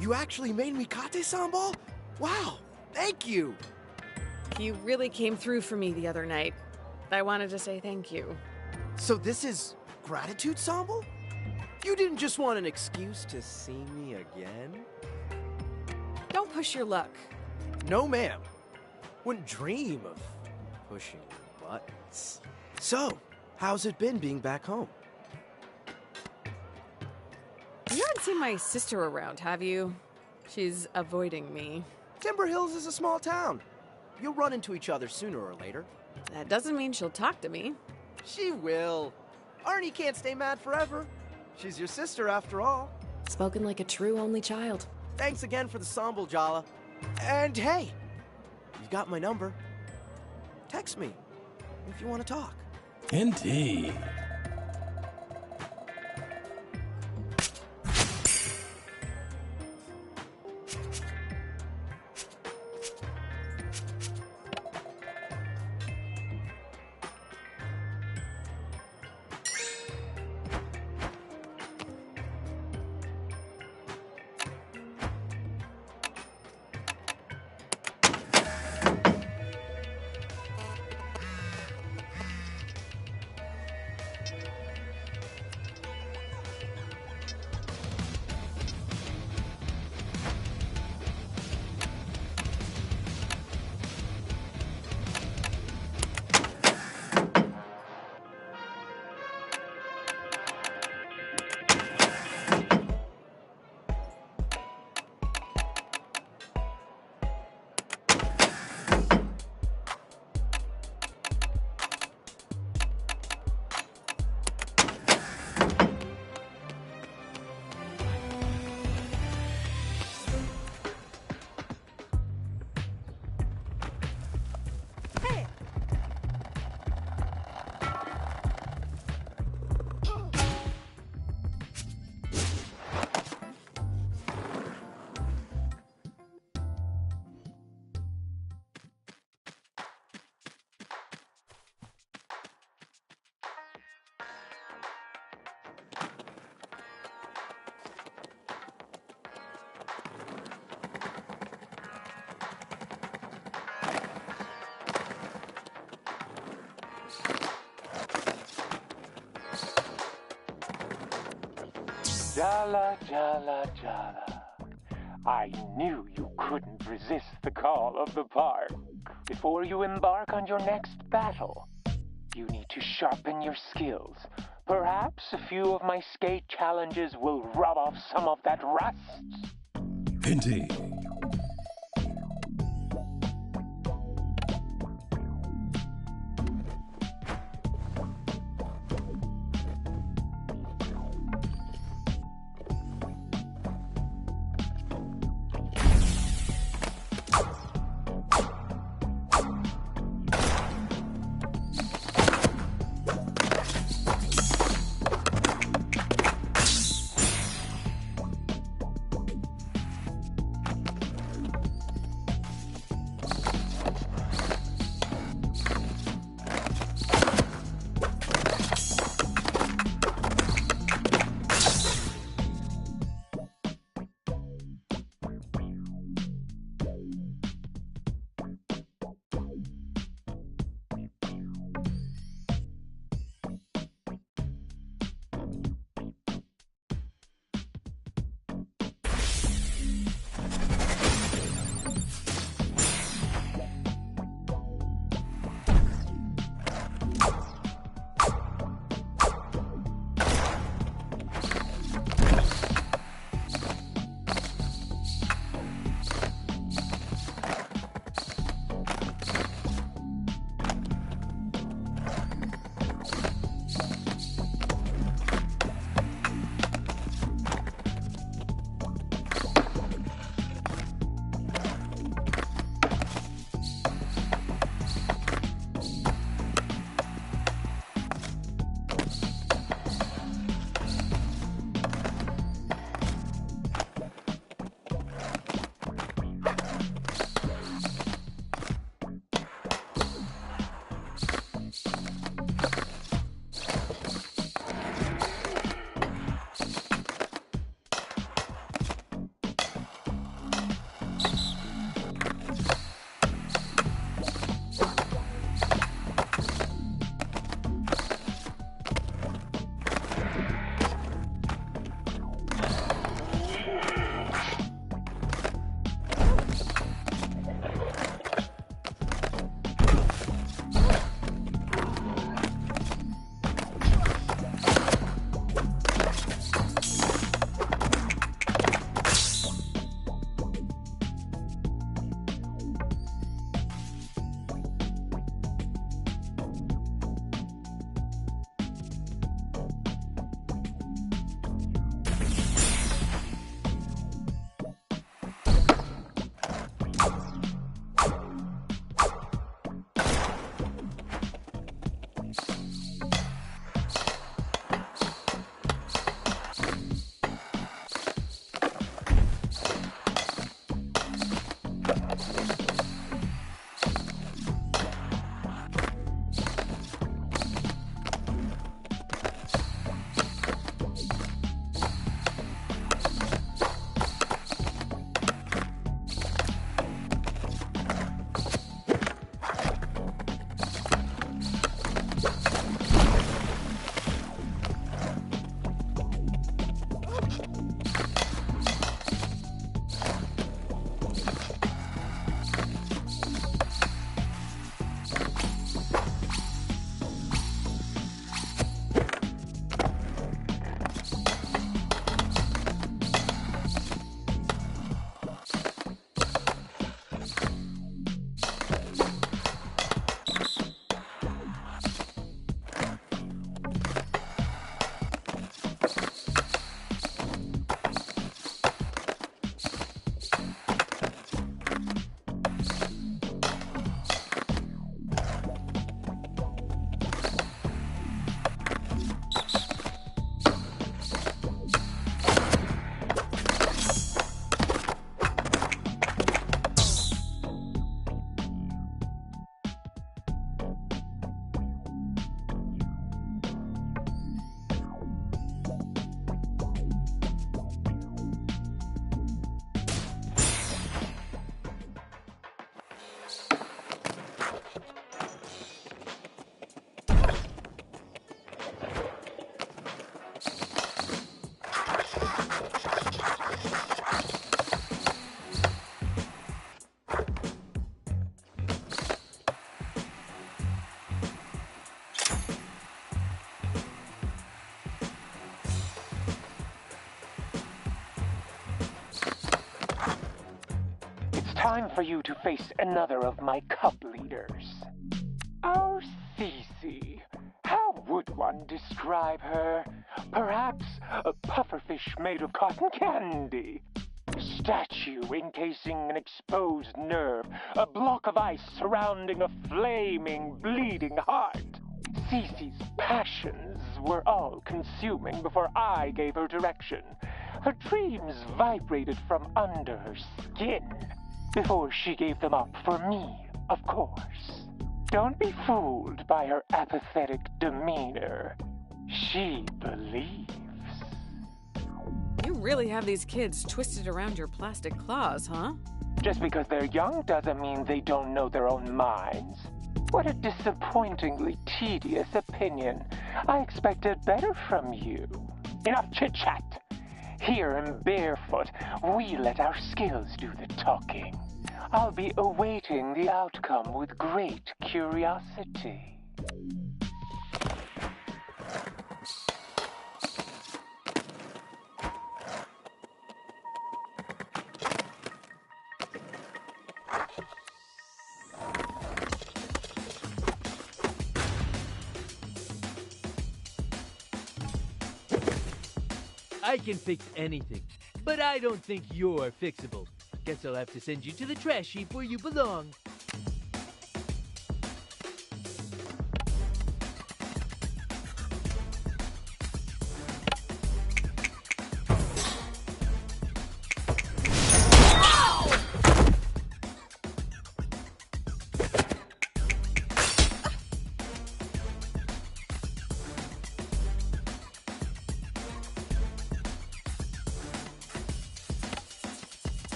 You actually made me kate sambal? Wow, thank you! You really came through for me the other night. I wanted to say thank you. So this is Gratitude Ensemble? You didn't just want an excuse to see me again? Don't push your luck. No, ma'am. Wouldn't dream of pushing your buttons. So, how's it been being back home? You haven't seen my sister around, have you? She's avoiding me. Timber Hills is a small town. You'll run into each other sooner or later. That doesn't mean she'll talk to me. She will. Arnie can't stay mad forever. She's your sister after all. Spoken like a true only child. Thanks again for the sample, Jala. And hey, you've got my number. Text me if you want to talk. Indeed. Jala, Jala, Jala. I knew you couldn't resist the call of the park. Before you embark on your next battle, you need to sharpen your skills. Perhaps a few of my skate challenges will rub off some of that rust. Indeed. time for you to face another of my cup leaders. Our Cece. How would one describe her? Perhaps a pufferfish made of cotton candy. A statue encasing an exposed nerve. A block of ice surrounding a flaming, bleeding heart. Cece's passions were all-consuming before I gave her direction. Her dreams vibrated from under her skin before she gave them up for me, of course. Don't be fooled by her apathetic demeanor. She believes. You really have these kids twisted around your plastic claws, huh? Just because they're young doesn't mean they don't know their own minds. What a disappointingly tedious opinion. I expected better from you. Enough chit-chat. Here in Barefoot, we let our skills do the talking. I'll be awaiting the outcome with great curiosity. I can fix anything, but I don't think you're fixable. Guess I'll have to send you to the trash heap where you belong.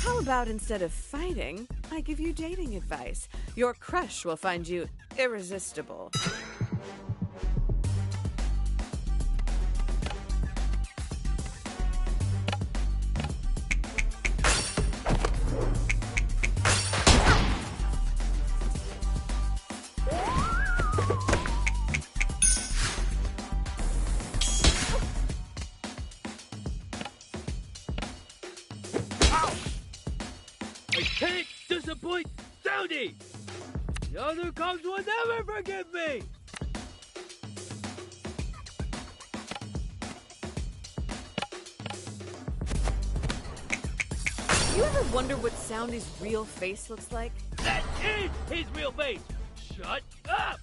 How about instead of fighting, I give you dating advice? Your crush will find you irresistible. I can't disappoint Soundy! The other cops will never forgive me! You ever wonder what Soundy's real face looks like? That is his real face! Shut up!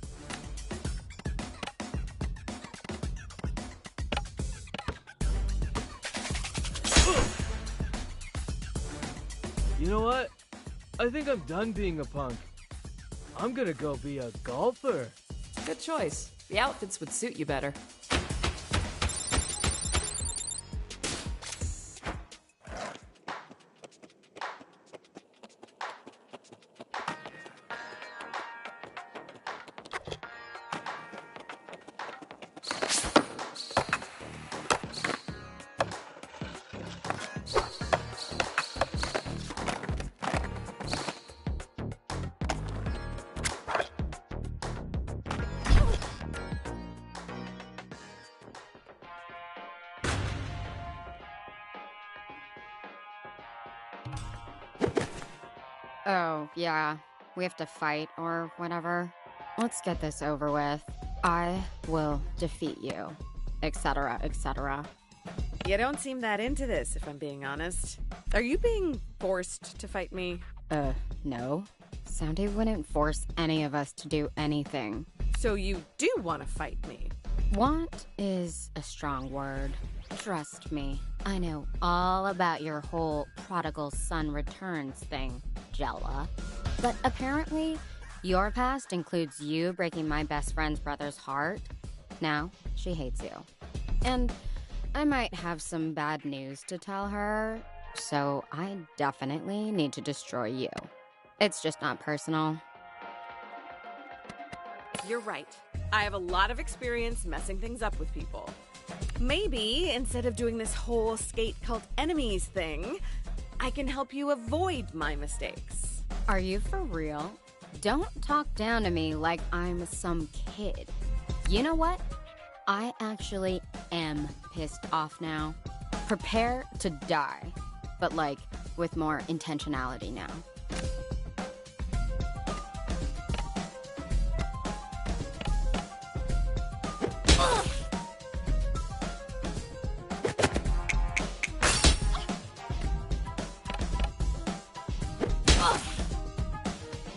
You know what? I think I'm done being a punk. I'm gonna go be a golfer. Good choice. The outfits would suit you better. Oh, yeah. We have to fight or whatever. Let's get this over with. I will defeat you. Etc., etc. You don't seem that into this, if I'm being honest. Are you being forced to fight me? No. Soundy wouldn't force any of us to do anything. So you do want to fight me? Want is a strong word. Trust me, I know all about your whole prodigal son returns thing, Jella. But apparently, your past includes you breaking my best friend's brother's heart. Now, she hates you. And I might have some bad news to tell her, so I definitely need to destroy you. It's just not personal. You're right. I have a lot of experience messing things up with people. Maybe, instead of doing this whole skate cult enemies thing, I can help you avoid my mistakes. Are you for real? Don't talk down to me like I'm some kid. You know what? I actually am pissed off now. Prepare to die. But like, with more intentionality now.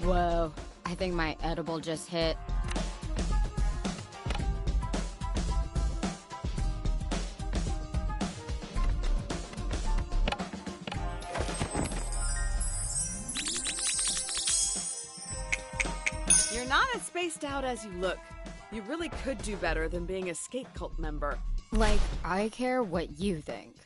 Whoa, I think my edible just hit. You're not as spaced out as you look. You really could do better than being a skate cult member. Like, I care what you think.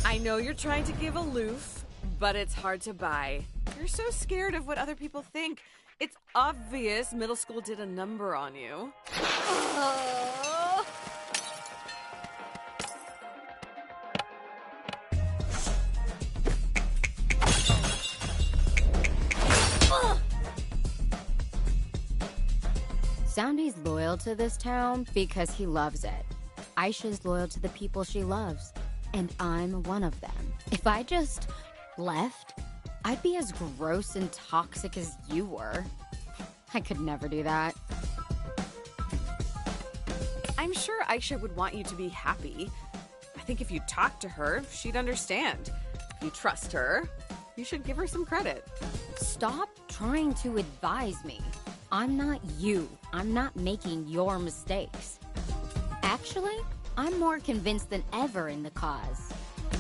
I know you're trying to give aloof, but it's hard to buy. You're so scared of what other people think. It's obvious middle school did a number on you. Soundy's loyal to this town because he loves it. Aisha's loyal to the people she loves, and I'm one of them. If I just left, I'd be as gross and toxic as you were. I could never do that. I'm sure Aisha would want you to be happy. I think if you talk to her, she'd understand. If you trust her, you should give her some credit. Stop trying to advise me. I'm not you. I'm not making your mistakes. Actually, I'm more convinced than ever in the cause.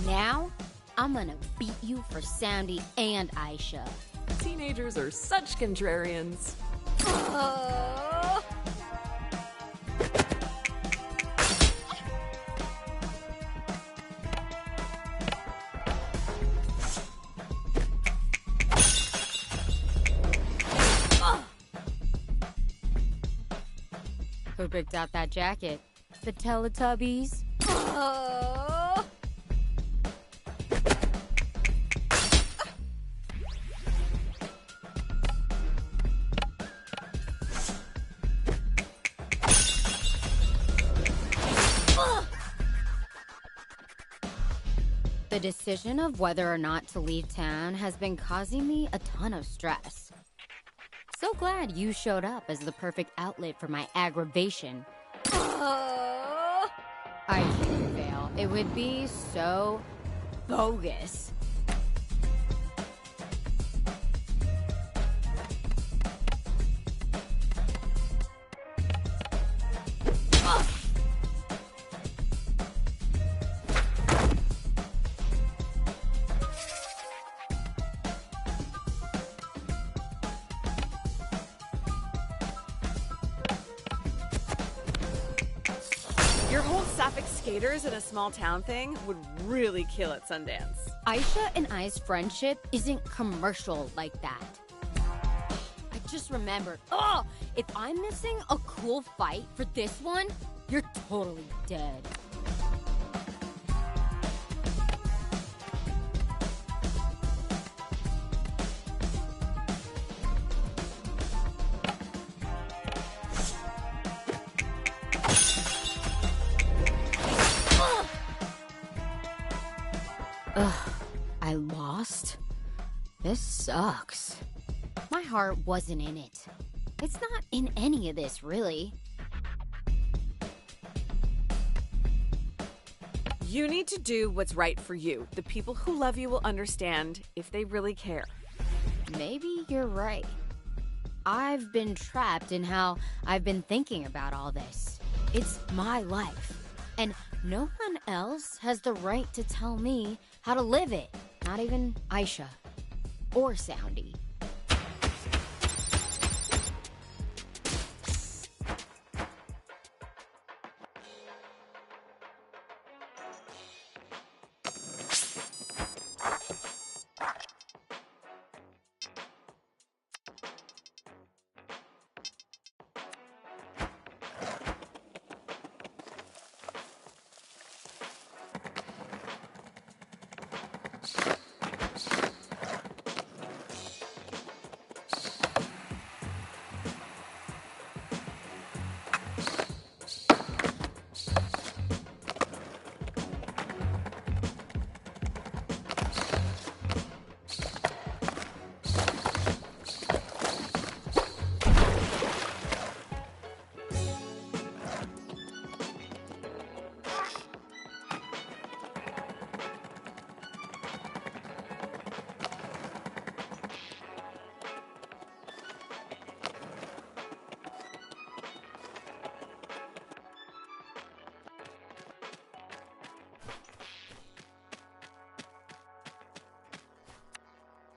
Now, I'm gonna beat you for Soundy and Aisha. Teenagers are such contrarians. Who picked out that jacket? The Teletubbies? The decision of whether or not to leave town has been causing me a ton of stress. So glad you showed up as the perfect outlet for my aggravation. I can't fail. It would be so bogus. Your whole Sapphic skaters in a small town thing would really kill at Sundance. Aisha and I's friendship isn't commercial like that. I just remembered. Oh, if I'm missing a cool fight for this one, you're totally dead. Ugh, I lost? This sucks. My heart wasn't in it. It's not in any of this, really. You need to do what's right for you. The people who love you will understand if they really care. Maybe you're right. I've been trapped in how I've been thinking about all this. It's my life. And no one else has the right to tell me how to live it. Not even Aisha. Or Soundy.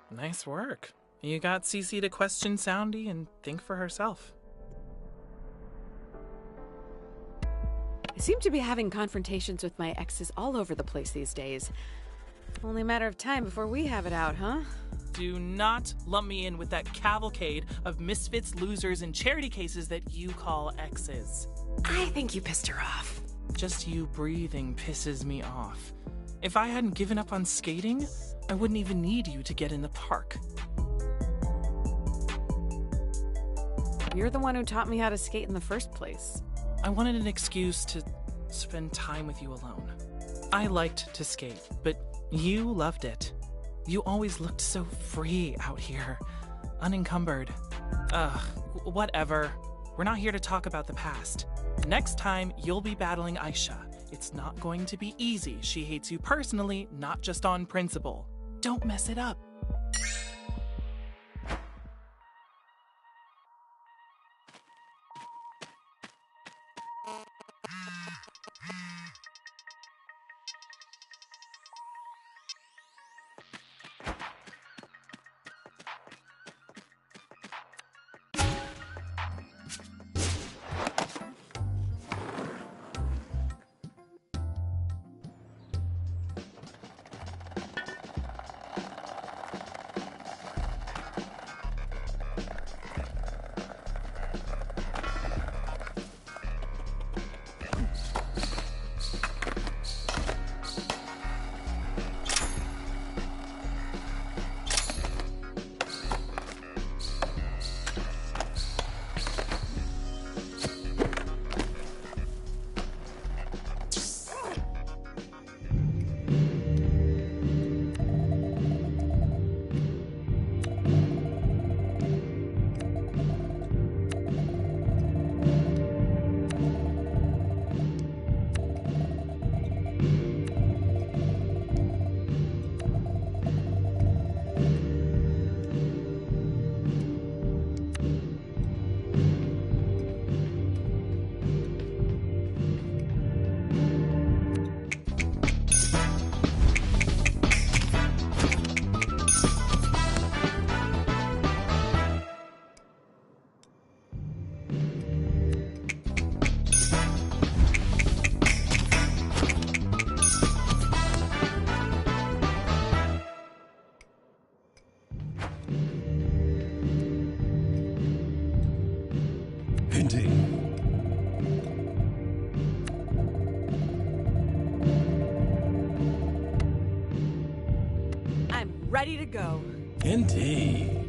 Nice work. You got Cece to question Soundy and think for herself. I seem to be having confrontations with my exes all over the place these days. Only a matter of time before we have it out, huh? Do not lump me in with that cavalcade of misfits, losers, and charity cases that you call exes. I think you pissed her off. Just you breathing pisses me off. If I hadn't given up on skating, I wouldn't even need you to get in the park. You're the one who taught me how to skate in the first place. I wanted an excuse to spend time with you alone. I liked to skate, but you loved it. You always looked so free out here, unencumbered. Ugh, whatever. We're not here to talk about the past. Next time, you'll be battling Aisha. It's not going to be easy. She hates you personally, not just on principle. Don't mess it up. Ready to go. Indeed.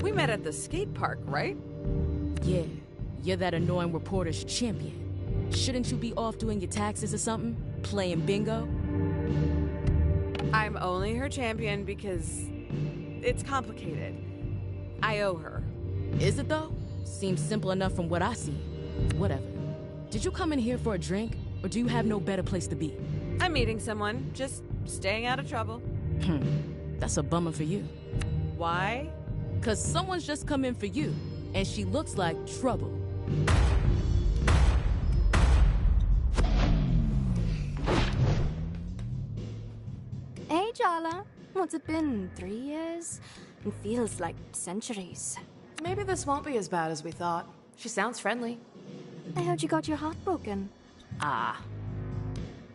We met at the skate park, right? Yeah, you're that annoying reporter's champion. Shouldn't you be off doing your taxes or something? Playing bingo? I'm only her champion because it's complicated. I owe her. Is it though? Seems simple enough from what I see. Whatever. Did you come in here for a drink, or do you have no better place to be? I'm meeting someone, just staying out of trouble. That's a bummer for you. Why? 'Cause someone's just come in for you. and she looks like trouble. Hey, Jala. What's it been? 3 years? It feels like centuries. Maybe this won't be as bad as we thought. She sounds friendly. I heard you got your heart broken. Ah.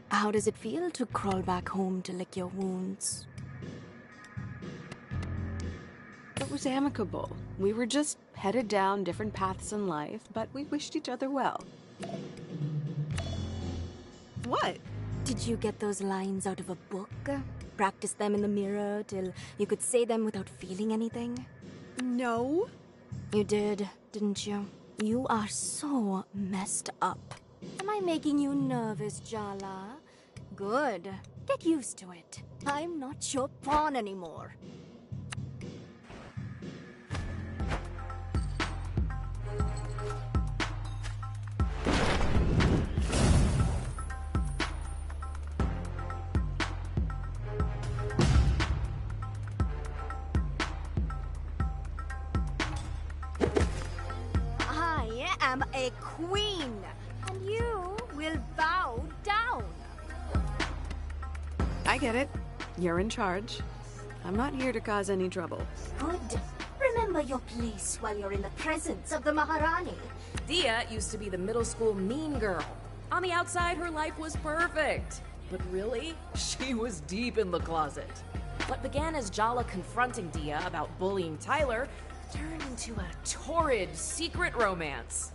How does it feel to crawl back home to lick your wounds? It was amicable. We were just headed down different paths in life, but we wished each other well. What? Did you get those lines out of a book? Practice them in the mirror till you could say them without feeling anything? No. You did, didn't you? You are so messed up. Am I making you nervous, Jala? Good. Get used to it. I'm not your pawn anymore. I am a queen, and you will bow down. I get it. You're in charge. I'm not here to cause any trouble. Good. Remember your place while you're in the presence of the Maharani. Dia used to be the middle school mean girl. On the outside, her life was perfect. But really, she was deep in the closet. What began as Jala confronting Dia about bullying Tyler turned into a torrid, secret romance.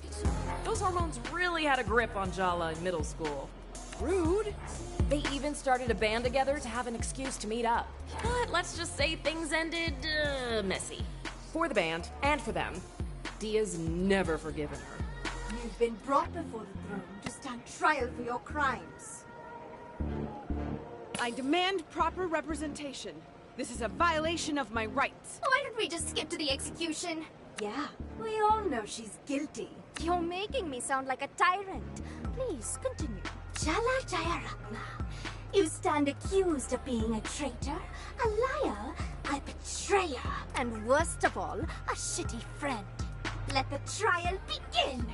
Those hormones really had a grip on Jala in middle school. Rude. They even started a band together to have an excuse to meet up. But let's just say things ended messy. For the band, and for them. Dia's never forgiven her. You've been brought before the throne to stand trial for your crimes. I demand proper representation. This is a violation of my rights. Why don't we just skip to the execution? Yeah, we all know she's guilty. You're making me sound like a tyrant. Please, continue. Jala Jayaratna, you stand accused of being a traitor, a liar, a betrayer, and worst of all, a shitty friend. Let the trial begin!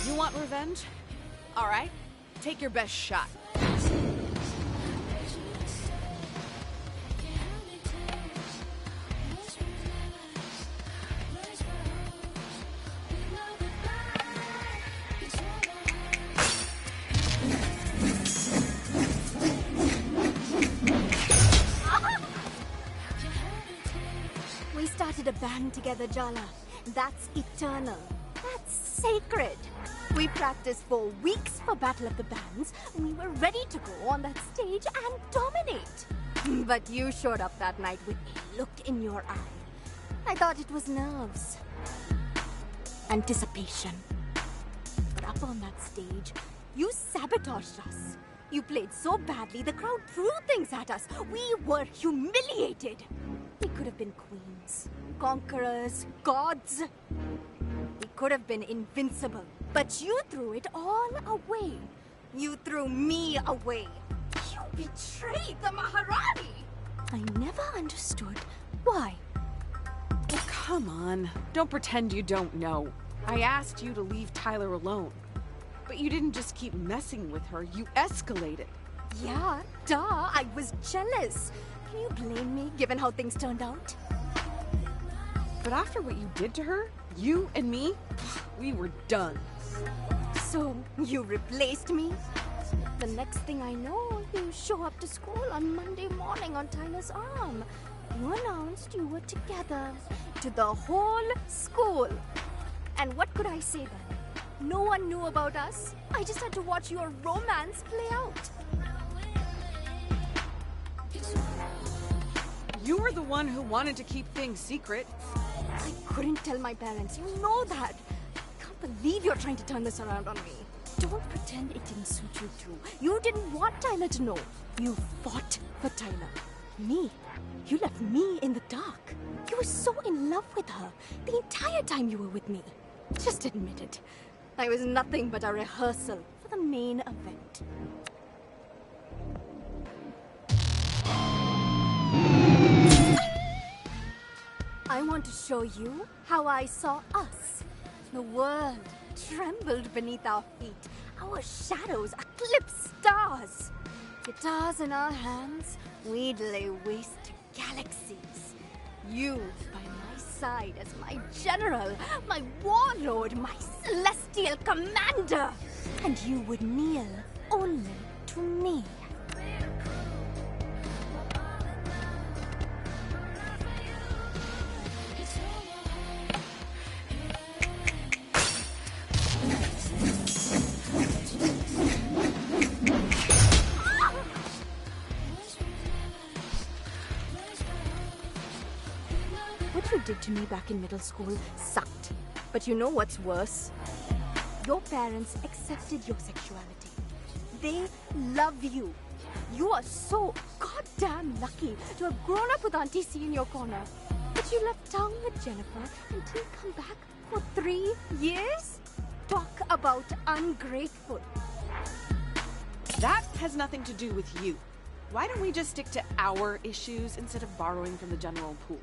You want revenge? All right, take your best shot. We started a band together, Jala. That's eternal. That's sacred. We practiced for weeks for Battle of the Bands. We were ready to go on that stage and dominate. But you showed up that night with a look in your eye. I thought it was nerves. Anticipation. But up on that stage, you sabotaged us. You played so badly, the crowd threw things at us. We were humiliated. We could have been queens, conquerors, gods. We could have been invincible, but you threw it all away. You threw me away. You betrayed the Maharani. I never understood why. Oh, come on. Don't pretend you don't know. I asked you to leave Tyler alone. But you didn't just keep messing with her, you escalated. Yeah, duh, I was jealous. Can you blame me, given how things turned out? But after what you did to her, you and me, we were done. So, you replaced me? The next thing I know, you show up to school on Monday morning on Tyler's arm. You announced you were together to the whole school. And what could I say then? No one knew about us. I just had to watch your romance play out. You were the one who wanted to keep things secret. I couldn't tell my parents. You know that. I can't believe you're trying to turn this around on me. Don't pretend it didn't suit you too. You didn't want Tyler to know. You fought for Tyler. Me? You left me in the dark. You were so in love with her the entire time you were with me. Just admit it. I was nothing but a rehearsal for the main event. I want to show you how I saw us. The world trembled beneath our feet. Our shadows eclipsed stars. Guitars in our hands, we'd lay waste to galaxies. You by my side as my general, my warlord, my celestial commander. And you would kneel only to me. What you did to me back in middle school sucked. But you know what's worse? Your parents accepted your sexuality. They love you. You are so goddamn lucky to have grown up with Auntie C in your corner. But you left town with Jennifer and didn't come back for 3 years? Talk about ungrateful. That has nothing to do with you. Why don't we just stick to our issues instead of borrowing from the general pool?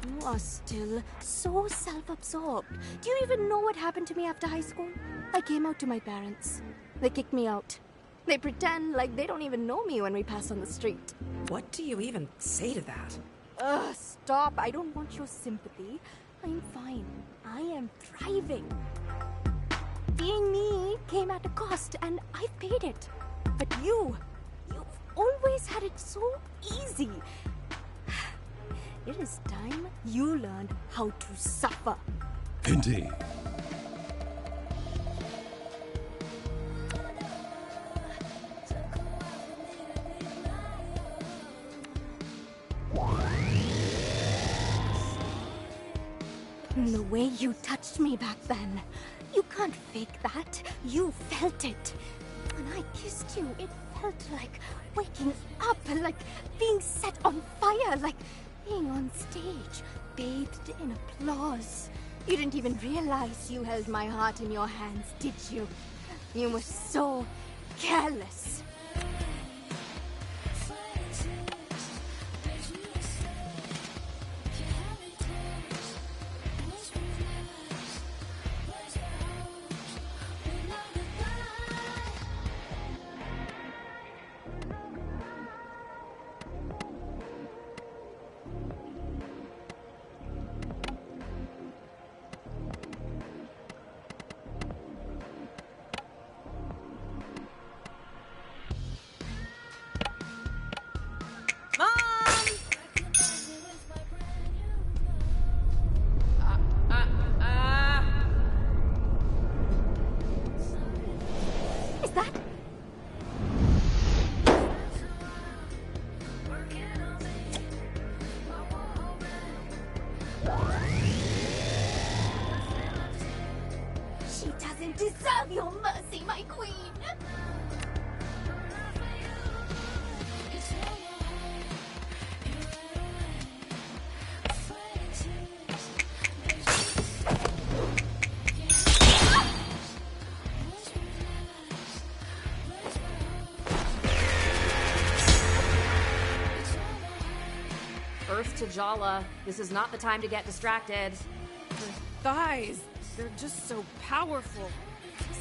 You are still so self-absorbed. Do you even know what happened to me after high school? I came out to my parents. They kicked me out. They pretend like they don't even know me when we pass on the street. What do you even say to that? Ugh, stop. I don't want your sympathy. I'm fine. I am thriving. Being me came at a cost, and I've paid it. But you've always had it so easy. It is time you learned how to suffer. Indeed. The way you touched me back then. You can't fake that. You felt it. When I kissed you, it felt like waking up, like being set on fire, like being on stage, bathed in applause. You didn't even realize you held my heart in your hands, did you? You were so careless. Deserve your mercy, my queen! Earth to Jala. This is not the time to get distracted. Her thighs, they're just so powerful.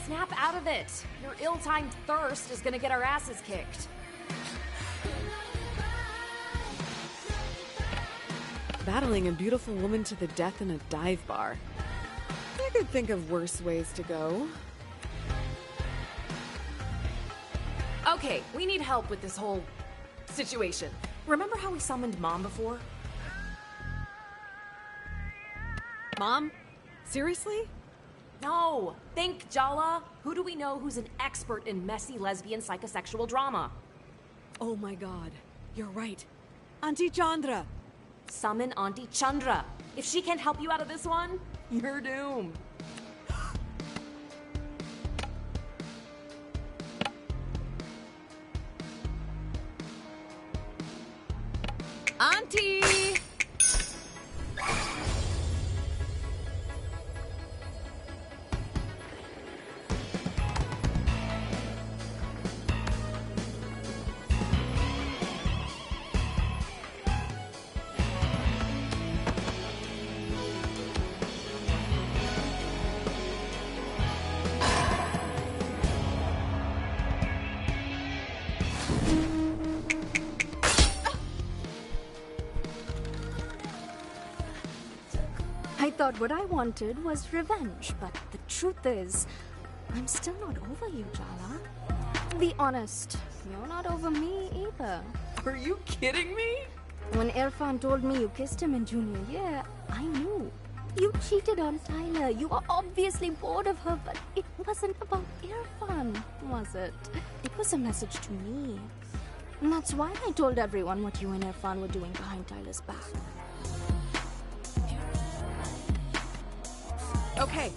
Snap out of it. Your ill-timed thirst is gonna get our asses kicked. Battling a beautiful woman to the death in a dive bar. I could think of worse ways to go. Okay, we need help with this whole situation. Remember how we summoned Mom before? Mom? Seriously? No! Think, Jala! Who do we know who's an expert in messy lesbian psychosexual drama? Oh my god. You're right. Auntie Chandra! Summon Auntie Chandra. If she can't help you out of this one, you're doomed. I thought what I wanted was revenge, but the truth is, I'm still not over you, Jala. Be honest, you're not over me either. Are you kidding me? When Irfan told me you kissed him in junior year, I knew. You cheated on Tyler. You were obviously bored of her, but it wasn't about Irfan, was it? It was a message to me. And that's why I told everyone what you and Irfan were doing behind Tyler's back. Okay,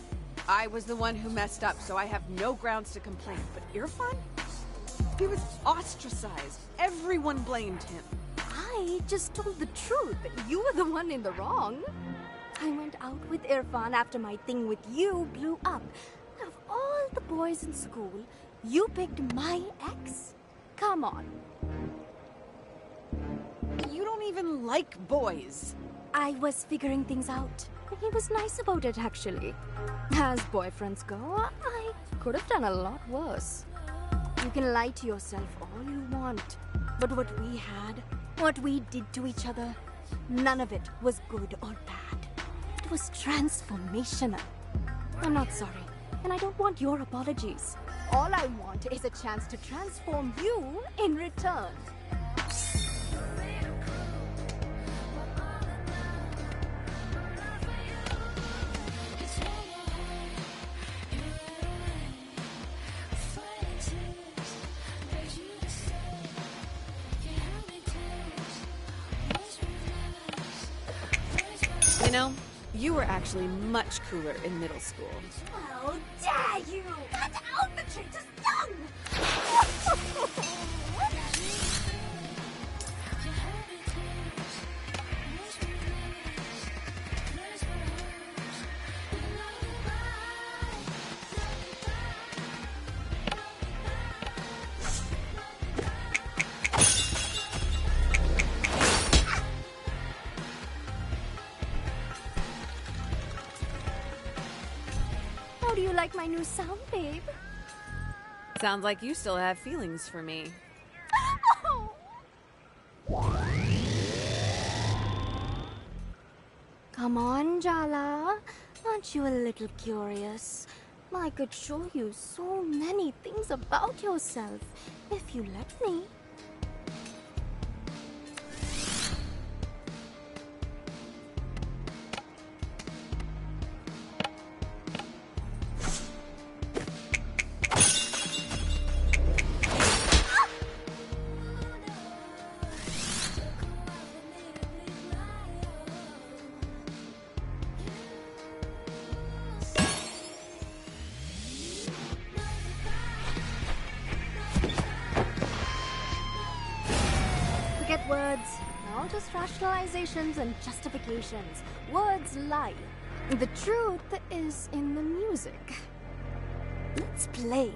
I was the one who messed up, so I have no grounds to complain. But Irfan? He was ostracized. Everyone blamed him. I just told the truth. You were the one in the wrong. I went out with Irfan after my thing with you blew up. Of all the boys in school, you picked my ex? Come on. You don't even like boys. I was figuring things out. He was nice about it, actually. As boyfriends go, I could have done a lot worse. You can lie to yourself all you want, but what we had, what we did to each other, none of it was good or bad. It was transformational. I'm not sorry, and I don't want your apologies. All I want is a chance to transform you in return. You know, you were actually much cooler in middle school. How dare you! Cut out the traitor's tongue! How do you like my new sound, babe? Sounds like you still have feelings for me. Come on, Jala. Aren't you a little curious? I could show you so many things about yourself if you let me. Forget words. All just rationalizations and justifications. Words lie. The truth is in the music. Let's play.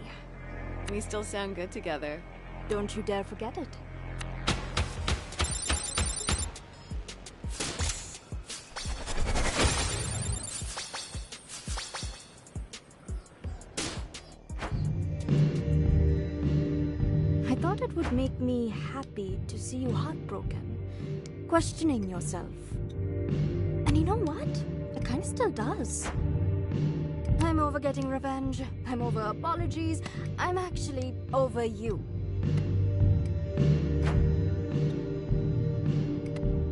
We still sound good together. Don't you dare forget it. I thought it would make me happy to see you heartbroken, questioning yourself. And you know what? It kind of still does. I'm over getting revenge. I'm over apologies. I'm actually over you.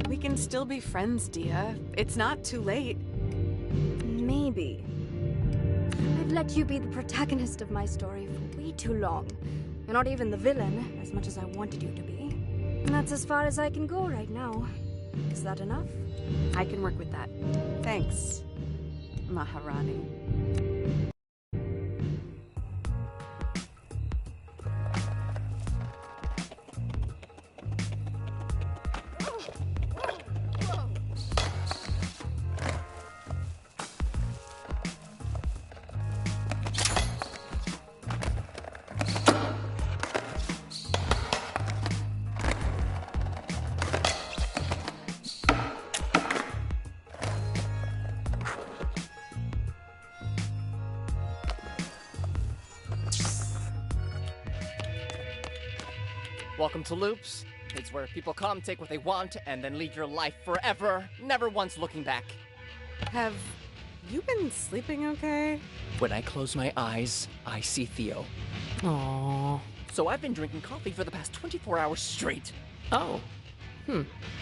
We can still be friends, Dia. It's not too late. Maybe. I've let you be the protagonist of my story for way too long. You're not even the villain, as much as I wanted you to be. And that's as far as I can go right now. Is that enough? I can work with that. Thanks, Maharani. Welcome to Loops. It's where people come, take what they want, and then lead your life forever, never once looking back. Have you been sleeping okay? When I close my eyes, I see Theo. Aww. So I've been drinking coffee for the past 24 hours straight. Oh.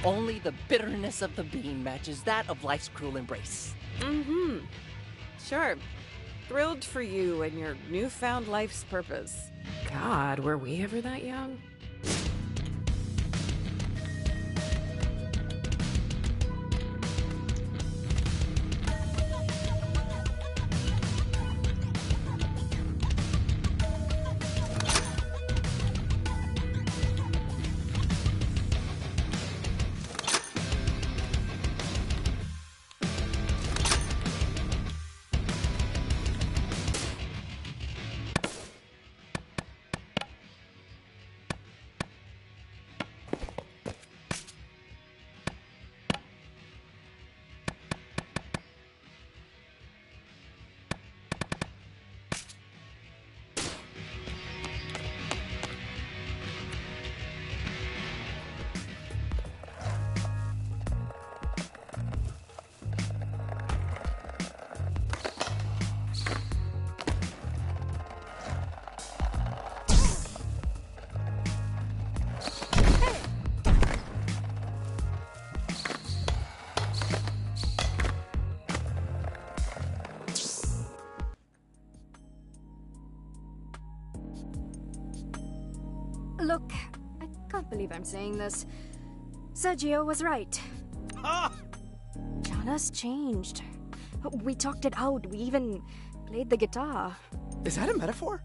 Only the bitterness of the bean matches that of life's cruel embrace. Mm-hmm. Sure. Thrilled for you and your newfound life's purpose. God, were we ever that young? Look, I can't believe I'm saying this. Sergio was right. Jala's changed. We talked it out. We even played the guitar. Is that a metaphor?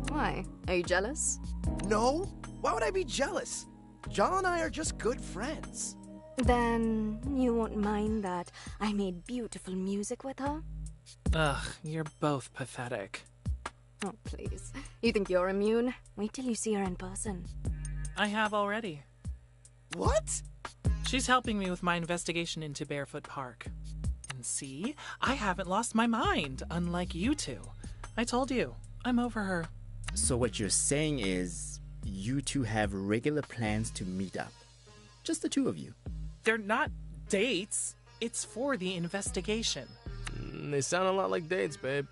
Why? Are you jealous? No. Why would I be jealous? Jala and I are just good friends. Then you won't mind that I made beautiful music with her? Ugh, you're both pathetic. Oh, please. You think you're immune? Wait till you see her in person. I have already. What? She's helping me with my investigation into Barefoot Park. And see, I haven't lost my mind, unlike you two. I told you, I'm over her. So what you're saying is you two have regular plans to meet up? Just the two of you? They're not dates. It's for the investigation. They sound a lot like dates, babe.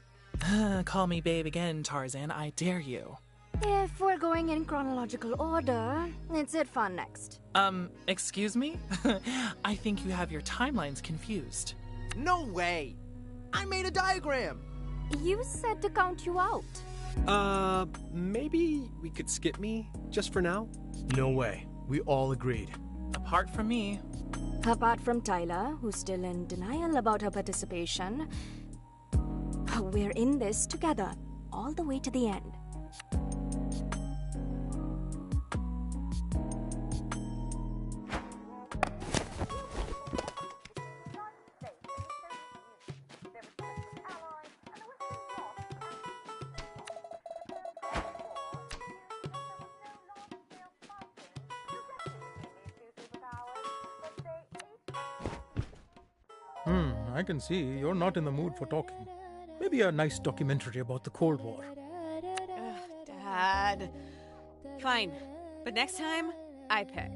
Call me babe again, Tarzan. I dare you. If we're going in chronological order, it's it fun next. Excuse me? I think you have your timelines confused. No way! I made a diagram! You said to count you out. Maybe we could skip me, just for now? No way. We all agreed. Apart from me. Apart from Tyler, who's still in denial about her participation, we're in this together, all the way to the end. I can see you're not in the mood for talking. Maybe a nice documentary about the Cold War. Dad. Fine. But next time, I pick.